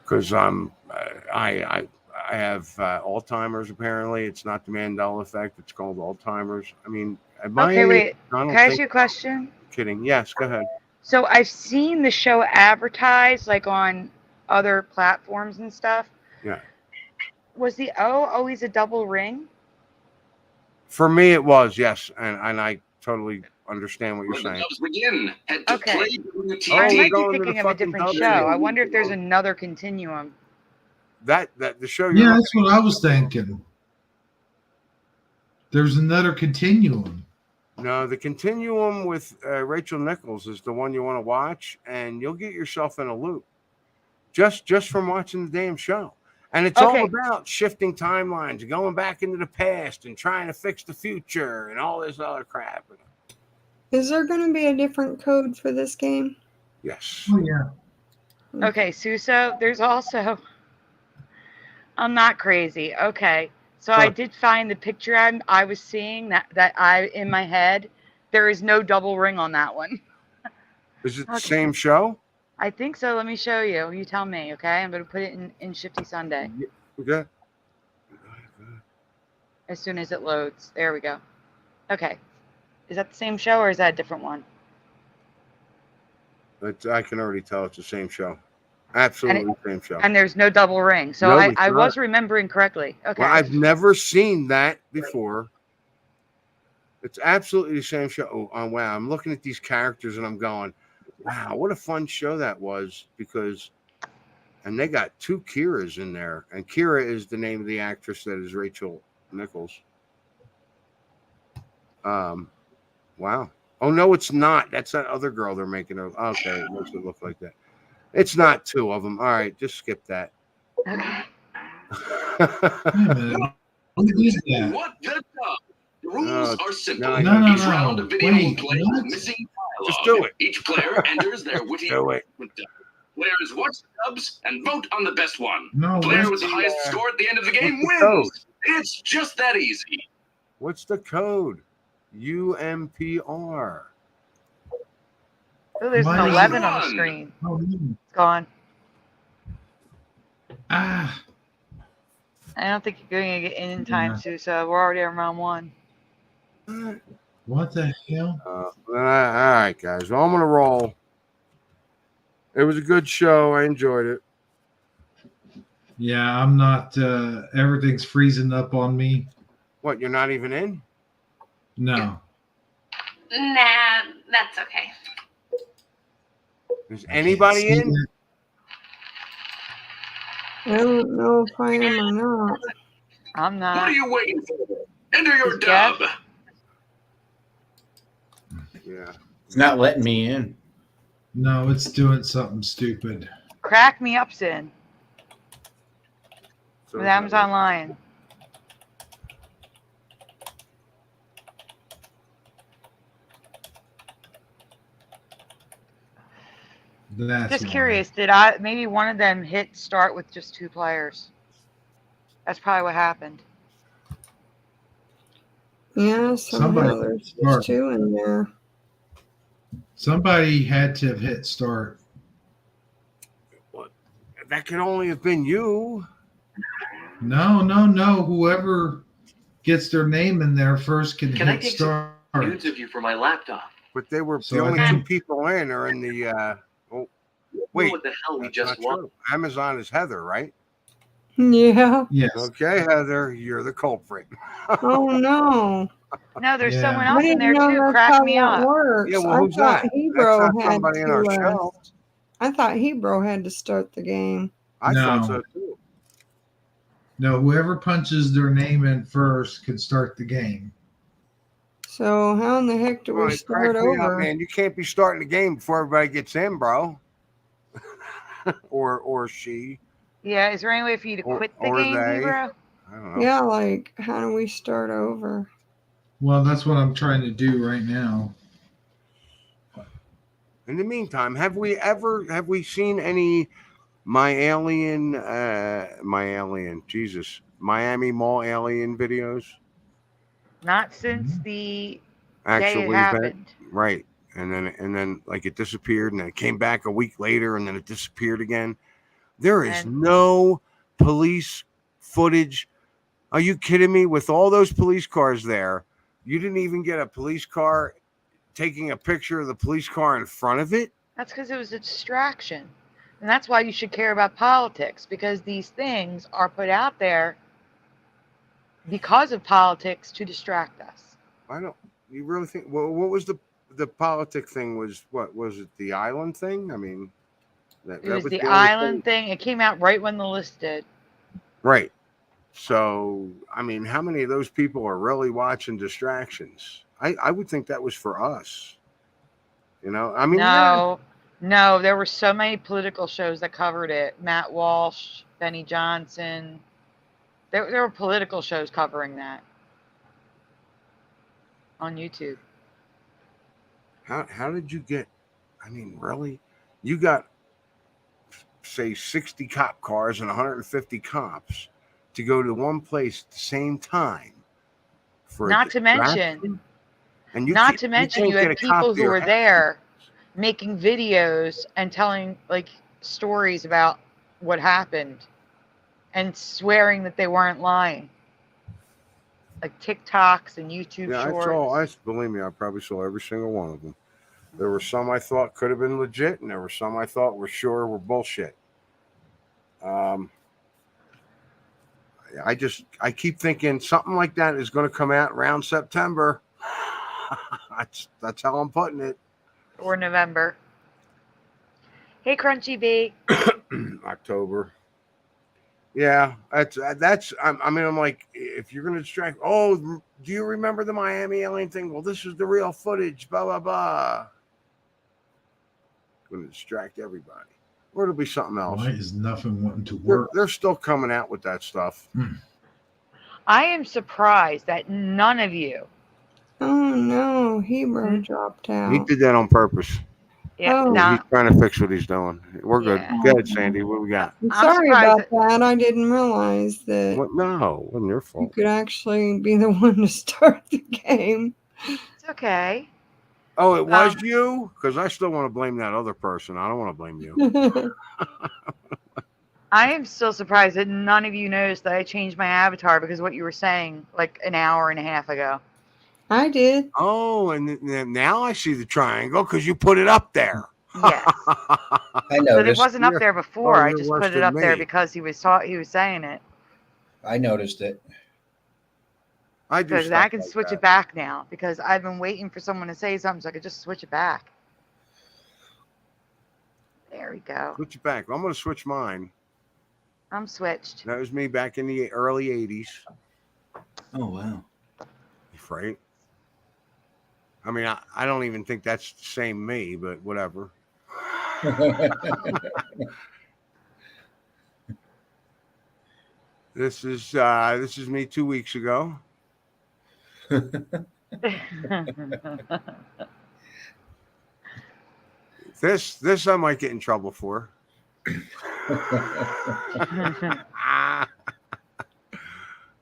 Because I have Alzheimer's. Apparently, it's not the Mandela effect. It's called Alzheimer's. I mean, Okay, wait. Can I ask you a question? Kidding. Yes, go ahead. So I've seen the show advertised like on other platforms and stuff. Yeah. Was the O always a double ring? For me, it was, yes, and I totally understand what you're saying. Begin. Head to Okay. play.tv. I might be going to thinking the of a fucking different dub show. channel. I wonder if there's another continuum. That the show. Yeah, that's what I was thinking. There's another continuum. No, the continuum with Rachel Nichols is the one you want to watch, and you'll get yourself in a loop just from watching the damn show. And it's all about shifting timelines, going back into the past, and trying to fix the future, and all this other crap. Is there going to be a different code for this game? Yes. Oh yeah. Okay, Suso, there's also. I'm not crazy. Okay. So I did find the picture I was seeing that I in my head. There is no double ring on that one. Is it the same show? I think so. Let me show you. You tell me, okay? I'm going to put it in Shifty Sunday. Okay. As soon as it loads. There we go. Okay. Is that the same show or is that a different one? I can already tell it's the same show. Absolutely same show. And there's no double ring. So No, I was remembering correctly. Okay. Well, I've never seen that before. It's absolutely the same show. Oh, wow. I'm looking at these characters and I'm going, wow, what a fun show that was, and they got 2 Kiras in there. And Kira is the name of the actress that is Rachel Nichols. Wow. Oh, no, it's not. That's that other girl they're making. Okay, it makes it look like that. It's not 2 of them. All right, just skip that. Okay. What the dub? The rules are simple. No. Each round of video will play with missing dialogue. Just do it. Each player enters their witty. Do it. Players watch the dubs and vote on the best one. No, The player where's with the the, highest score at the end of the game what's the wins. It's just that easy. What's the code? UMPR. Oh, there's an Mine is 11 on the 1. screen. Oh, It's gone. ah. I don't think you're going to get in time, Suso. We're already on round 1. What the hell? All right, guys. Well, I'm gonna roll. It was a good show. I enjoyed it. Yeah, I'm not. Everything's freezing up on me. What? You're not even in? No. Nah, that's okay. Is anybody in? I don't know if I am or not. I'm not. What are you waiting for? Enter your dub. Yeah. It's not letting me in. No, it's doing something stupid. Crack me up, Sin. So With Amazon Lion. That's Just why. curious, maybe one of them hit start with just 2 players? That's probably what happened. Yeah, somehow Somebody there's start. 2 in there. Somebody had to have hit start. That could only have been you. No. Whoever gets their name in there first can Can I hit take some start. nudes of you for my laptop? But they were So the I only can- 2 people in are in the. Wait. What the hell we That's just not won? true. Amazon is Heather, right? Yeah. Yes. Okay, Heather, you're the culprit. Oh no. No, there's Yeah. someone I else in didn't there know too. that's Crack how me that up. works. Yeah, well, I who's thought that? Hebro That's not had somebody in our to. show. I thought Hebro had to start the game. I No. thought so too. No, whoever punches their name in first can start the game. So how in the heck do Well, we it start cracked me up, over? man. You can't be starting the game before everybody gets in, bro. or she. Yeah, is there any way for you to Or- quit the or game, they. Hebro? I don't know. Yeah, like how do we start over? Well, that's what I'm trying to do right now. In the meantime, have we seen any Miami Mall alien videos? Not since the day Actual it event, happened. right? And then like it disappeared, and then it came back a week later, and then it disappeared again. There is And- no police footage. Are you kidding me? With all those police cars there, you didn't even get a police car taking a picture of the police car in front of it? That's because it was a distraction. And that's why you should care about politics, because these things are put out there because of politics to distract us. You really think, well, what was the politic thing? What was it, the island thing? I mean, It was the only island thing. It came out right when the list did. Right. So, I mean, how many of those people are really watching distractions? I would think that was for us. I mean, No, there were so many political shows that covered it. Matt Walsh, Benny Johnson. There were political shows covering that on YouTube. How did you get? I mean, really? You got, say, 60 cop cars and 150 cops to go to one place at the same time. Not to mention, and you can't had people who were there making videos and telling like stories about what happened and swearing that they weren't lying. Like TikToks and YouTube shorts. Believe me, I probably saw every single one of them. There were some I thought could have been legit, and there were some I thought were bullshit. I keep thinking something like that is going to come out around September. That's how I'm putting it. Or November. Hey, Crunchy B. October. Yeah, that's. I'm like, if you're going to distract, do you remember the Miami alien thing? Well, this is the real footage. Blah blah blah. Going to distract everybody, or it'll be something else. Why is nothing wanting to work? They're still coming out with that stuff. I am surprised that none of you. Oh no, Hebrew dropped out. He did that on purpose. Yeah, Oh. He's trying to fix what he's doing. We're good. Yeah. Go ahead, Sandy. What we got? I'm sorry about that. I didn't realize that No, it wasn't your you fault. could actually be the one to start the game. It's okay. Oh, it was you? Because I still want to blame that other person. I don't want to blame you. I am still surprised that none of you noticed that I changed my avatar because of what you were saying like an hour and a half ago. I did. Oh, and now I see the triangle because you put it up there. Yes. I noticed. But it wasn't up there before. I you're just worse put it than up there me. because he was saying it. I noticed it. I do. Because I can switch it back now because I've been waiting for someone to say something so I could just switch it back. There we go. Switch it back. I'm going to switch mine. I'm switched. That was me back in the early 80s. Oh, wow. Right? I mean, I don't even think that's the same me, but whatever. This is me 2 weeks ago. This I might get in trouble for.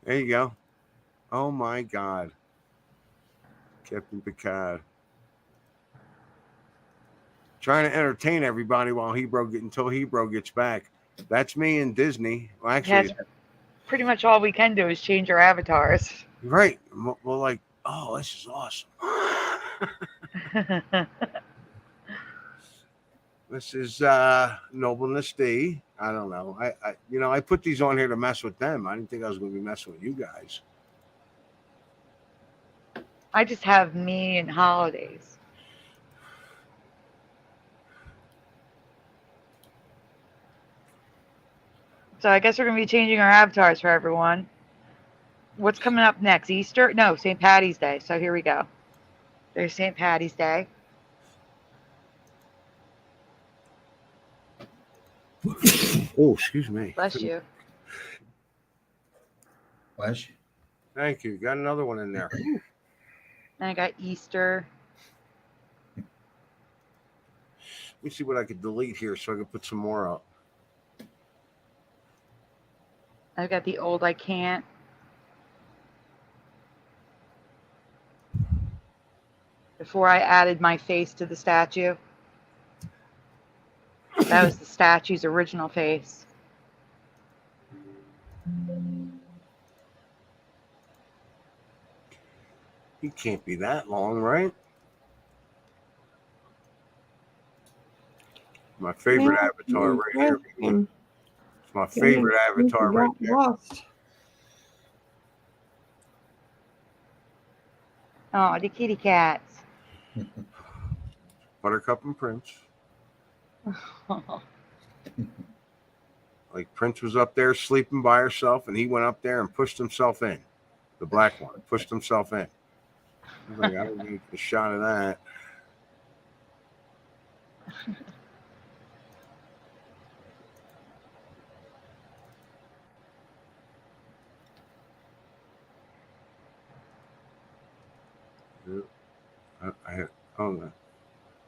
There you go. Oh my God. Captain Picard. Trying to entertain everybody until Hebrew gets back. That's me and Disney. Well, actually, pretty much all we can do is change our avatars. Right. Well, like, oh, this is awesome. This is Nobleness D. I don't know. I put these on here to mess with them. I didn't think I was going to be messing with you guys. I just have me and holidays. So I guess we're going to be changing our avatars for everyone. What's coming up next? Easter? No, St. Patty's Day. So here we go. There's St. Patty's Day. Oh, excuse me. Bless you. Bless you. Thank you. Got another one in there. And I got Easter. Let me see what I could delete here so I can put some more up. I've got the old I can't. Before I added my face to the statue. That was the statue's original face. He can't be that long, right? My favorite avatar right here. It's my favorite avatar right there. Lost. Oh, the kitty cats. Buttercup and Prince. Like Prince was up there sleeping by herself, and he went up there and pushed himself in. The black one pushed himself in. He's like, I don't need a shot of that. No.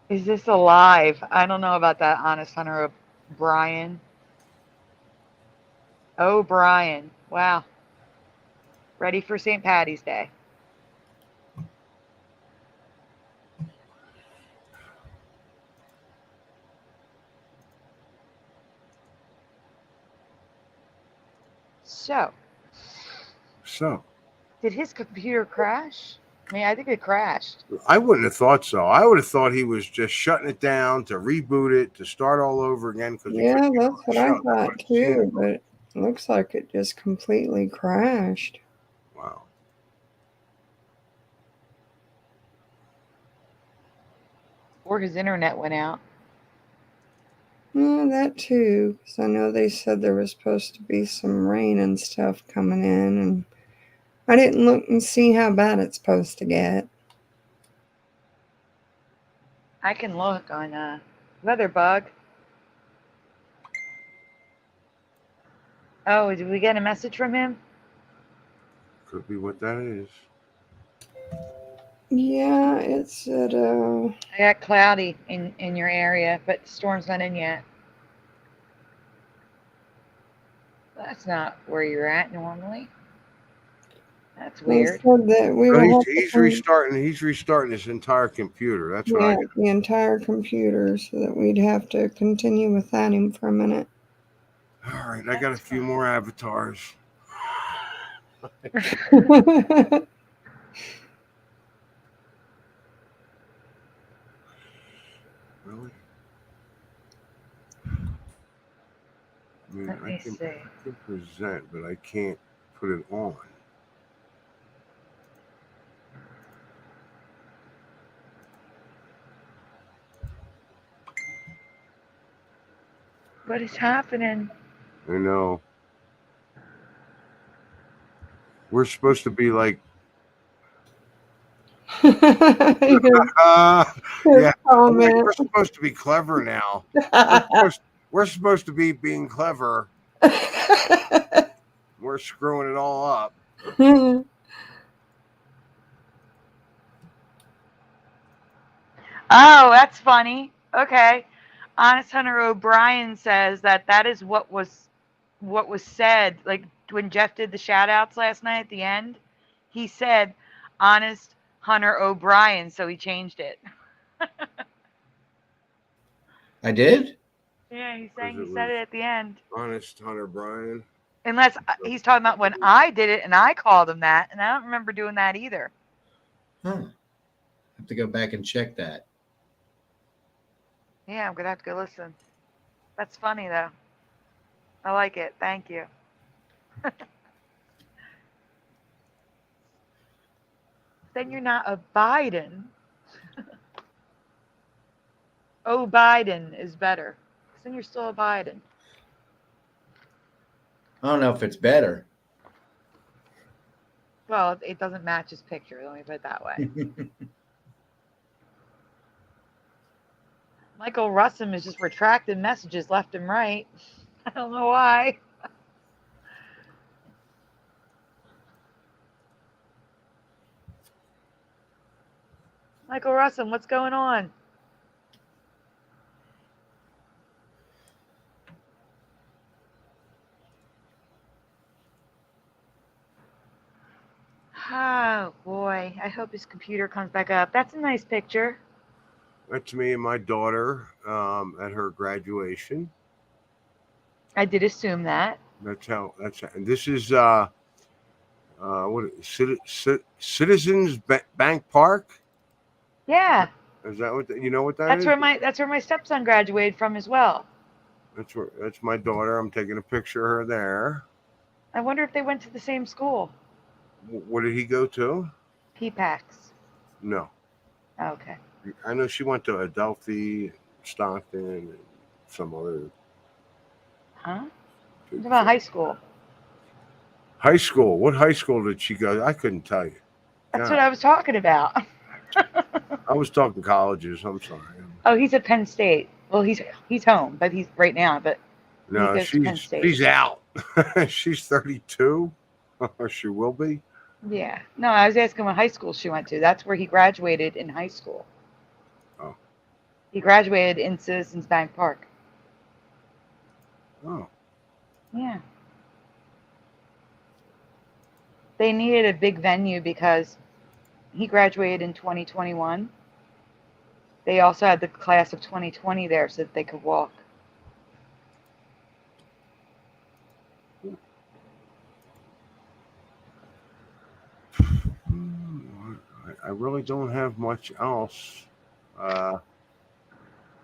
Is this alive? I don't know about that, Honest Hunter O'Brien. O'Brien. Wow. Ready for St. Patty's Day. So. Did his computer crash? I mean, I think it crashed. I wouldn't have thought so. I would have thought he was just shutting it down to reboot it, to start all over again. Yeah, that's what I thought too, but it looks like it just completely crashed. Wow. Or his internet went out. Yeah, that too. Because I know they said there was supposed to be some rain and stuff coming in, and I didn't look and see how bad it's supposed to get. I can look on Weatherbug. Oh, did we get a message from him? Could be what that is. Yeah, it said, I got cloudy in your area, but the storm's not in yet. That's not where you're at normally. That's weird. Said that we he's restarting. He's restarting his entire computer. That's what I got. The entire computer, so that we'd have to continue without him for a minute. All right, I got a few more avatars. Really? I mean, I can present, but I can't put it on. What is happening? I know. We're supposed to be like. Yeah, we're supposed to be clever now. We're supposed to be being clever. We're screwing it all up. Oh, that's funny. Okay. Honest Hunter O'Brien says that is what was said. Like when Jeff did the shout outs last night at the end, he said Honest Hunter O'Brien, so he changed it. I did? Yeah, he's saying he said it at the end. Honest Hunter Bryan. Unless he's talking about when I did it and I called him that, and I don't remember doing that either. Huh. I have to go back and check that. Yeah, I'm going to have to go listen. That's funny, though. I like it. Thank you. Then you're not a Biden. Oh, Biden is better. Then you're still a Biden. I don't know if it's better. Well, it doesn't match his picture. Let me put it that way. Michael Russum is just retracting messages left and right. I don't know why. Michael Russell, what's going on? Oh boy, I hope his computer comes back up. That's a nice picture. That's me and my daughter at her graduation. I did assume that. And this is Citizens Bank Park. Yeah. Is that what you know what that That's is? that's where my stepson graduated from as well. That's my daughter. I'm taking a picture of her there. I wonder if they went to the same school. What did he go to? PPAX. No. Okay. I know she went to Adelphi, Stockton, and some other. Huh? What about high school? High school. What high school did she go? I couldn't tell you. That's what I was talking about. I was talking colleges. I'm sorry. Oh, he's at Penn State. Well, he's home, but he's right now. But No, he goes to Penn State. she's out. She's 32, or she will be. Yeah. No, I was asking what high school she went to. That's where he graduated in high school. Oh. He graduated in Citizens Bank Park. Oh. Yeah. They needed a big venue because he graduated in 2021. They also had the class of 2020 there so that they could walk. I really don't have much else. I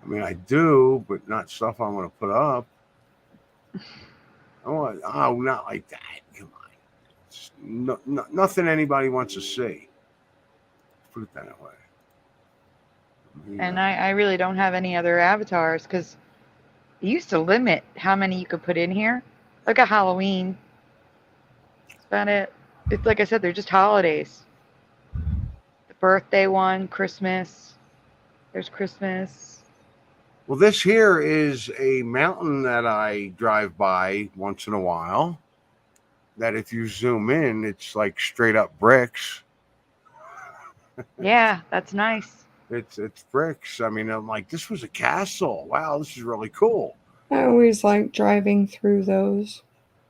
mean, I do, but not stuff I'm going to put up. Oh, not like that. Come on. Nothing anybody wants to see. Put it that way. And I really don't have any other avatars because you used to limit how many you could put in here. Like a Halloween. That's about it. It's like I said, they're just holidays. The birthday one, Christmas. There's Christmas. Well, this here is a mountain that I drive by once in a while. That if you zoom in, it's like straight up bricks. Yeah, that's nice. It's bricks. I mean, I'm like, this was a castle. Wow, this is really cool. I always like driving through those.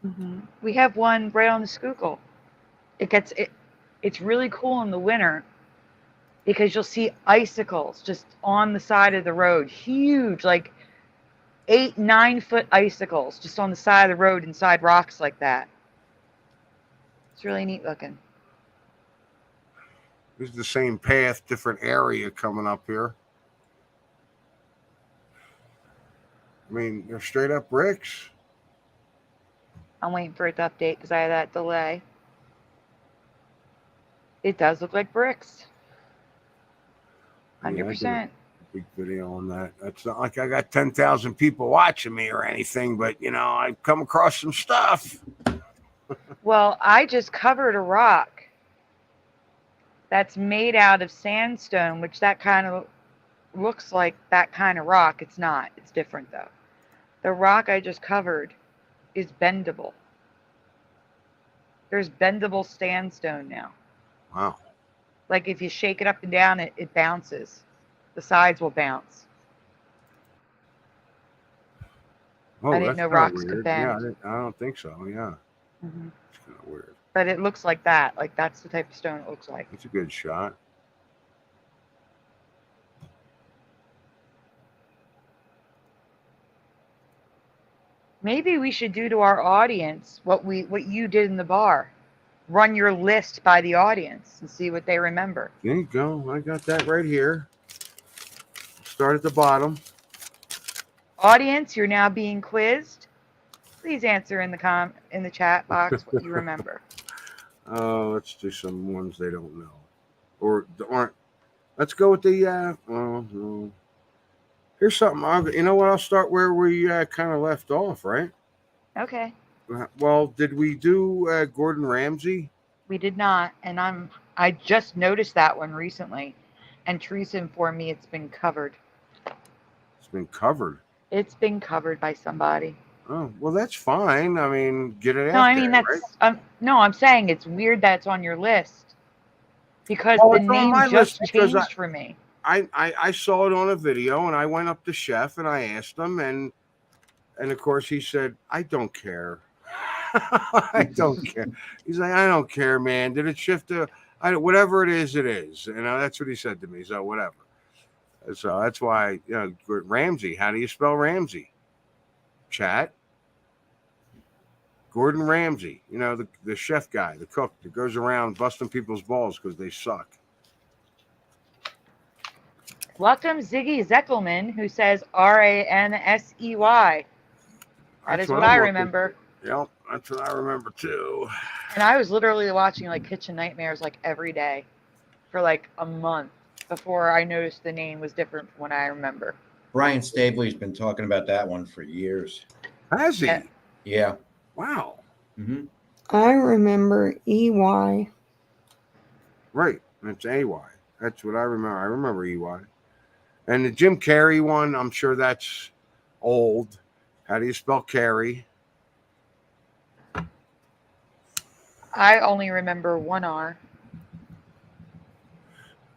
Mm-hmm. We have one right on the Schuylkill. It's really cool in the winter because you'll see icicles just on the side of the road. Huge, like 8-9 foot icicles just on the side of the road inside rocks like that. It's really neat looking. This is the same path, different area coming up here. I mean, they're straight up bricks. I'm waiting for it to update because I had that delay. It does look like bricks. 100%. Yeah, I did a big video on that. It's not like I got 10,000 people watching me or anything, but, you know, I've come across some stuff. Well, I just covered a rock that's made out of sandstone, which that kind of looks like that kind of rock. It's not. It's different, though. The rock I just covered is bendable. There's bendable sandstone now. Wow. Like if you shake it up and down, it bounces. The sides will bounce. Oh, I didn't know rocks could bend. Yeah, I don't think so. Yeah. Mm-hmm. It's kind of weird. But it looks like that. Like that's the type of stone it looks like. It's a good shot. Maybe we should do to our audience what you did in the bar. Run your list by the audience and see what they remember. There you go. I got that right here. Start at the bottom. Audience, you're now being quizzed. Please answer in the chat box what you remember. Let's do some ones they don't know, or aren't. Let's go with the. No. Here's something. You know what? I'll start where we kind of left off, right? Okay. Well, did we do Gordon Ramsay? We did not, and I just noticed that one recently, and Teresa informed me it's been covered. It's been covered. It's been covered by somebody. Oh, well, that's fine. I mean, get it out. No, I mean there, that's right? no. I'm saying it's weird that it's on your list. Because Well, the it's on name my just list because changed for me. I saw it on a video, and I went up to Chef and I asked him, and of course he said, "I don't care." I don't care. He's like, "I don't care, man. Did it shift to whatever it is, it is." That's what he said to me. So whatever. So that's why, Ramsay. How do you spell Ramsay? Chat. Gordon Ramsay. The chef guy, the cook that goes around busting people's balls because they suck. Welcome, Ziggy Zeckelman, who says Ransey. That is what I remember. Yep, that's what I remember too. And I was literally watching like Kitchen Nightmares like every day for like a month before I noticed the name was different from what I remember. Brian Stabley's been talking about that one for years. Has he? Yeah. Wow. Mm-hmm. I remember EY. Right. It's AY. That's what I remember. I remember EY. And the Jim Carrey one, I'm sure that's old. How do you spell Carrey? I only remember one R.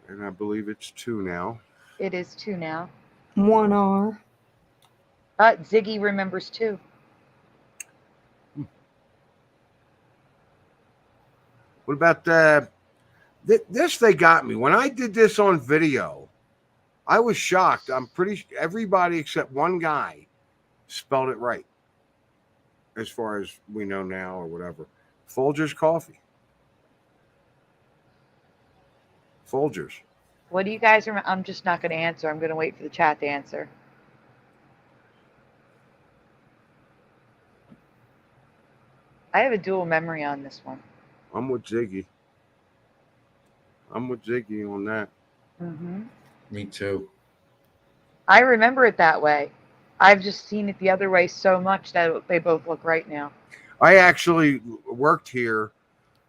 And I believe it's 2 now. It is 2 now. 1 R. Ziggy remembers 2. What about this? They got me. When I did this on video, I was shocked. I'm pretty everybody except one guy spelled it right, as far as we know now or whatever. Folgers coffee. Folgers. What do you guys remember? I'm just not going to answer. I'm going to wait for the chat to answer. I have a dual memory on this one. I'm with Ziggy. On that. Mm-hmm. Me too. I remember it that way. I've just seen it the other way so much that they both look right now. I actually worked here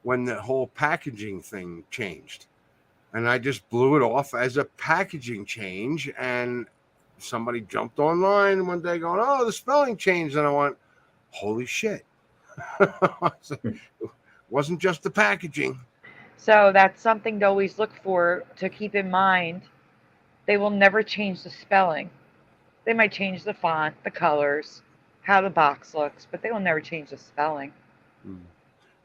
when the whole packaging thing changed. And I just blew it off as a packaging change. And somebody jumped online one day going, "Oh, the spelling changed." And I went, "Holy shit." It wasn't just the packaging. So that's something to always look for, to keep in mind. They will never change the spelling. They might change the font, the colors, how the box looks, but they will never change the spelling.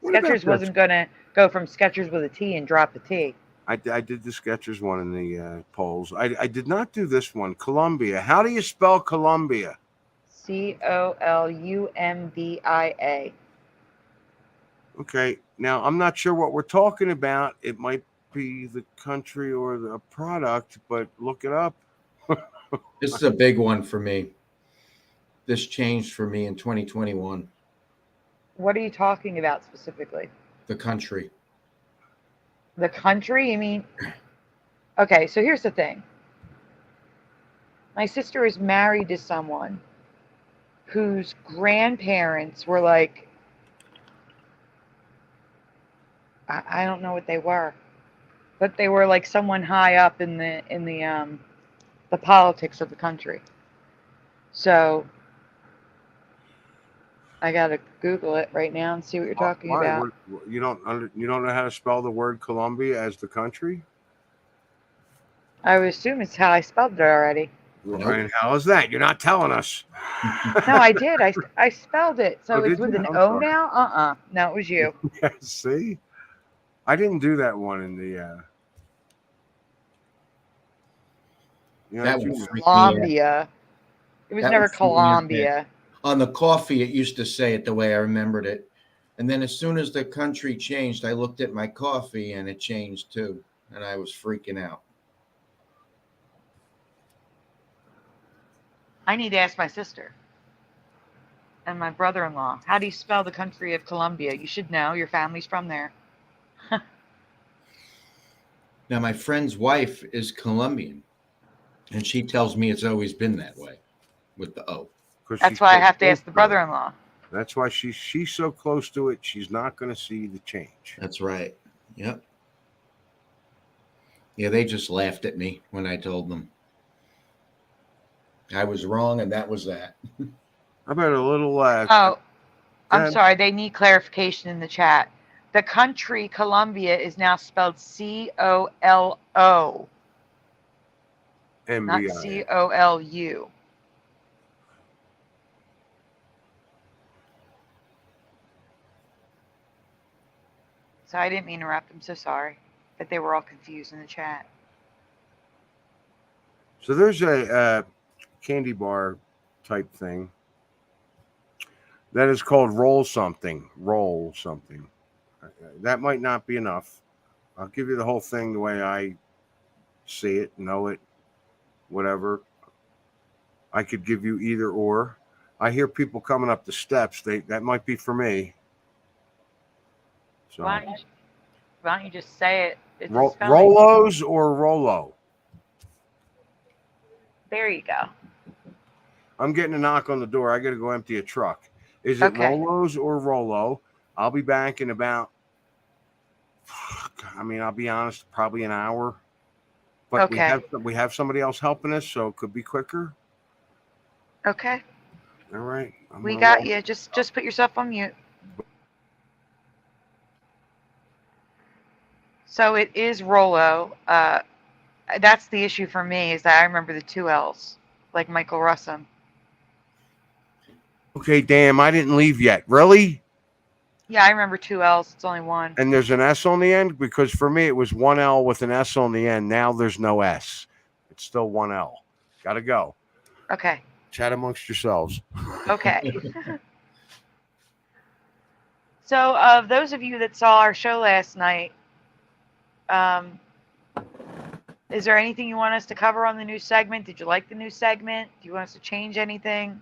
Skechers wasn't going to go from Skechers with a T and drop the T. I did the Skechers one in the polls. I did not do this one. Columbia. How do you spell Columbia? Columbia. Okay. Now, I'm not sure what we're talking about. It might be the country or the product, but look it up. This is a big one for me. This changed for me in 2021. What are you talking about specifically? The country. The country? You mean? Okay, so here's the thing. My sister is married to someone whose grandparents were like, I don't know what they were, but they were like someone high up in the politics of the country. So I gotta Google it right now and see what you're talking about. You don't know how to spell the word Columbia as the country? I would assume it's how I spelled it already. Nope. And how is that? You're not telling us. No, I did. I spelled it. So it's with an O sorry. now? No, it was you. Yeah, see? I didn't do that one in the That was Columbia. It was never Columbia. On the coffee, it used to say it the way I remembered it. And then as soon as the country changed, I looked at my coffee and it changed too. And I was freaking out. I need to ask my sister and my brother-in-law. How do you spell the country of Colombia? You should know. Your family's from there. Now, my friend's wife is Colombian, and she tells me it's always been that way with the O. That's why I have to ask the brother-in-law. That's why she's so close to it, she's not going to see the change. That's right. Yep. Yeah, they just laughed at me when I told them I was wrong, and that was that. How about a little I'm sorry. They need clarification in the chat. The country Colombia is now spelled COLO, not MBI. COLU. So I didn't mean to interrupt. I'm so sorry that they were all confused in the chat. So there's a candy bar type thing that is called roll something. Roll something. That might not be enough. I'll give you the whole thing the way I see it, know it, whatever. I could give you either or. I hear people coming up the steps. That might be for me. So Why don't you just say it? It's a spelling. Rolos or Rolo? There you go. I'm getting a knock on the door. I got to go empty a truck. Is it Okay. Rolos or Rolo? I'll be back in about, I'll be honest, probably an hour. But Okay. we have somebody else helping us, so it could be quicker. Okay. All right. We got you. Just put yourself on mute. So it is Rolo. That's the issue for me, is that I remember the 2 L's, like Michael Russum. Okay, damn, I didn't leave yet. Really? Yeah, I remember 2 L's. It's only one. And there's an S on the end? Because for me, it was 1 L with an S on the end. Now there's no S. It's still 1 L. Got to go. Okay. Chat amongst yourselves. Okay. So, those of you that saw our show last night, is there anything you want us to cover on the new segment? Did you like the new segment? Do you want us to change anything?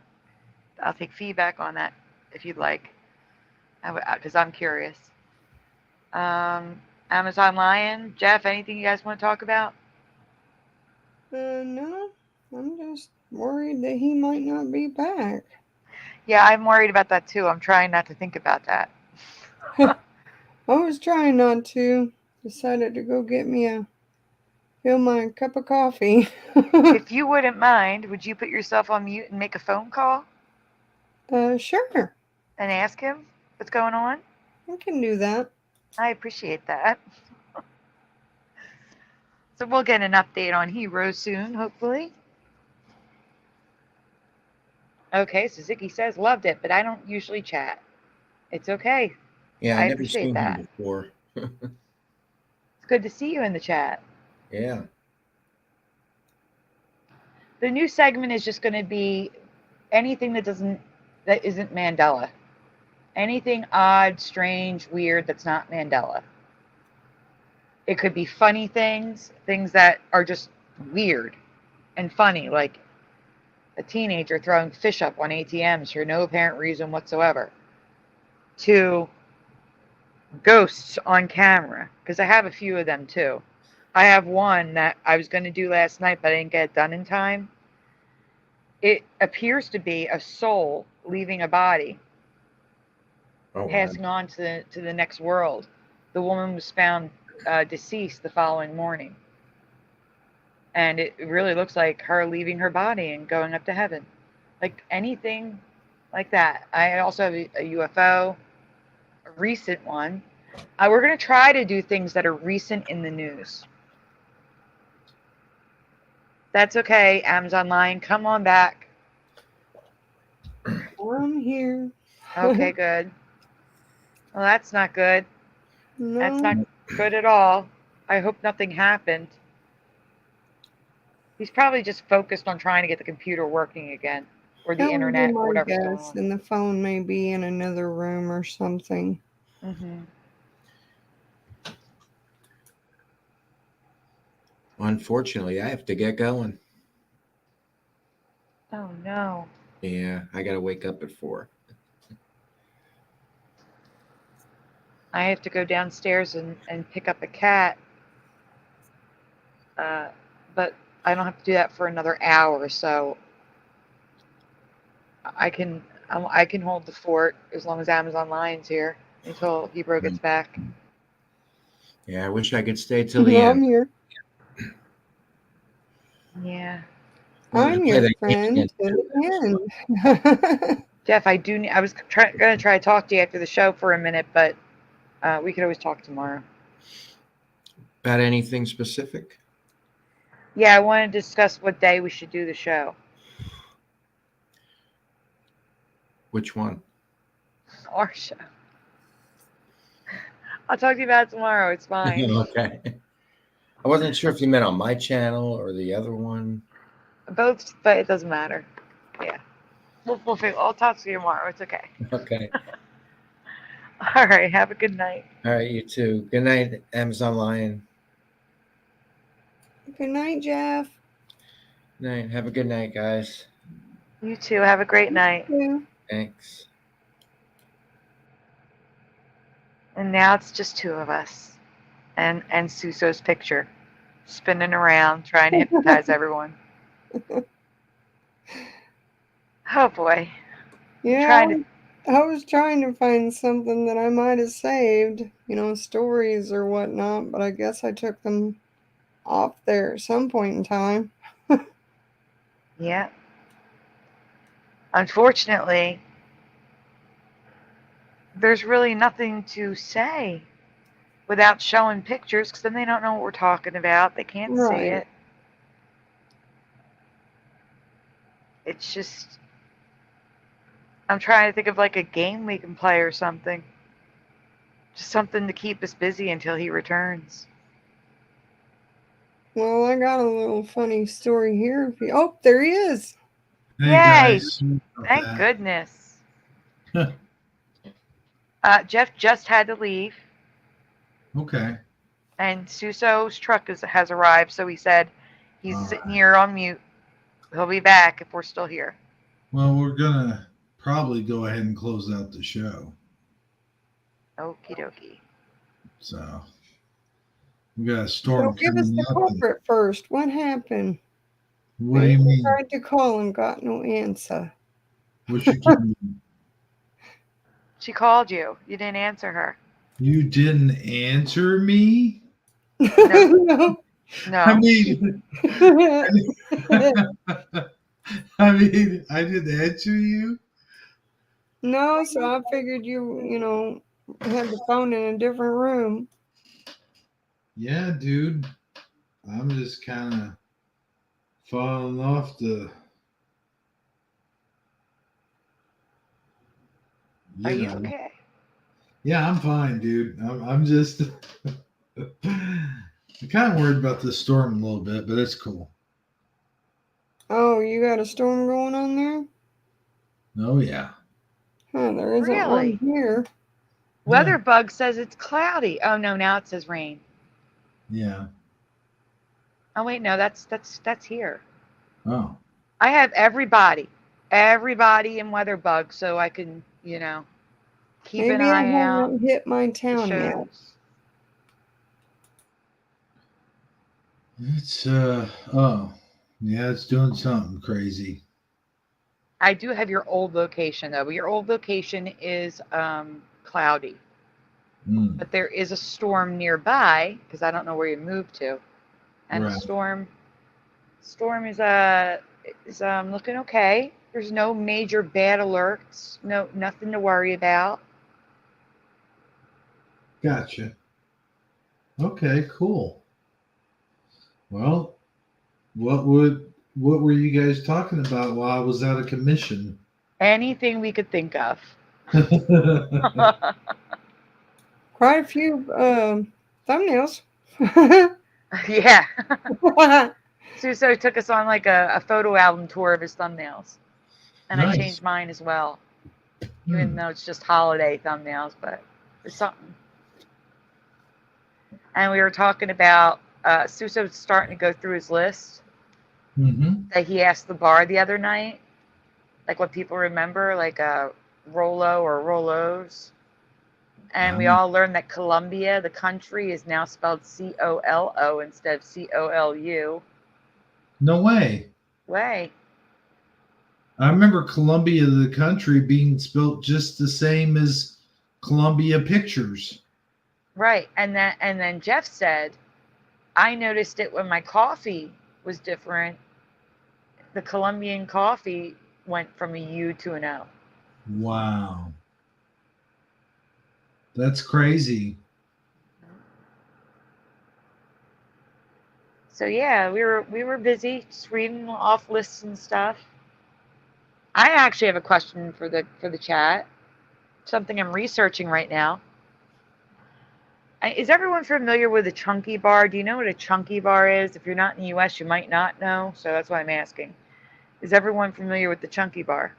I'll take feedback on that if you'd like, because I'm curious. Amazon Lion, Jeff, anything you guys want to talk about? No, I'm just worried that he might not be back. Yeah, I'm worried about that too. I'm trying not to think about that. I was trying not to. Decided to go get me fill my cup of coffee. If you wouldn't mind, would you put yourself on mute and make a phone call Sure. and ask him what's going on? I can do that. I appreciate that. So we'll get an update on Hero soon, hopefully. Okay, so Ziggy says loved it, but I don't usually chat. It's okay. Yeah, I I never appreciate seen that. him before. It's good to see you in the chat. Yeah. The new segment is just going to be anything that isn't Mandela. Anything odd, strange, weird that's not Mandela. It could be funny things that are just weird and funny, like a teenager throwing fish up on ATMs for no apparent reason whatsoever, to ghosts on camera, because I have a few of them too. I have one that I was going to do last night, but I didn't get it done in time. It appears to be a soul leaving a body, passing on to the next world. The woman was found deceased the following morning, and it really looks like her leaving her body and going up to heaven, like anything like that. I also have a UFO, a recent one. We're going to try to do things that are recent in the news. That's okay, Amazon Lion. Come on back. I'm here. Okay, good. Well, that's not good. No. That's not good at all. I hope nothing happened. He's probably just focused on trying to get the computer working again, or the That would be internet, or my whatever's going guess, on. and the phone may be in another room or something. Mm-hmm. Unfortunately, I have to get going. Oh, no. Yeah, I got to wake up at 4. I have to go downstairs and pick up a cat. But I don't have to do that for another hour, so I can hold the fort as long as Amazon Lion's here until Hebrew gets back. Yeah, I wish I could stay till the Yeah, end. I'm here. Yeah. Wanted to I'm play your that game friend again. to the end. Jeff, I was going to try to talk to you after the show for a minute, but We could always talk tomorrow. About anything specific? Yeah, I want to discuss what day we should do the show. Which one? Our show. I'll talk to you about it tomorrow. It's fine. Okay. I wasn't sure if you meant on my channel or the other one. Both, but it doesn't matter. Yeah. We'll figure. I'll talk to you tomorrow. It's okay. Okay. All right. Have a good night. All right, you too. Good night, Amazon Lion. Good night, Jeff. Night. Have a good night, guys. You too. Have a great night. Yeah. Thanks. And now it's just two of us, and Suso's picture, spinning around trying to hypnotize everyone. Oh boy. Yeah, I was trying to find something that I might have saved, stories or whatnot, but I guess I took them off there at some point in time. Yeah. Unfortunately, there's really nothing to say without showing pictures, because then they don't know what we're talking about. They can't see Right. it. It's just, I'm trying to think of like a game we can play or something. Just something to keep us busy until he returns. Well, I got a little funny story here. Oh, there he is. Hey, Yay! guys. Thank goodness. Jeff just had to leave, Okay. and Suso's truck has arrived, so he said he's sitting here on mute. He'll be back if we're still here. Well, we're going to probably go ahead and close out the show. Okie dokie. So, we got a storm So give us coming the up. culprit first. What happened? What do you mean? Tried to call and got no answer. What you mean? She called you. You didn't answer her. You didn't answer me? No. No. I mean, I didn't answer you. No, so I figured you had the phone in a different room. Yeah, dude. I'm just kind of falling off the. Are you okay? Yeah, I'm fine, dude. I'm just. I'm kind of worried about this storm a little bit, but it's cool. Oh, you got a storm going on there? Oh, yeah. Huh, there isn't Really? one here. Weather bug says it's cloudy. Oh no, now it says rain. Yeah. Oh wait, no, that's here. Oh. I have everybody in weather bug, so I can, keep an Maybe I eye out. haven't hit my town yet. Shows. It's yeah, it's doing something crazy. I do have your old location though, but your old location is cloudy. But there is a storm nearby because I don't know where you moved to, and Right. the storm is looking okay. There's no major bad alerts, nothing to worry about. Gotcha. Okay, cool. Well, what were you guys talking about while I was out of commission? Anything we could think of. Quite a few thumbnails. Yeah. Suso took us on like a photo album tour of his thumbnails. And Nice. I changed mine as well. Even though it's just holiday thumbnails, but it's something. And we were talking about Suso's starting to go through his list that he asked the bar the other night. Like what people remember, like Rolo or Rolos. And we all learned that Colombia, the country, is now spelled COLO instead of COLU. No way. Way. I remember Columbia, the country, being spelt just the same as Columbia Pictures. Right. And then Jeff said, I noticed it when my coffee was different. The Colombian coffee went from a U to an O. Wow. That's crazy. So yeah, we were busy just reading off lists and stuff. I actually have a question for the chat. Something I'm researching right now. Is everyone familiar with a chunky bar? Do you know what a chunky bar is? If you're not in the U.S., you might not know, so that's why I'm asking. Is everyone familiar with the chunky bar?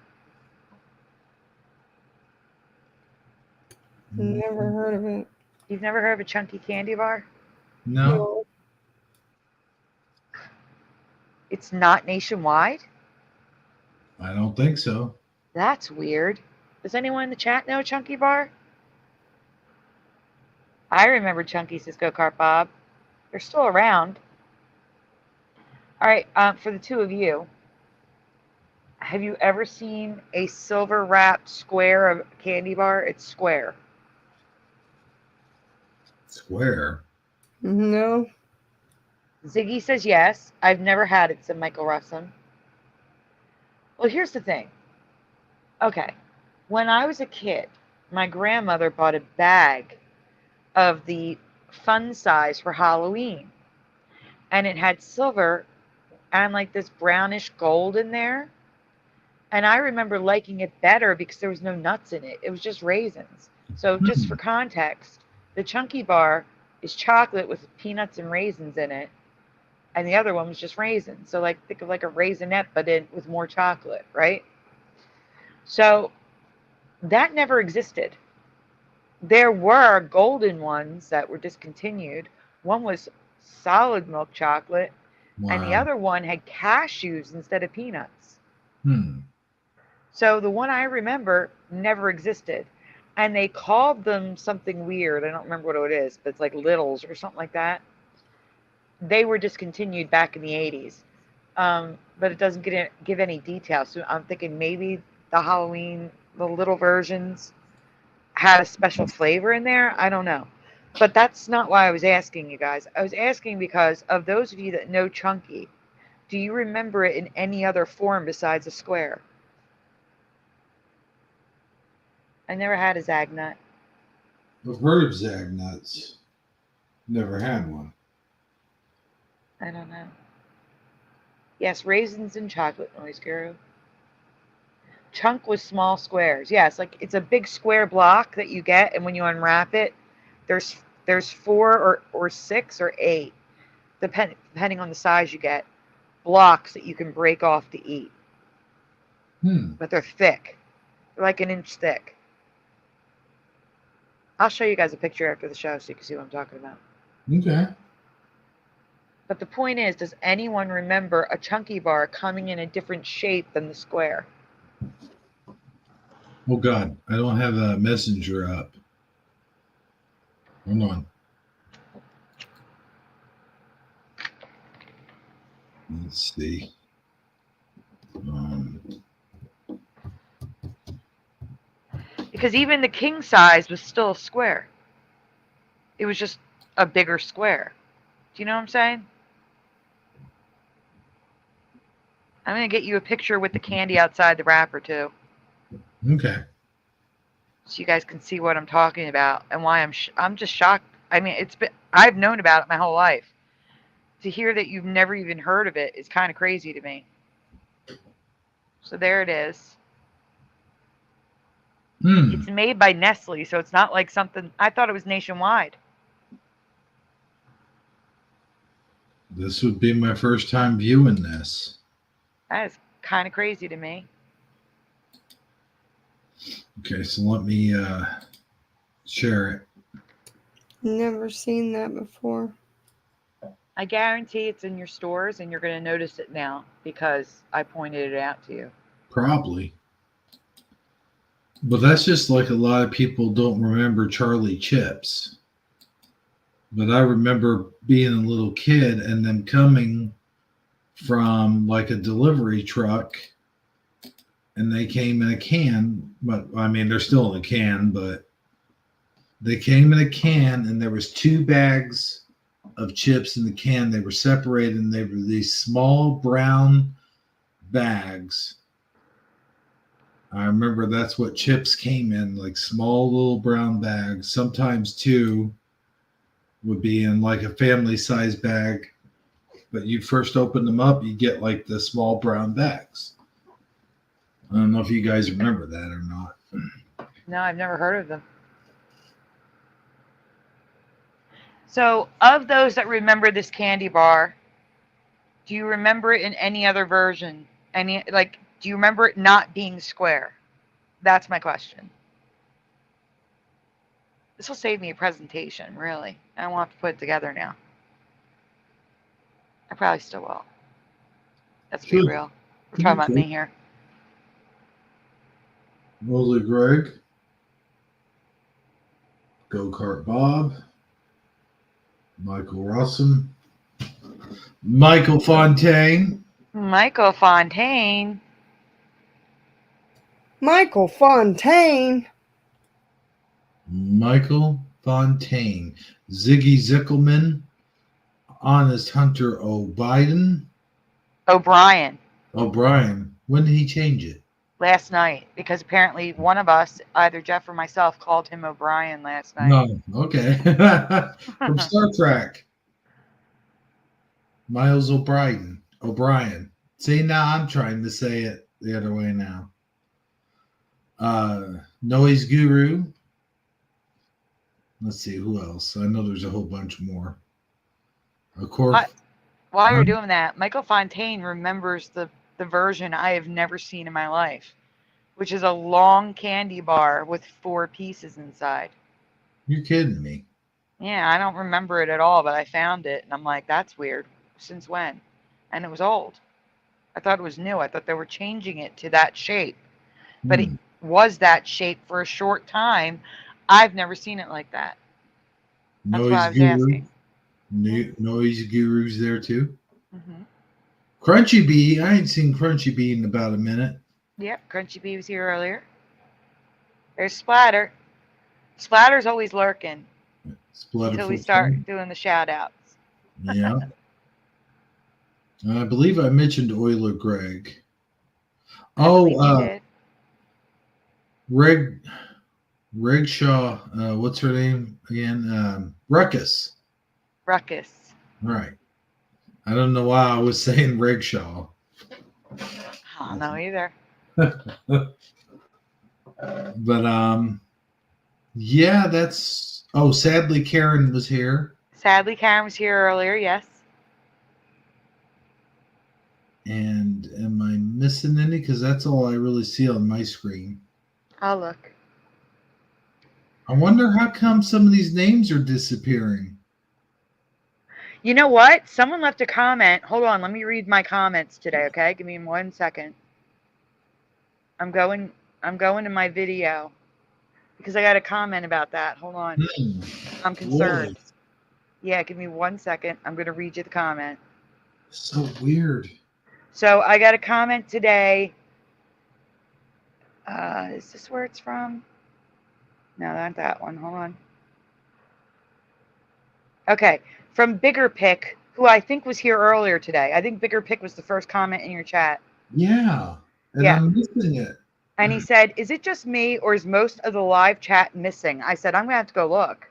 Never heard of it. You've never heard of a chunky candy bar? No. It's not nationwide? I don't think so. That's weird. Does anyone in the chat know a chunky bar? I remember Chunky, says Go Kart Bob. They're still around. All right, for the two of you, have you ever seen a silver wrapped square of candy bar? It's square. Square? No. Ziggy says yes. I've never had it, said Michael Russell. Well, here's the thing. Okay. When I was a kid, my grandmother bought a bag of the fun size for Halloween. And it had silver and like this brownish gold in there. And I remember liking it better because there was no nuts in it. It was just raisins. So just for context, the chunky bar is chocolate with peanuts and raisins in it. And the other one was just raisins. So like think of like a raisinette, but with more chocolate, right? So that never existed. There were golden ones that were discontinued. One was solid milk chocolate, and the other one had cashews instead of peanuts. So the one I remember never existed. And they called them something weird. I don't remember what it is, but it's like Littles or something like that. They were discontinued back in the 80s. But it doesn't give any details. So I'm thinking maybe the Halloween, the little versions had a special flavor in there. I don't know. But that's not why I was asking you guys. I was asking because of those of you that know Chunky, do you remember it in any other form besides a square? I never had a Zagnut. I've heard of Zagnuts. Never had one. I don't know. Yes, raisins and chocolate, Noise Guru. Chunk was small squares. Yes, like it's a big square block that you get, and when you unwrap it, there's 4 or 6 or 8, depending on the size you get, blocks that you can break off to eat. But they're thick. They're like an inch thick. I'll show you guys a picture after the show so you can see what I'm talking about. Okay. But the point is, does anyone remember a chunky bar coming in a different shape than the square? Oh, God. I don't have a messenger up. Hold on. Let's see. Because even the king size was still a square. It was just a bigger square. Do you know what I'm saying? I'm going to get you a picture with the candy outside the wrapper, too. Okay. So you guys can see what I'm talking about and why I'm just shocked. I mean, I've known about it my whole life. To hear that you've never even heard of it is kind of crazy to me. So there it is. It's made by Nestle, so it's not like something. I thought it was nationwide. This would be my first time viewing this. That is kind of crazy to me. Okay, so let me share it. Never seen that before. I guarantee it's in your stores, and you're going to notice it now because I pointed it out to you. Probably. But that's just like a lot of people don't remember Charlie Chips. But I remember being a little kid and them coming from like a delivery truck, and they came in a can. But I mean, they're still in a can, but they came in a can, and there was 2 bags of chips in the can. They were separated, and they were these small brown bags. I remember that's what chips came in, like small little brown bags. Sometimes two would be in like a family size bag. But you first open them up, you get like the small brown bags. I don't know if you guys remember that or not. No, I've never heard of them. So, of those that remember this candy bar, do you remember it in any other version? Do you remember it not being square? That's my question. This will save me a presentation, really. I won't have to put it together now. I probably still will. Let's be real. We're talking about me here. Roller Greg. Go-Kart Bob. Michael Russum. Michael Fontaine. Michael Fontaine. Michael Fontaine. Michael Fontaine. Ziggy Zickelman. Honest Hunter O'Biden. O'Brien. O'Brien. When did he change it? Last night, because apparently one of us, either Jeff or myself, called him O'Brien last night. No, okay. From Star Trek. Miles O'Brien. See, now I'm trying to say it the other way now. Noise Guru. Let's see, who else? I know there's a whole bunch more. Of course. While you're doing that, Michael Fontaine remembers the version I have never seen in my life, which is a long candy bar with 4 pieces inside. You're kidding me. Yeah, I don't remember it at all, but I found it, and I'm like, that's weird. Since when? And it was old. I thought it was new. I thought they were changing it to that shape. But it was that shape for a short time. I've never seen it like that. That's why I was asking. Noise Guru's there too. Mm-hmm. Crunchy Bee. I ain't seen Crunchy Bee in about a minute. Yep, Crunchy Bee was here earlier. There's Splatter. Splatter's always lurking. Until we start doing the shout outs. Yeah. I believe I mentioned Euler Greg. Reg Shaw. What's her name again? Ruckus. Ruckus. Right. I don't know why I was saying Reg Shaw. I don't know either. But yeah, that's. Oh, sadly, Karen was here. Sadly, Karen was here earlier. Yes. And am I missing any? Because that's all I really see on my screen. I'll look. I wonder how come some of these names are disappearing. You know what? Someone left a comment. Hold on. Let me read my comments today, okay? Give me 1 second. I'm going to my video because I got a comment about that. Hold on. I'm concerned. Boy. Yeah, give me 1 second. I'm going to read you the comment. So weird. So I got a comment today. Is this where it's from? No, not that one. Hold on. Okay. From Bigger Pick, who I think was here earlier today. I think Bigger Pick was the first comment in your chat. Yeah. And I'm missing it. And he said, is it just me or is most of the live chat missing? I said, I'm going to have to go look.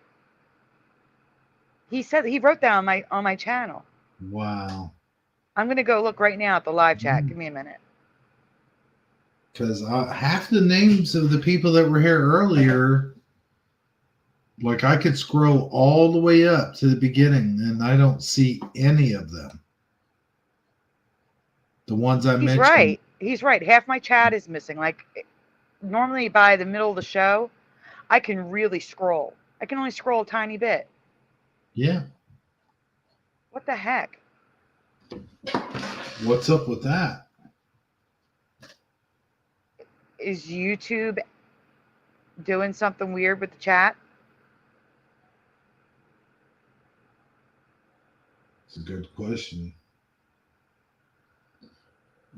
He said, he wrote that on my channel. Wow. I'm going to go look right now at the live chat. Give me a minute. Because half the names of the people that were here earlier, like I could scroll all the way up to the beginning and I don't see any of them. The ones I mentioned. Right. He's right. Half my chat is missing. Like normally by the middle of the show, I can really scroll. I can only scroll a tiny bit. Yeah. What the heck? What's up with that? Is YouTube doing something weird with the chat? It's a good question.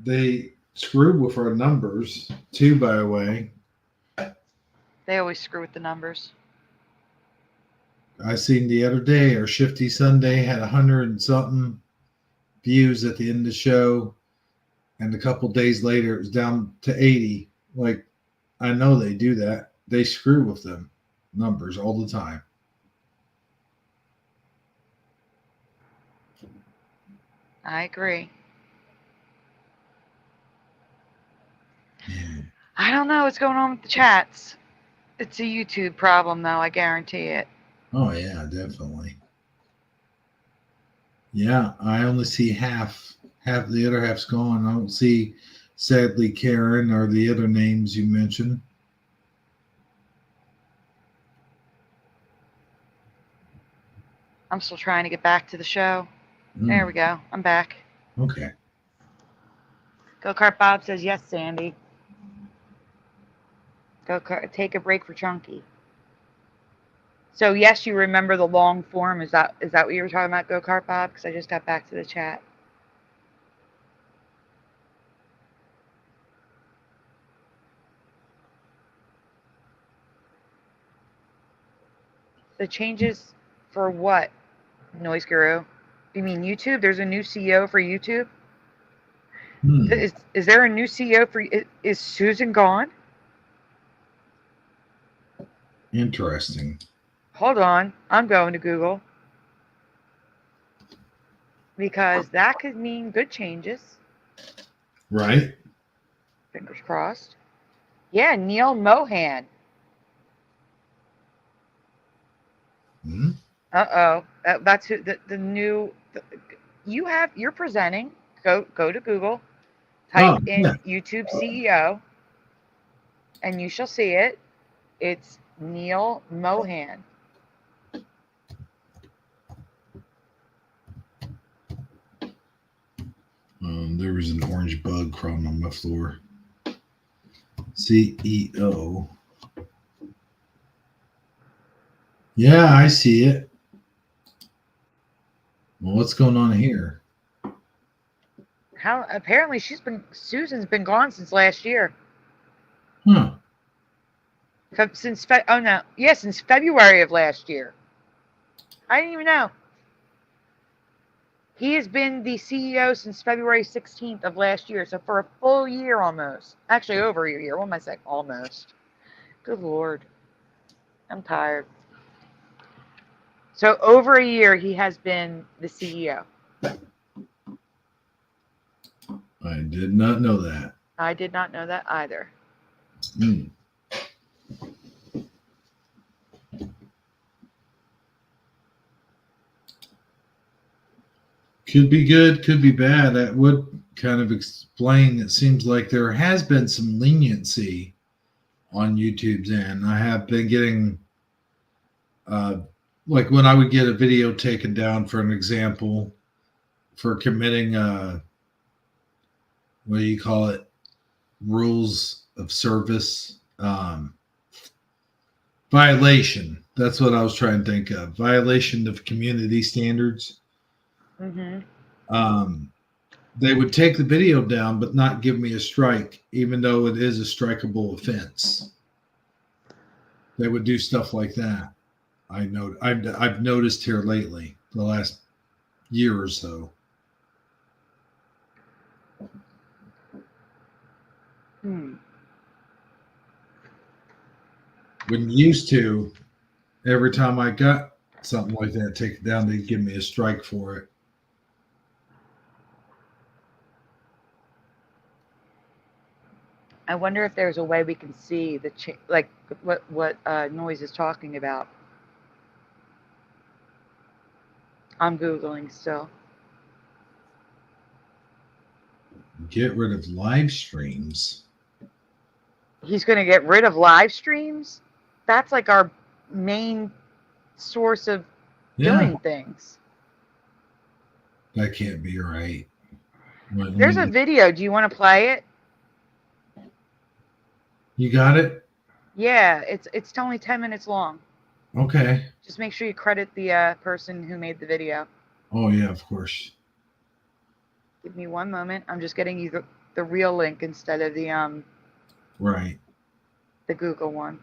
They screwed with our numbers too, by the way. They always screw with the numbers. I seen the other day our Shifty Sunday had 100 and something views at the end of the show, and a couple days later it was down to 80. Like, I know they do that. They screw with them numbers all the time. I agree. I don't know what's going on with the chats. It's a YouTube problem, though. I guarantee it. Oh yeah, definitely. Yeah, I only see half. Half the other half's gone. I don't see, sadly, Karen or the other names you mentioned. I'm still trying to get back to the show. There we go. I'm back. Okay. Go Kart Bob says yes, Sandy. Go kart, take a break for Chunky. So yes, you remember the long form. Is that what you were talking about, Go Kart Bob? Because I just got back to the chat. The changes for what? Noise Guru. You mean YouTube? There's a new CEO for YouTube? Is there a new CEO for... Is Susan gone? Interesting. Hold on. I'm going to Google. Because that could mean good changes. Right. Fingers crossed. Yeah, Neil Mohan. Uh-oh. That's who, the new... you're presenting. Go to Google. Type in YouTube CEO. And you shall see it. It's Neil Mohan. There was an orange bug crawling on my floor. CEO. Yeah, I see it. Well, what's going on here? How apparently Susan's been gone since last year. Huh. Since February of last year. I didn't even know. He has been the CEO since February 16th of last year, so for a full year almost. Actually, over a year. What am I saying? Almost. Good Lord. I'm tired. So over a year, he has been the CEO. I did not know that. I did not know that either. Could be good, could be bad. That would kind of explain. It seems like there has been some leniency on YouTube's end. I have been getting, like when I would get a video taken down, for an example, for committing, what do you call it? Rules of service. Violation. That's what I was trying to think of. Violation of community standards. Mm-hmm. They would take the video down, but not give me a strike, even though it is a strikeable offense. They would do stuff like that. I've noticed here lately, the last year or so. When used to, every time I got something like that taken down, they'd give me a strike for it. I wonder if there's a way we can see the like what Noise is talking about. I'm Googling still. Get rid of live streams. He's going to get rid of live streams? That's like our main source of doing things. That can't be right. There's a video. Do you want to play it? You got it? Yeah, it's only 10 minutes long. Okay. Just make sure you credit the person who made the video. Oh, yeah, of course. Give me one moment. I'm just getting you the real link instead of the right. The Google one.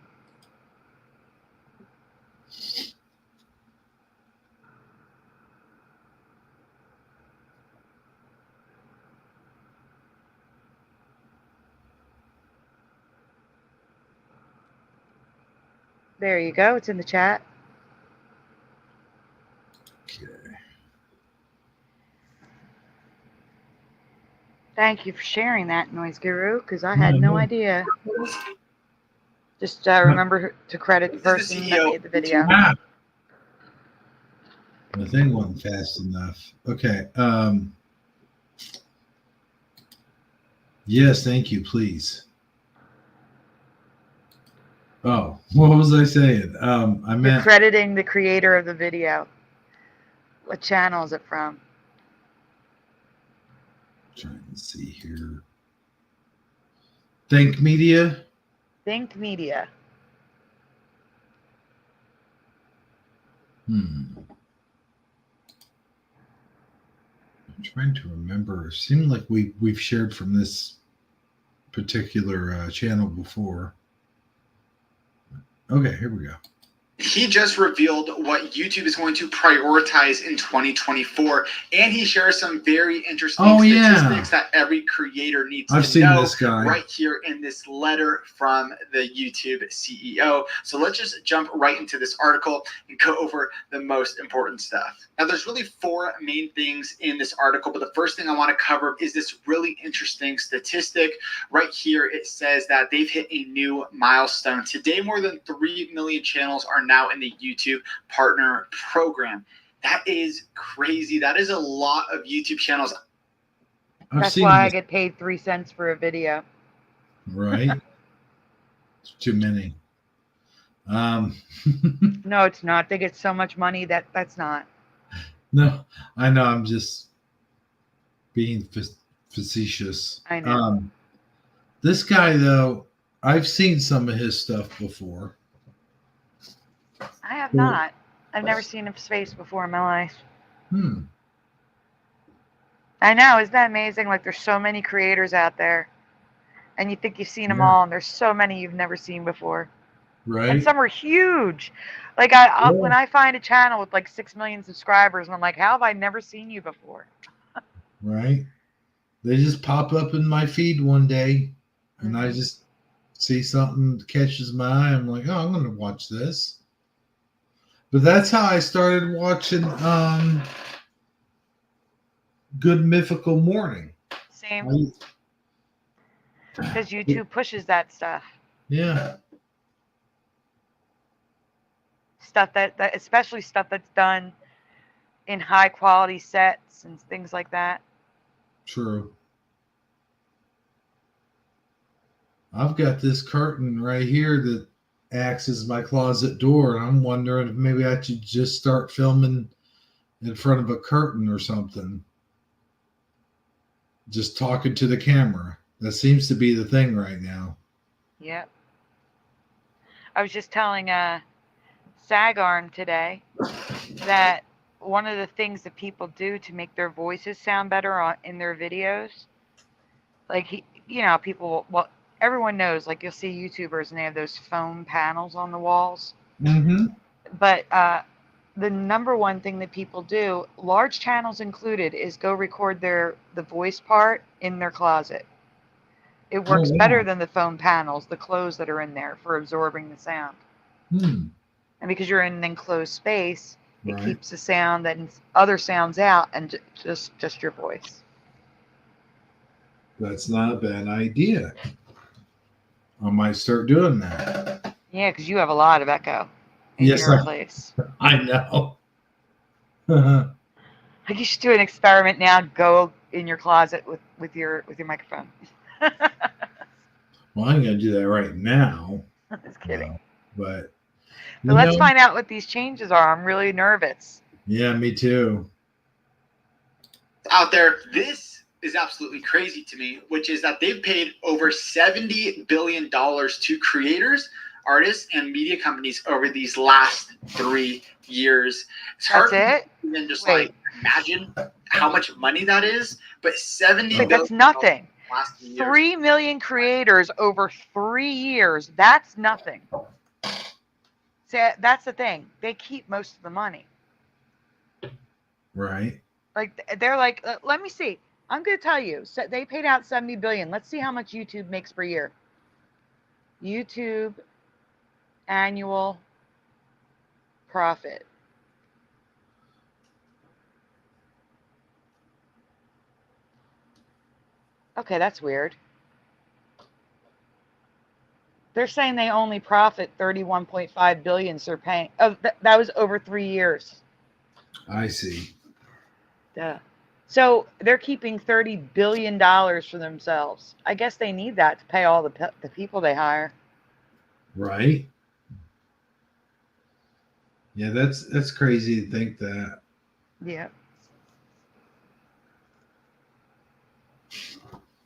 There you go. It's in the chat. Okay. Thank you for sharing that, Noise Guru, because I had no idea. Just remember to credit the person that made the video. The thing wasn't fast enough. Okay. Yes, thank you, please. Oh, what was I saying? I You're meant crediting the creator of the video. What channel is it from? trying to see here. Think Media. Think Media. I'm trying to remember. It seemed like we've shared from this particular channel before. Okay, here we go. He just revealed what YouTube is going to prioritize in 2024, and he shares some very interesting statistics that every creator needs I've to seen know this guy. right here in this letter from the YouTube CEO. So let's just jump right into this article and go over the most important stuff. Now, there's really 4 main things in this article, but the first thing I want to cover is this really interesting statistic. Right here, it says that they've hit a new milestone. Today, more than 3 million channels are now in the YouTube Partner Program. That is crazy. That is a lot of YouTube channels. That's why I get paid 3 cents for a video. Right? It's too many. No, it's not. They get so much money that's not. No, I know. I'm just being facetious. I know. This guy, though, I've seen some of his stuff before. I have not. I've never seen his face before in my life. I know. Isn't that amazing? Like, there's so many creators out there, and you think you've seen them all, and there's so many you've never seen before. Right? And some are huge. Like, when I find a channel with like 6 million subscribers, and I'm like, how have I never seen you before? Right? They just pop up in my feed one day, and I just see something that catches my eye. I'm like, oh, I'm going to watch this. But that's how I started watching Good Mythical Morning. Same. Because YouTube pushes that stuff. Yeah. Stuff that especially stuff that's done in high quality sets and things like that. True. I've got this curtain right here that acts as my closet door, and I'm wondering if maybe I should just start filming in front of a curtain or something. Just talking to the camera. That seems to be the thing right now. Yep. I was just telling Sagarm today that one of the things that people do to make their voices sound better in their videos, like people, well, everyone knows, like, you'll see YouTubers and they have those foam panels on the walls. But the number one thing that people do, large channels included, is go record the voice part in their closet. It works better than the foam panels, the clothes that are in there for absorbing the sound. And because you're in an enclosed space, it keeps the sound and other sounds out, and just your voice. That's not a bad idea. I might start doing that. Yeah, because you have a lot of echo in your place. I know. Like, you should do an experiment now. Go in your closet with your microphone. Well, I'm going to do that right now. Just kidding. But let's find out what these changes are. I'm really nervous. Yeah, me too. Out there, this is absolutely crazy to me, which is that they've paid over $70 billion to creators, artists, and media companies over these last 3 years. It's hard to even just like imagine how much money that is, but $70 billion. That's nothing. 3 million creators over 3 years. That's nothing. See, that's the thing. They keep most of the money. Right. Like, they're like, let me see. I'm going to tell you. So they paid out $70 billion. Let's see how much YouTube makes per year. YouTube annual profit. Okay, that's weird. They're saying they only profit 31.5 billion. So they're paying. Oh, that was over 3 years. I see. Duh. So they're keeping $30 billion for themselves. I guess they need that to pay all the people they hire. Right. Yeah, that's crazy to think that. Yeah.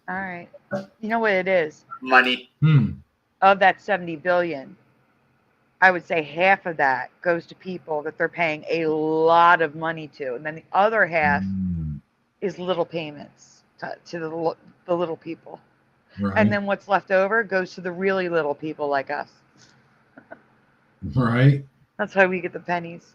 All right. You know what it is? Money. Of that 70 billion, I would say half of that goes to people that they're paying a lot of money to, and then the other half is little payments to the little people. Right. And then what's left over goes to the really little people like us. Right. That's why we get the pennies.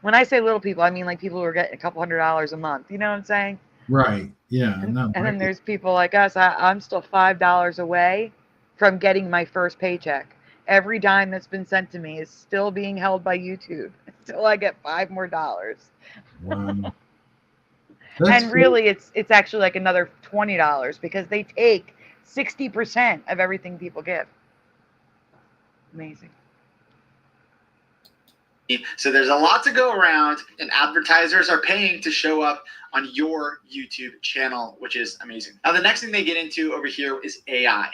When I say little people, I mean like people who are getting a couple $100s a month. You know what I'm saying? Right. Yeah. No. And then there's people like us. I'm still $5 away from getting my first paycheck. Every dime that's been sent to me is still being held by YouTube until I get $5 more. Wow. And really, it's actually like another $20 because they take 60% of everything people give. Amazing. So there's a lot to go around, and advertisers are paying to show up on your YouTube channel, which is amazing. Now, the next thing they get into over here is AI.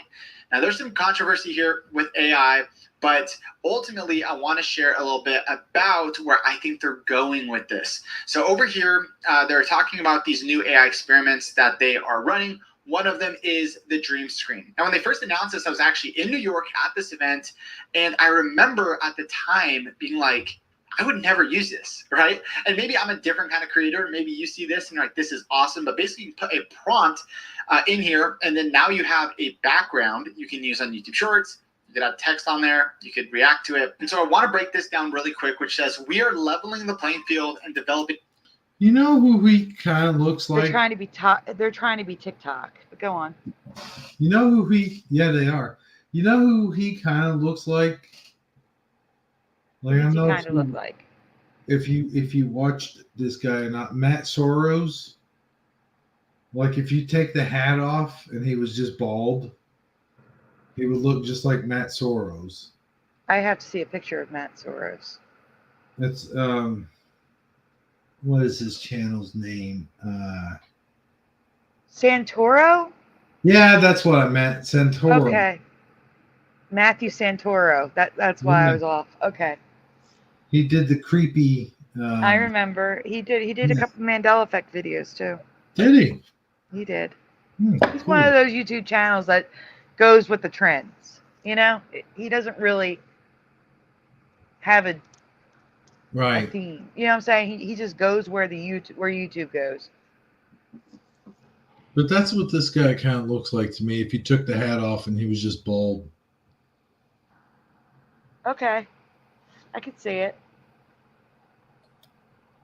Now, there's some controversy here with AI, but ultimately, I want to share a little bit about where I think they're going with this. So over here, they're talking about these new AI experiments that they are running. One of them is the dream screen. Now, when they first announced this, I was actually in New York at this event, and I remember at the time being like, I would never use this, right? And maybe I'm a different kind of creator. Maybe you see this and you're like, this is awesome. But basically, you put a prompt in here, and then now you have a background you can use on YouTube Shorts. You could have text on there. You could react to it. And so I want to break this down really quick, which says we are leveling the playing field and developing. You know who he kind of looks like? They're trying to be TikTok. But go on. You know who he? Yeah, they are. You know who he kind of looks like? Like I know Kind of look like. If you watched this guy, not Matt Soros. Like if you take the hat off and he was just bald, he would look just like Matt Soros. I have to see a picture of Matt Soros. That's what is his channel's name? Santoro? Yeah, that's what I meant. Santoro. Okay. Matthew Santoro. That's why I was off. Okay. He did the creepy. I remember he did a couple Mandela Effect videos too. Did he? He did. He's He's one of those YouTube channels that goes with the trends. You know, he doesn't really have a theme. You know what I'm saying? He just goes where YouTube goes. But that's what this guy kind of looks like to me. If you took the hat off and he was just bald. Okay, I could see it.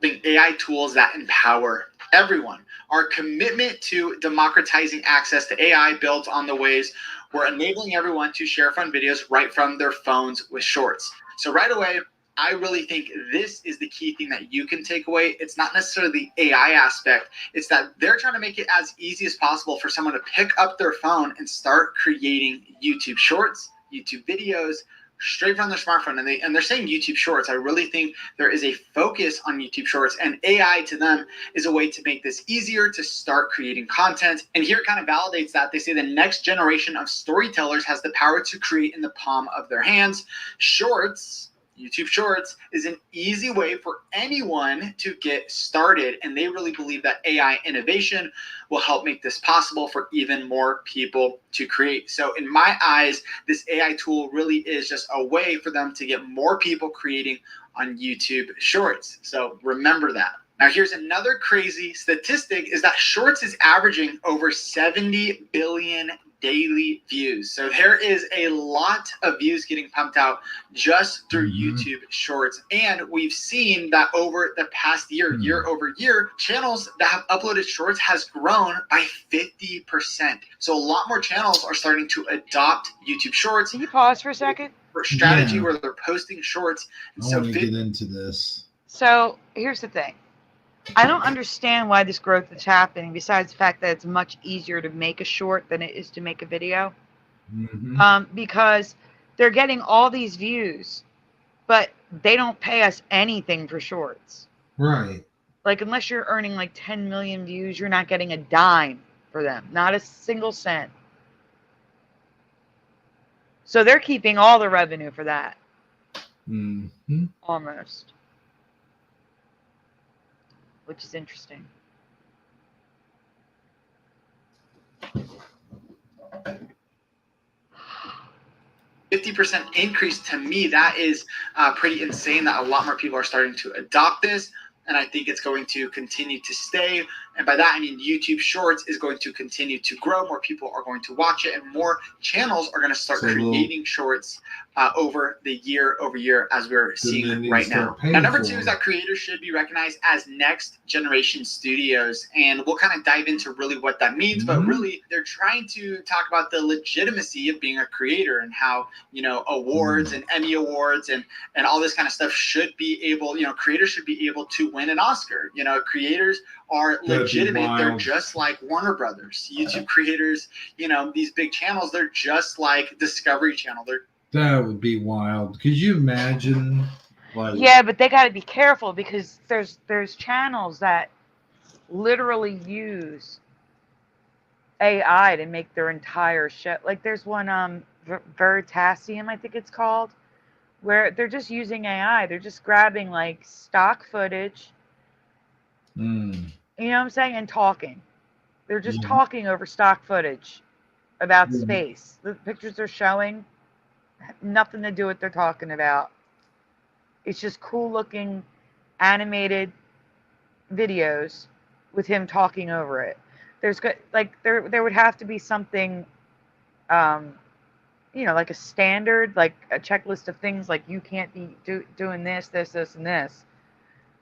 AI tools that empower everyone. Our commitment to democratizing access to AI builds on the ways we're enabling everyone to share fun videos right from their phones with Shorts. So right away, I really think this is the key thing that you can take away. It's not necessarily the AI aspect. It's that they're trying to make it as easy as possible for someone to pick up their phone and start creating YouTube Shorts, YouTube videos, straight from their smartphone. And they're saying YouTube Shorts. I really think there is a focus on YouTube Shorts, and AI to them is a way to make this easier to start creating content. And here it kind of validates that. They say the next generation of storytellers has the power to create in the palm of their hands. Shorts, YouTube Shorts, is an easy way for anyone to get started, and they really believe that AI innovation will help make this possible for even more people to create. So in my eyes, this AI tool really is just a way for them to get more people creating on YouTube Shorts. So remember that. Now, here's another crazy statistic is that Shorts is averaging over 70 billion daily views. So there is a lot of views getting pumped out just through YouTube Shorts. And we've seen that over the past year, year over year, channels that have uploaded Shorts has grown by 50%. So a lot more channels are starting to adopt YouTube Shorts. Can you pause for a second? strategy Yeah. where they're posting shorts. And I so want to get into this. So here's the thing. I don't understand why this growth is happening, besides the fact that it's much easier to make a short than it is to make a video. Because they're getting all these views, but they don't pay us anything for shorts. Right. Like, unless you're earning like 10 million views, you're not getting a dime for them. Not a single cent. So they're keeping all the revenue for that. Almost. Which is interesting. 50% increase, to me, that is pretty insane, that a lot more people are starting to adopt this. And I think it's going to continue to stay. And by that, I mean YouTube Shorts is going to continue to grow. More people are going to watch it, and more channels are going to start creating shorts over the year as we're seeing right now. Now, number two is that creators should be recognized as next generation studios. And we'll kind of dive into really what that means. But really, they're trying to talk about the legitimacy of being a creator and how, you know, awards and Emmy awards and all this kind of stuff should be able, you know, creators should be able to win an Oscar. You know, creators are legitimate. They're just like Warner Brothers. YouTube creators, you know, these big channels, they're just like Discovery Channel. That would be wild. Could you imagine? Like, Yeah, but they got to be careful, because there's channels that literally use AI to make their entire show. Like, there's one, Veritasium, I think it's called, where they're just using AI. They're just grabbing like stock footage. You know what I'm saying? And talking. They're just talking over stock footage about space. The pictures they're showing have nothing to do with what they're talking about. It's just cool looking animated videos with him talking over it. There's like there would have to be something, you know, like a standard, like a checklist of things, like you can't be doing this, and this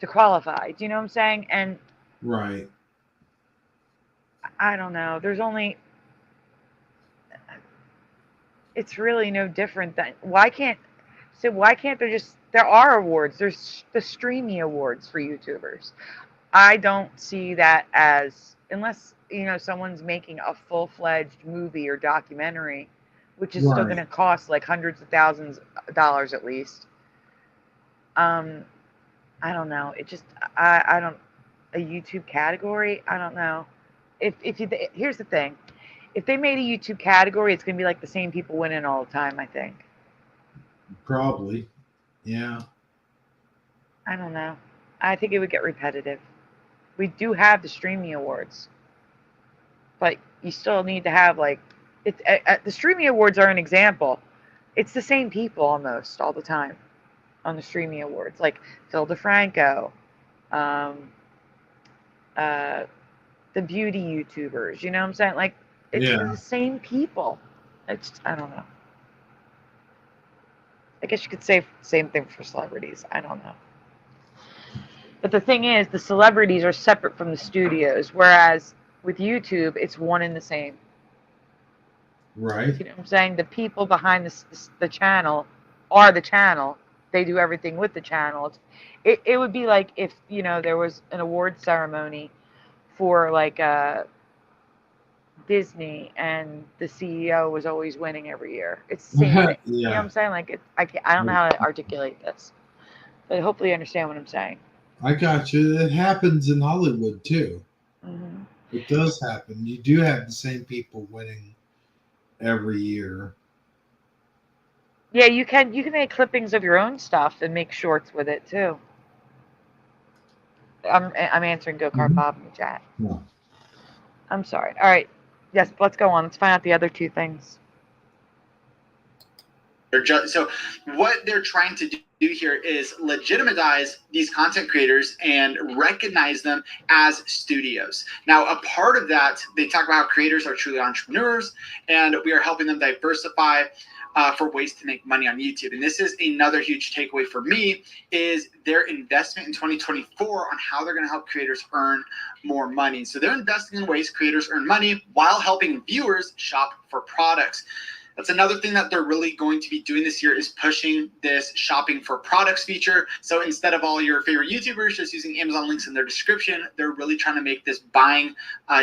to qualify. Do you know what I'm saying? And right. I don't know. It's really no different than why can't there are awards. There's the Streamy Awards for YouTubers. I don't see that as, unless, you know, someone's making a full-fledged movie or documentary, which is still going to cost like hundreds of thousands of dollars at least. I don't know. It just, I don't, a YouTube category, I don't know. Here's the thing. If they made a YouTube category, it's going to be like the same people winning all the time, I think. Probably. Yeah. I don't know. I think it would get repetitive. We do have the Streamy Awards, but you still need to have like, the Streamy Awards are an example. It's the same people almost all the time on the Streamy Awards, like Phil DeFranco, the beauty YouTubers. You know what I'm saying? Like, it's the same people. I don't know. I guess you could say the same thing for celebrities. I don't know. But the thing is, the celebrities are separate from the studios, whereas with YouTube, it's one and the same. Right. You know what I'm saying? The people behind the channel are the channel. They do everything with the channel. It would be like if, you know, there was an award ceremony for like Disney and the CEO was always winning every year. It's the same thing. You know what I'm saying? Like, I don't know how to articulate this, but hopefully you understand what I'm saying. I got you. It happens in Hollywood too. It does happen. You do have the same people winning every year. Yeah, you can make clippings of your own stuff and make shorts with it too. I'm answering Go Kart Bob in the chat. No. I'm sorry. All right. Yes, let's go on. Let's find out the other two things. So what they're trying to do here is legitimize these content creators and recognize them as studios. Now, a part of that, they talk about how creators are truly entrepreneurs, and we are helping them diversify for ways to make money on YouTube. And this is another huge takeaway for me, is their investment in 2024 on how they're going to help creators earn more money. So they're investing in ways creators earn money while helping viewers shop for products. That's another thing that they're really going to be doing this year is pushing this shopping for products feature. So instead of all your favorite YouTubers just using Amazon links in their description, they're really trying to make this buying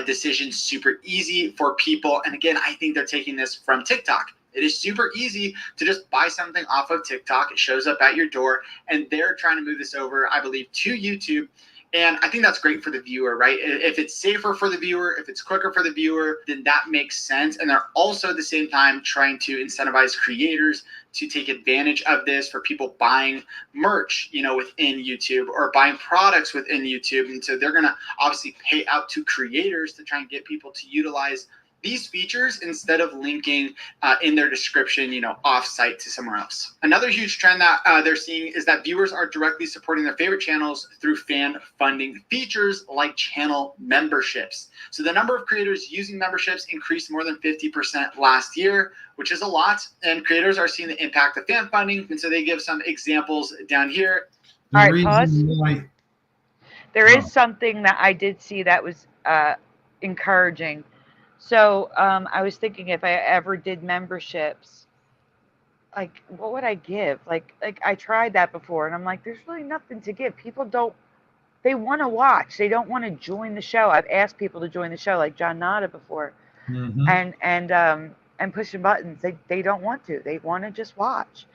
decision super easy for people. And again, I think they're taking this from TikTok. It is super easy to just buy something off of TikTok. It shows up at your door, and they're trying to move this over, I believe, to YouTube. And I think that's great for the viewer, right? If it's safer for the viewer, if it's quicker for the viewer, then that makes sense. And they're also at the same time trying to incentivize creators to take advantage of this for people buying merch, within YouTube or buying products within YouTube. And so they're going to obviously pay out to creators to try and get people to utilize these features instead of linking in their description, off-site to somewhere else. Another huge trend that they're seeing is that viewers are directly supporting their favorite channels through fan funding features like channel memberships. So the number of creators using memberships increased more than 50% last year, which is a lot. And creators are seeing the impact of fan funding. And so they give some examples down here. All right, pause. There is something that I did see that was encouraging. So I was thinking if I ever did memberships, like what would I give? Like I tried that before, and I'm like, there's really nothing to give. People they want to watch. They don't want to join the show. I've asked people to join the show, like John Nada before, and pushing buttons. They don't want to. They want to just watch.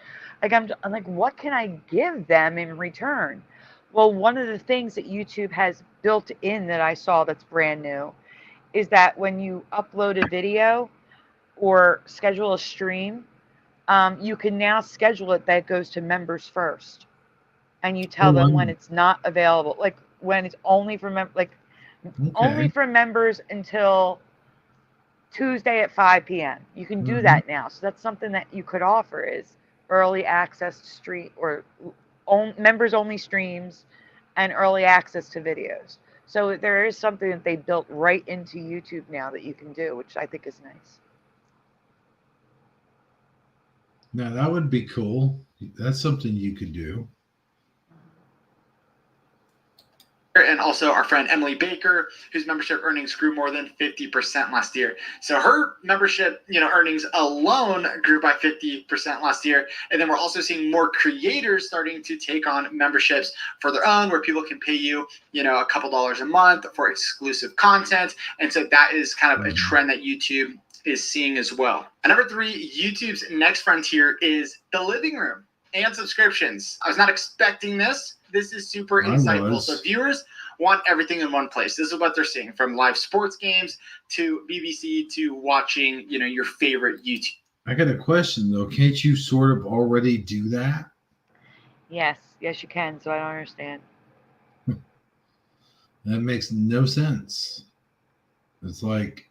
Like I'm like, what can I give them in return? Well, one of the things that YouTube has built in that I saw that's brand new is that when you upload a video or schedule a stream, you can now schedule it that it goes to members first, and you tell them when it's not available, like when it's only for only for members until Tuesday at 5 p.m. You can do that now. So that's something that you could offer is early access to stream or members only streams and early access to videos. So there is something that they built right into YouTube now that you can do, which I think is nice. Now that would be cool. That's something you could do. And also our friend Emily Baker, whose membership earnings grew more than 50% last year. So her membership, earnings alone grew by 50% last year. And then we're also seeing more creators starting to take on memberships for their own, where people can pay you, a couple dollars a month for exclusive content. And so that is kind of a trend that YouTube is seeing as well. And number 3, YouTube's next frontier is the living room and subscriptions. I was not expecting this. This is super insightful. So viewers want everything in one place. This is what they're seeing, from live sports games to BBC to watching, your favorite YouTube. I got a question though. Can't you sort of already do that? Yes, you can. So I don't understand. That makes no sense. It's like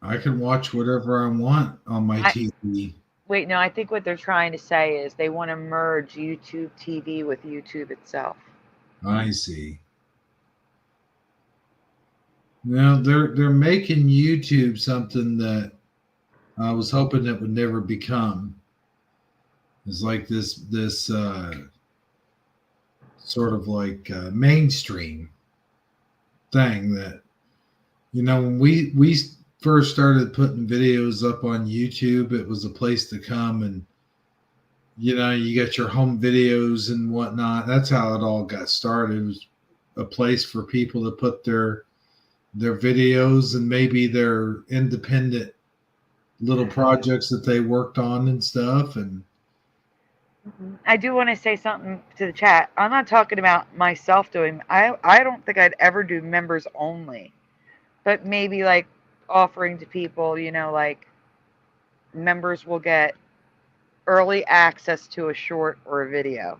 I can watch whatever I want on my TV. Wait, no, I think what they're trying to say is they want to merge YouTube TV with YouTube itself. I see. Now they're making YouTube something that I was hoping it would never become. It's like this sort of like mainstream thing that, when we first started putting videos up on YouTube, it was a place to come and, you got your home videos and whatnot. That's how it all got started. It was a place for people to put their videos and maybe their independent little projects that they worked on and stuff. And I do want to say something to the chat. I'm not talking about myself doing. I don't think I'd ever do members only, but maybe like offering to people, like members will get early access to a short or a video,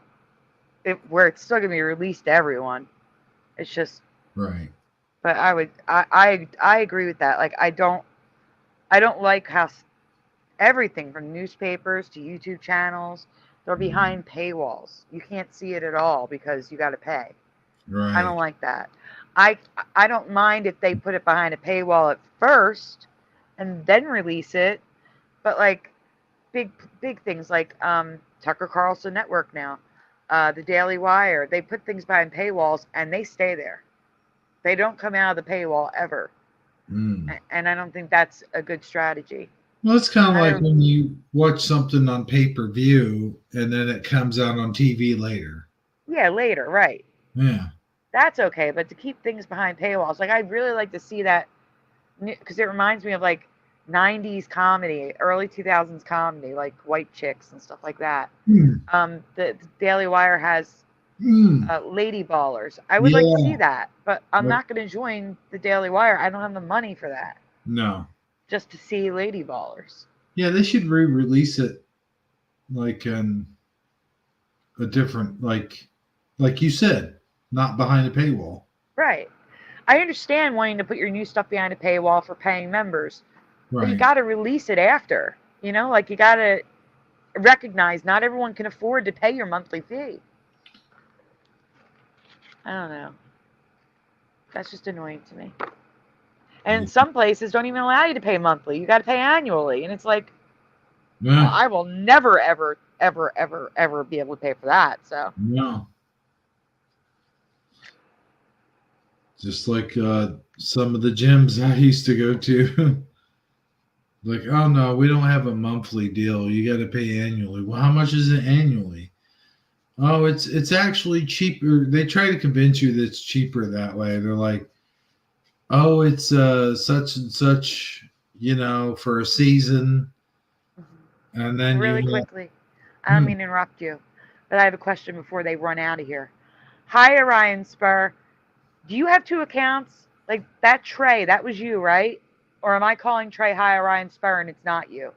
where it's still gonna be released to everyone. It's just right. But I agree with that. Like I don't like how everything from newspapers to YouTube channels, they're behind paywalls. You can't see it at all because you got to pay. Right. I don't like that. I don't mind if they put it behind a paywall at first and then release it, but like big things like Tucker Carlson Network now, the Daily Wire, they put things behind paywalls and they stay there. They don't come out of the paywall ever. And I don't think that's a good strategy. Well, it's kind of I like don't- when you watch something on pay-per-view and then it comes out on TV later. Yeah, later, right. Yeah. That's okay, but to keep things behind paywalls, like I'd really like to see that, because it reminds me of like 90s comedy, early 2000s comedy, like White Chicks and stuff like that. The Daily Wire has Lady Ballers. I would like to see Yeah. that, but I'm But- not going to join the Daily Wire. I don't have the money for that, No. just to see Lady Ballers. Yeah, they should re-release it like in a different, like you said, not behind a paywall. Right. I understand wanting to put your new stuff behind a paywall for paying members, but you Right. got to release it after. You know, like you got to recognize not everyone can afford to pay your monthly fee. I don't know. That's just annoying to me. And some places don't even allow you to pay monthly. You got to pay annually, and it's like, Yeah. I will never, ever, ever, ever, ever be able to pay for that. So No. Just like some of the gyms I used to go to. Like, oh no, we don't have a monthly deal. You got to pay annually. Well, how much is it annually? Oh, it's actually cheaper. They try to convince you that it's cheaper that way. They're like, oh, it's such and such, for a season. And then really you quickly, I don't mean to interrupt you, but I have a question before they run out of here. Hi, Orion Spur. Do you have two accounts? Like that Trey, that was you, right? Or am I calling Trey Hi Orion Spur and it's not you?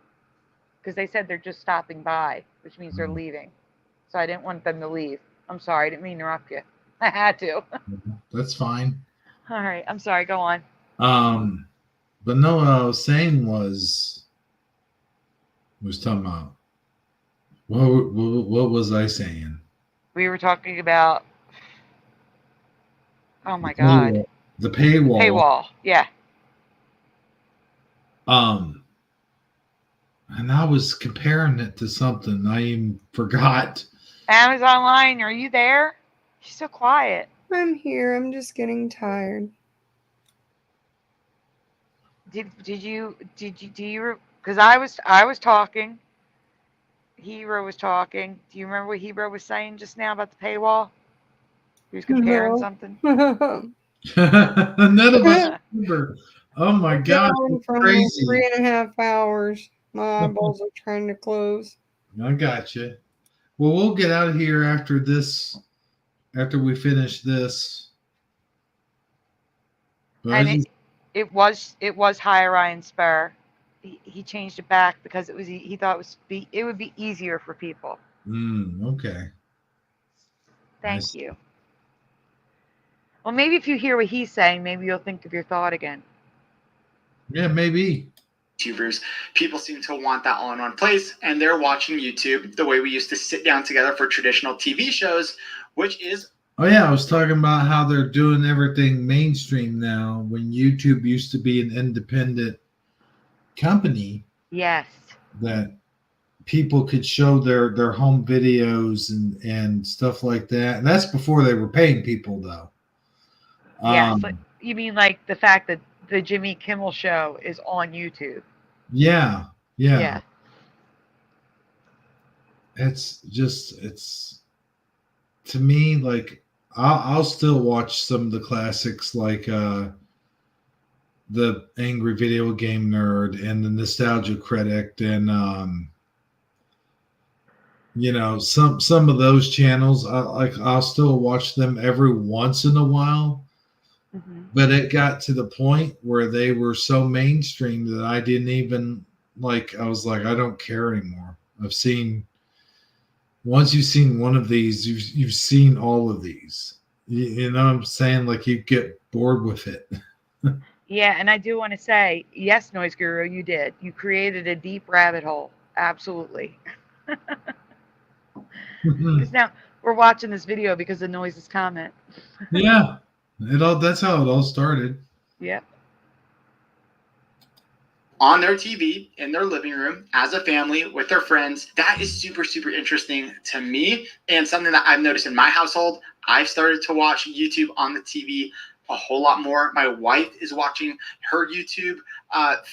Because they said they're just stopping by, which means they're leaving. So I didn't want them to leave. I'm sorry, I didn't mean to interrupt you. I had to. that's fine. All right, I'm sorry. Go on. But no, what I was saying was talking about what was I saying? We were talking about. Oh my God. The paywall. Paywall. Yeah. And I was comparing it to something I even forgot. Amazon Line, are you there? She's so quiet. I'm here. I'm just getting tired. Do you because I was talking. Hero was talking. Do you remember what Hero was saying just now about the paywall? He was comparing No. something. None of us remember. Oh my God, Going from crazy. 3.5 hours. My eyeballs are trying to close. I got you. Well, we'll get out of here after this. After we finish this. But And it was Hi Orion Spur. He changed it back because he thought it would be easier for people. Okay. Thank you. Well, maybe if you hear what he's saying, maybe you'll think of your thought again. Yeah, maybe. YouTubers, people seem to want that all in one place, and they're watching YouTube the way we used to sit down together for traditional TV shows, which is. Oh yeah, I was talking about how they're doing everything mainstream now when YouTube used to be an independent company. Yes. That people could show their home videos and stuff like that. And that's before they were paying people though. Yes. You mean like the fact that the Jimmy Kimmel show is on YouTube? Yeah. It's to me, like I'll still watch some of the classics like the Angry Video Game Nerd and the Nostalgia Critic and some of those channels. I'll still watch them every once in a while. But it got to the point where they were so mainstream that I didn't even I was like, I don't care anymore. Once you've seen one of these, you've seen all of these. You know what I'm saying? Like you get bored with it. Yeah, and I do want to say, yes, Noise Guru, you did. You created a deep rabbit hole. Absolutely. Because now we're watching this video because of Noise's comment. Yeah. That's how it all started. Yep. On their TV, in their living room, as a family, with their friends. That is super, super interesting to me, and something that I've noticed in my household. I've started to watch YouTube on the TV a whole lot more. My wife is watching her YouTube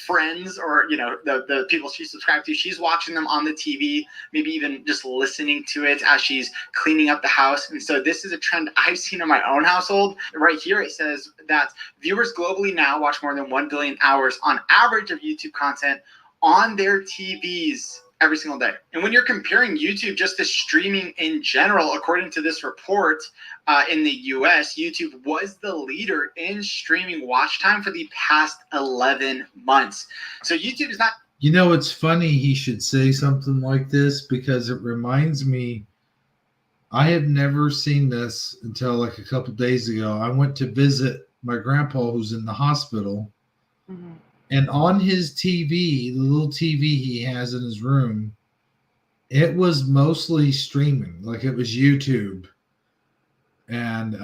friends, or the people she subscribed to. She's watching them on the TV, maybe even just listening to it as she's cleaning up the house. And so this is a trend I've seen in my own household. Right here it says that viewers globally now watch more than 1 billion hours on average of YouTube content on their TVs every single day. And when you're comparing YouTube just to streaming in general, according to this report in the US, YouTube was the leader in streaming watch time for the past 11 months. So YouTube is not. You know, it's funny he should say something like this, because it reminds me, I have never seen this until like a couple days ago. I went to visit my grandpa who's in the hospital. Mm-hmm. And on his TV, the little TV he has in his room, it was mostly streaming, like it was YouTube. And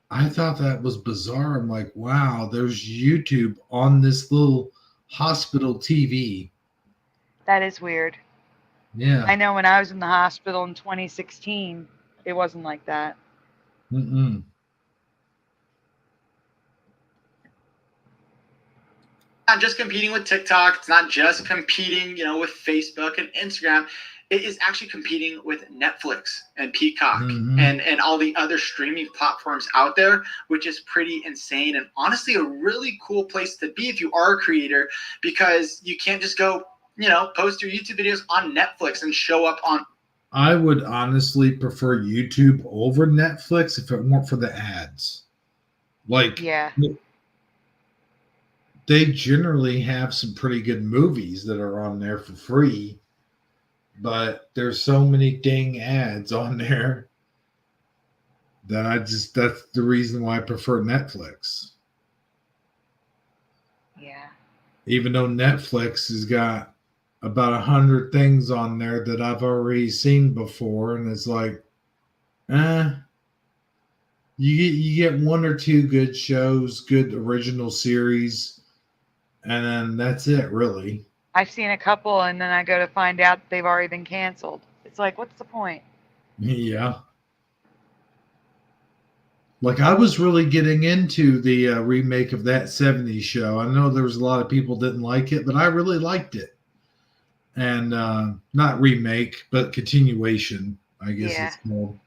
I thought that was bizarre. I'm like, wow, there's YouTube on this little hospital TV. That is weird. Yeah. I know when I was in the hospital in 2016, it wasn't like that. Mm-mm. Not just competing with TikTok. It's not just competing, with Facebook and Instagram. It is actually competing with Netflix and Peacock and all the other streaming platforms out there, which is pretty insane. And honestly, a really cool place to be if you are a creator, because you can't just go, post your YouTube videos on Netflix and show up on. I would honestly prefer YouTube over Netflix if it weren't for the ads. Like, yeah. They generally have some pretty good movies that are on there for free, but there's so many dang ads on there that that's the reason why I prefer Netflix. Yeah. Even though Netflix has got about 100 things on there that I've already seen before, and it's like, you get one or two good shows, good original series, and then that's it, really. I've seen a couple, and then I go to find out they've already been canceled. It's like, what's the point? Yeah. Like, I was really getting into the remake of That 70s Show. I know there was a lot of people didn't like it, but I really liked it. And not remake, but continuation, I guess it's called.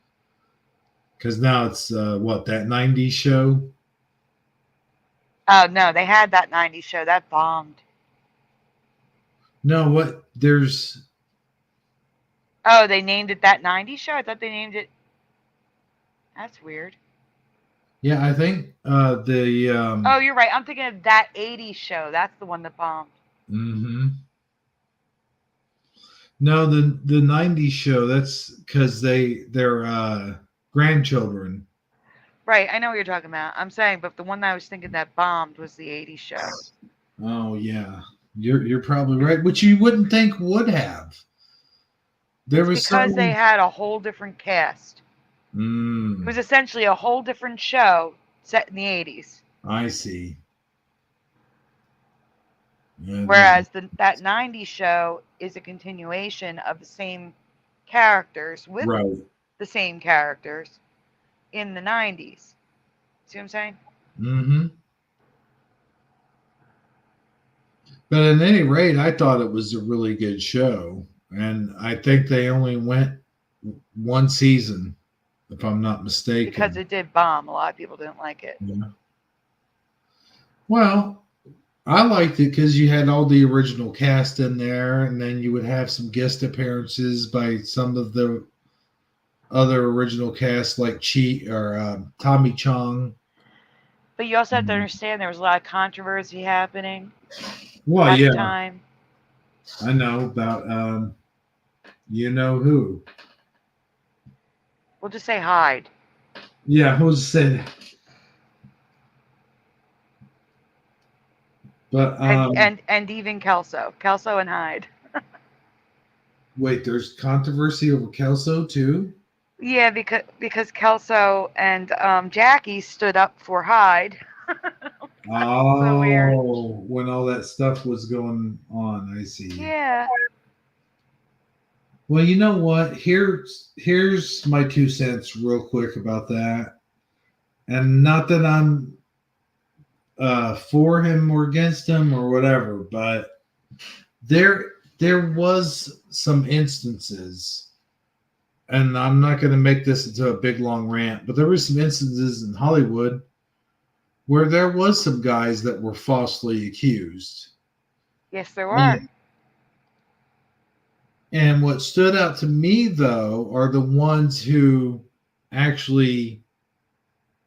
Because now it's, That 90s Show? Oh, no, they had That 90s Show. That bombed. No, there's... Oh, they named it That 90s Show? I thought they named it... That's weird. Yeah, I think the... Oh, you're right. I'm thinking of That 80s Show. That's the one that bombed. Mm-hmm. No, the 90s Show, that's because they're grandchildren. Right, I know what you're talking about. I'm saying, but the one that I was thinking that bombed was the 80s Show. Oh, yeah. You're probably right, which you wouldn't think would have. Because they had a whole different cast. It was essentially a whole different show set in the 80s. I see. Yeah, whereas that 90s show is a continuation of the same characters with the same characters in the 90s. See what I'm saying? Mm-hmm. But at any rate, I thought it was a really good show. And I think they only went one season, if I'm not mistaken. Because it did bomb. A lot of people didn't like it. Yeah. Well, I liked it because you had all the original cast in there, and then you would have some guest appearances by some of the other original cast, like Tommy Chong. But you also have to understand there was a lot of controversy happening Well, at yeah. the time. I know about you know who. We'll just say Hyde. Yeah, who's said? But and even Kelso and Hyde. Wait, there's controversy over Kelso too? Yeah, because Kelso and Jackie stood up for Hyde. Oh, so weird. When all that stuff was going on, I see. Yeah. Well, you know what? Here's my 2 cents real quick about that. And not that I'm for him or against him or whatever, but there was some instances, and I'm not going to make this into a big long rant, but there were some instances in Hollywood where there was some guys that were falsely accused. Yes, there were. And what stood out to me, though, are the ones who actually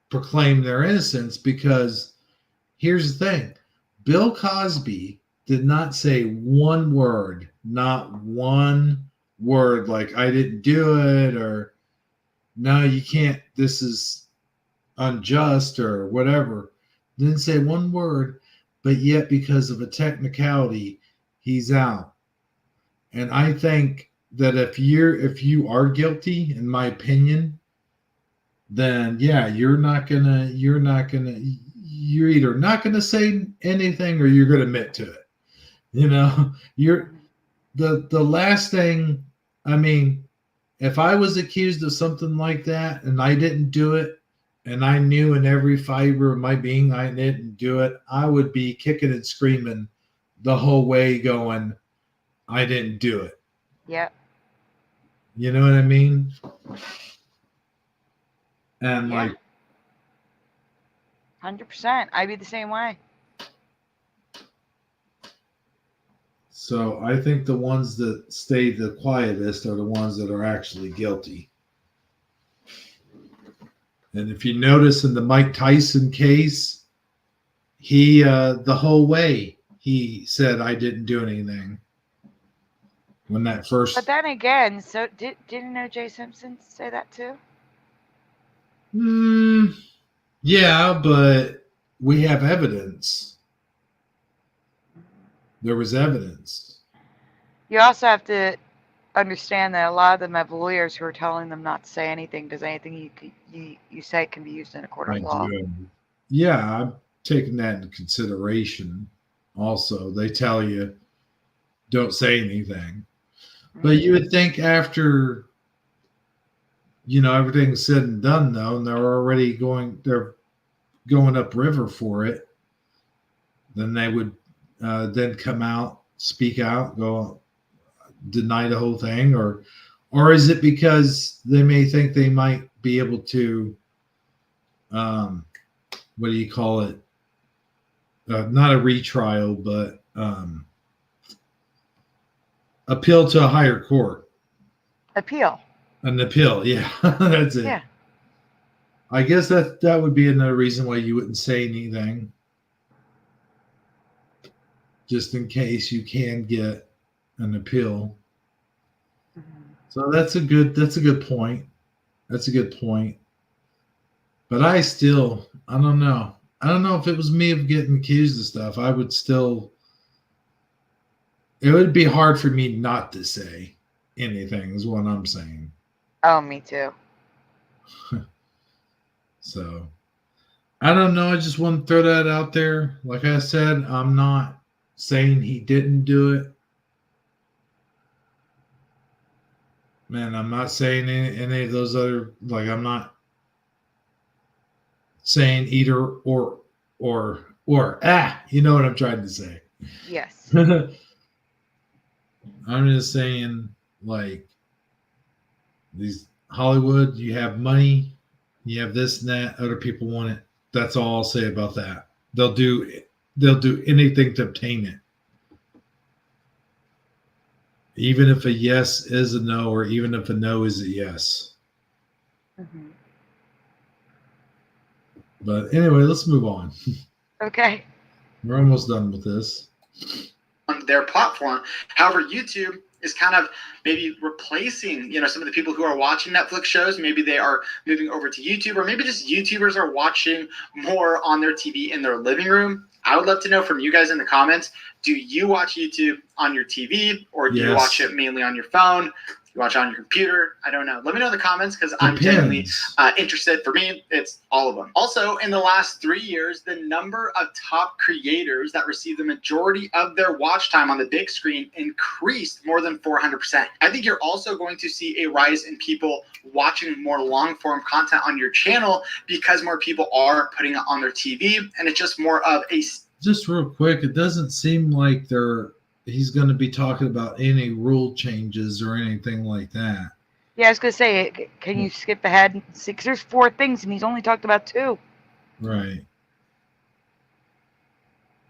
proclaim their innocence, because here's the thing. Bill Cosby did not say one word, not one word, like I didn't do it, or no, you can't, this is unjust or whatever. Didn't say one word, but yet because of a technicality, he's out. And I think that if you are guilty, in my opinion, then yeah, you're either not gonna say anything or you're gonna admit to it. You know, you're the last thing. I mean, if I was accused of something like that and I didn't do it, and I knew in every fiber of my being I didn't do it, I would be kicking and screaming the whole way, going, I didn't do it. Yep. You know what I mean? And Yeah. like 100%. I'd be the same way. So I think the ones that stay the quietest are the ones that are actually guilty. And if you notice in the Mike Tyson case, he the whole way he said I didn't do anything. When that first, But then again, so didn't O.J. Simpson say that too? yeah, but we have evidence. There was evidence. You also have to understand that a lot of them have lawyers who are telling them not to say anything, because anything you say can be used in a court of law. Yeah, I'm taking that into consideration. Also, they tell you don't say anything. But you would think after, everything's said and done, though, and they're going upriver for it, then they would then come out, speak out, go deny the whole thing, or is it because they may think they might be able to, what do you call it? Not a retrial, but appeal to a higher court. An appeal, yeah. That's it. Yeah. I guess that would be another reason why you wouldn't say anything. Just in case you can get an appeal. So that's a good point. That's a good point. But I don't know. I don't know if it was me of getting accused of stuff. It would be hard for me not to say anything, is what I'm saying. Oh, me too. So, I don't know. I just want to throw that out there. Like I said, I'm not saying he didn't do it. Man, I'm not saying any of those other, like, I'm not saying either or, you know what I'm trying to say. Yes. I'm just saying, like, these Hollywood, you have money, you have this and that, other people want it. That's all I'll say about that. They'll do anything to obtain it. Even if a yes is a no, or even if a no is a yes. Mm-hmm. But anyway, let's move on. Okay. We're almost done with this. On their platform. However, YouTube is kind of maybe replacing, some of the people who are watching Netflix shows. Maybe they are moving over to YouTube, or maybe just YouTubers are watching more on their TV in their living room. I would love to know from you guys in the comments, Do you watch YouTube on your TV, or do you Yes. watch it mainly on your phone? You watch it on your computer? I don't know. Let me know in the comments because I'm genuinely interested. For me, it's all of them. Also, in the last 3 years, the number of top creators that receive the majority of their watch time on the big screen increased more than 400%. I think you're also going to see a rise in people watching more long-form content on your channel because more people are putting it on their TV, and it's just more of a... Just real quick, it doesn't seem like he's going to be talking about any rule changes or anything like that. Yeah, I was gonna say, can you skip ahead? Because there's 4 things, and he's only talked about 2. Right.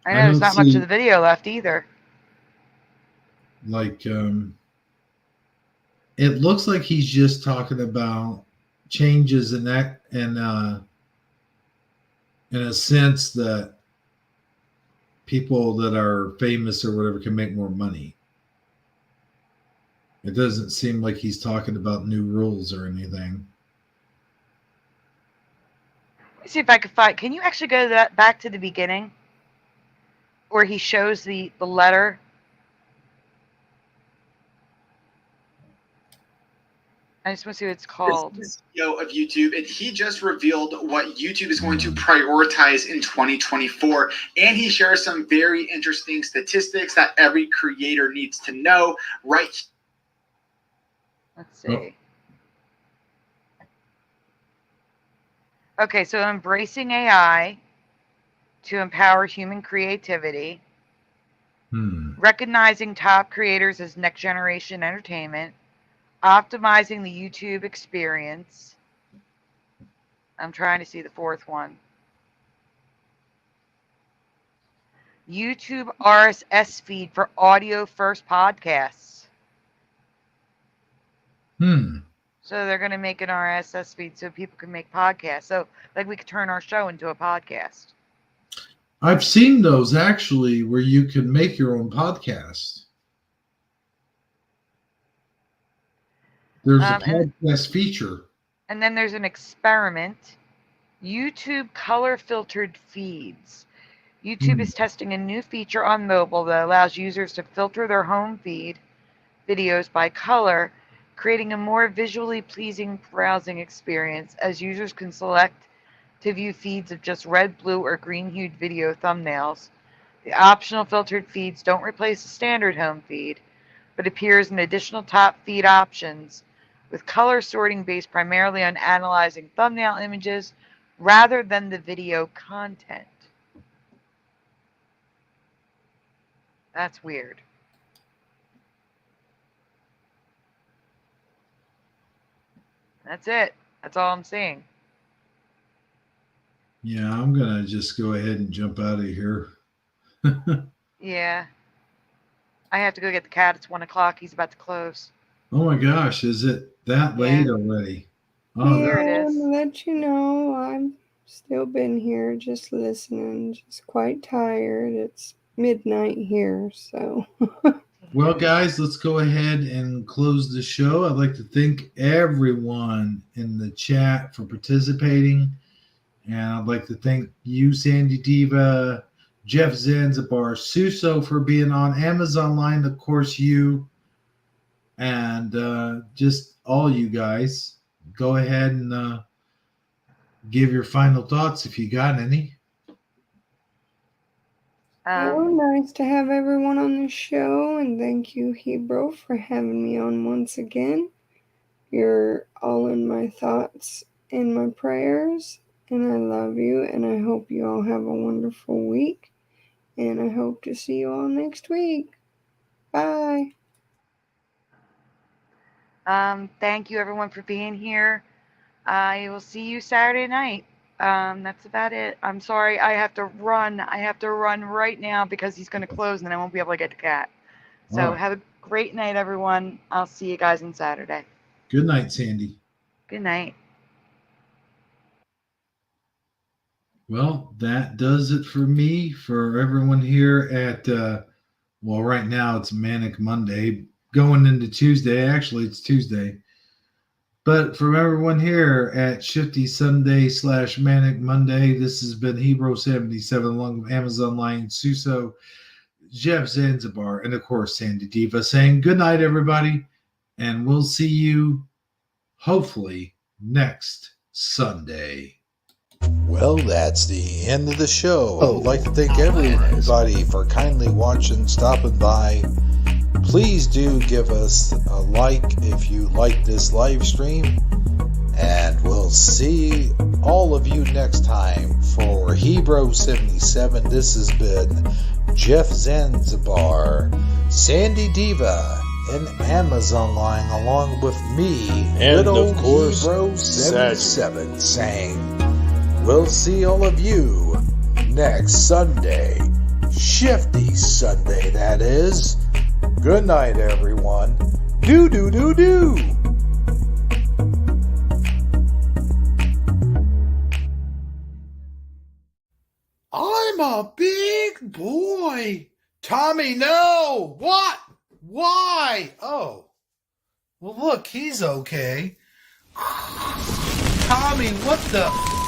I know there's not much of the video left either. Like, it looks like he's just talking about changes in that, in a sense that people that are famous or whatever can make more money. It doesn't seem like he's talking about new rules or anything. Let's see if I can find. Can you actually go back to the beginning, where he shows the letter? I just want to see what it's called. CEO of YouTube, and he just revealed what YouTube is going to prioritize in 2024, and he shares some very interesting statistics that every creator needs to know. Right. Let's see. Okay, so embracing AI to empower human creativity, recognizing top creators as next generation entertainment, optimizing the YouTube experience. I'm trying to see the 4th one. YouTube RSS feed for audio first podcasts. So they're going to make an RSS feed so people can make podcasts. So like we could turn our show into a podcast. I've seen those actually where you can make your own podcast. There's a podcast feature. And then there's an experiment. YouTube color filtered feeds. YouTube is testing a new feature on mobile that allows users to filter their home feed videos by color, creating a more visually pleasing browsing experience as users can select to view feeds of just red, blue, or green-hued video thumbnails. The optional filtered feeds don't replace the standard home feed, but appears in additional top feed options, with color sorting based primarily on analyzing thumbnail images rather than the video content. That's weird. That's it. That's all I'm seeing. Yeah, I'm going to just go ahead and jump out of here. Yeah. I have to go get the cat. It's 1 o'clock. He's about to close. Oh my gosh, is it that late already? Oh, yeah, I want to let you know I've still been here just listening, just quite tired. It's midnight here, so. Well, guys, let's go ahead and close the show. I'd like to thank everyone in the chat for participating. And I'd like to thank you, Sandy Diva, Jeff Zanzibar, Suso for being on Amazon Line, of course, you, and just all you guys. Go ahead and give your final thoughts if you got any. Oh, nice to have everyone on the show, and thank you, Hebro, for having me on once again. You're all in my thoughts and my prayers, and I love you, and I hope you all have a wonderful week, and I hope to see you all next week. Bye. Thank you, everyone, for being here. I will see you Saturday night. That's about it. I'm sorry. I have to run. I have to run right now because he's going to close and then I won't be able to get the cat. So have a great night, everyone. I'll see you guys on Saturday. Good night, Sandy. Good night. Well, that does it for me, for everyone here at, well, right now it's Manic Monday. Going into Tuesday. Actually, it's Tuesday. But from everyone here at Shifty Sunday / Manic Monday, this has been Hebro 77 along with Amazon Lion Suso, Jeff Zanzibar, and of course, Sandy Diva saying good night, everybody. And we'll see you hopefully next Sunday. Well, that's the end of the show. I would like to thank everybody for kindly watching, stopping by. Please do give us a like if you like this live stream. And we'll see all of you next time. For Hebrew77, this has been Jeff Zanzibar, Sandy Diva, and Amazon Line, along with me, and Little of course, Hebrew77, saying, we'll see all of you next Sunday. Shifty Sunday, that is. Good night, everyone. Do. I'm a big boy. Tommy, no. What? Why? Oh. Well, look, he's okay. Tommy, what the...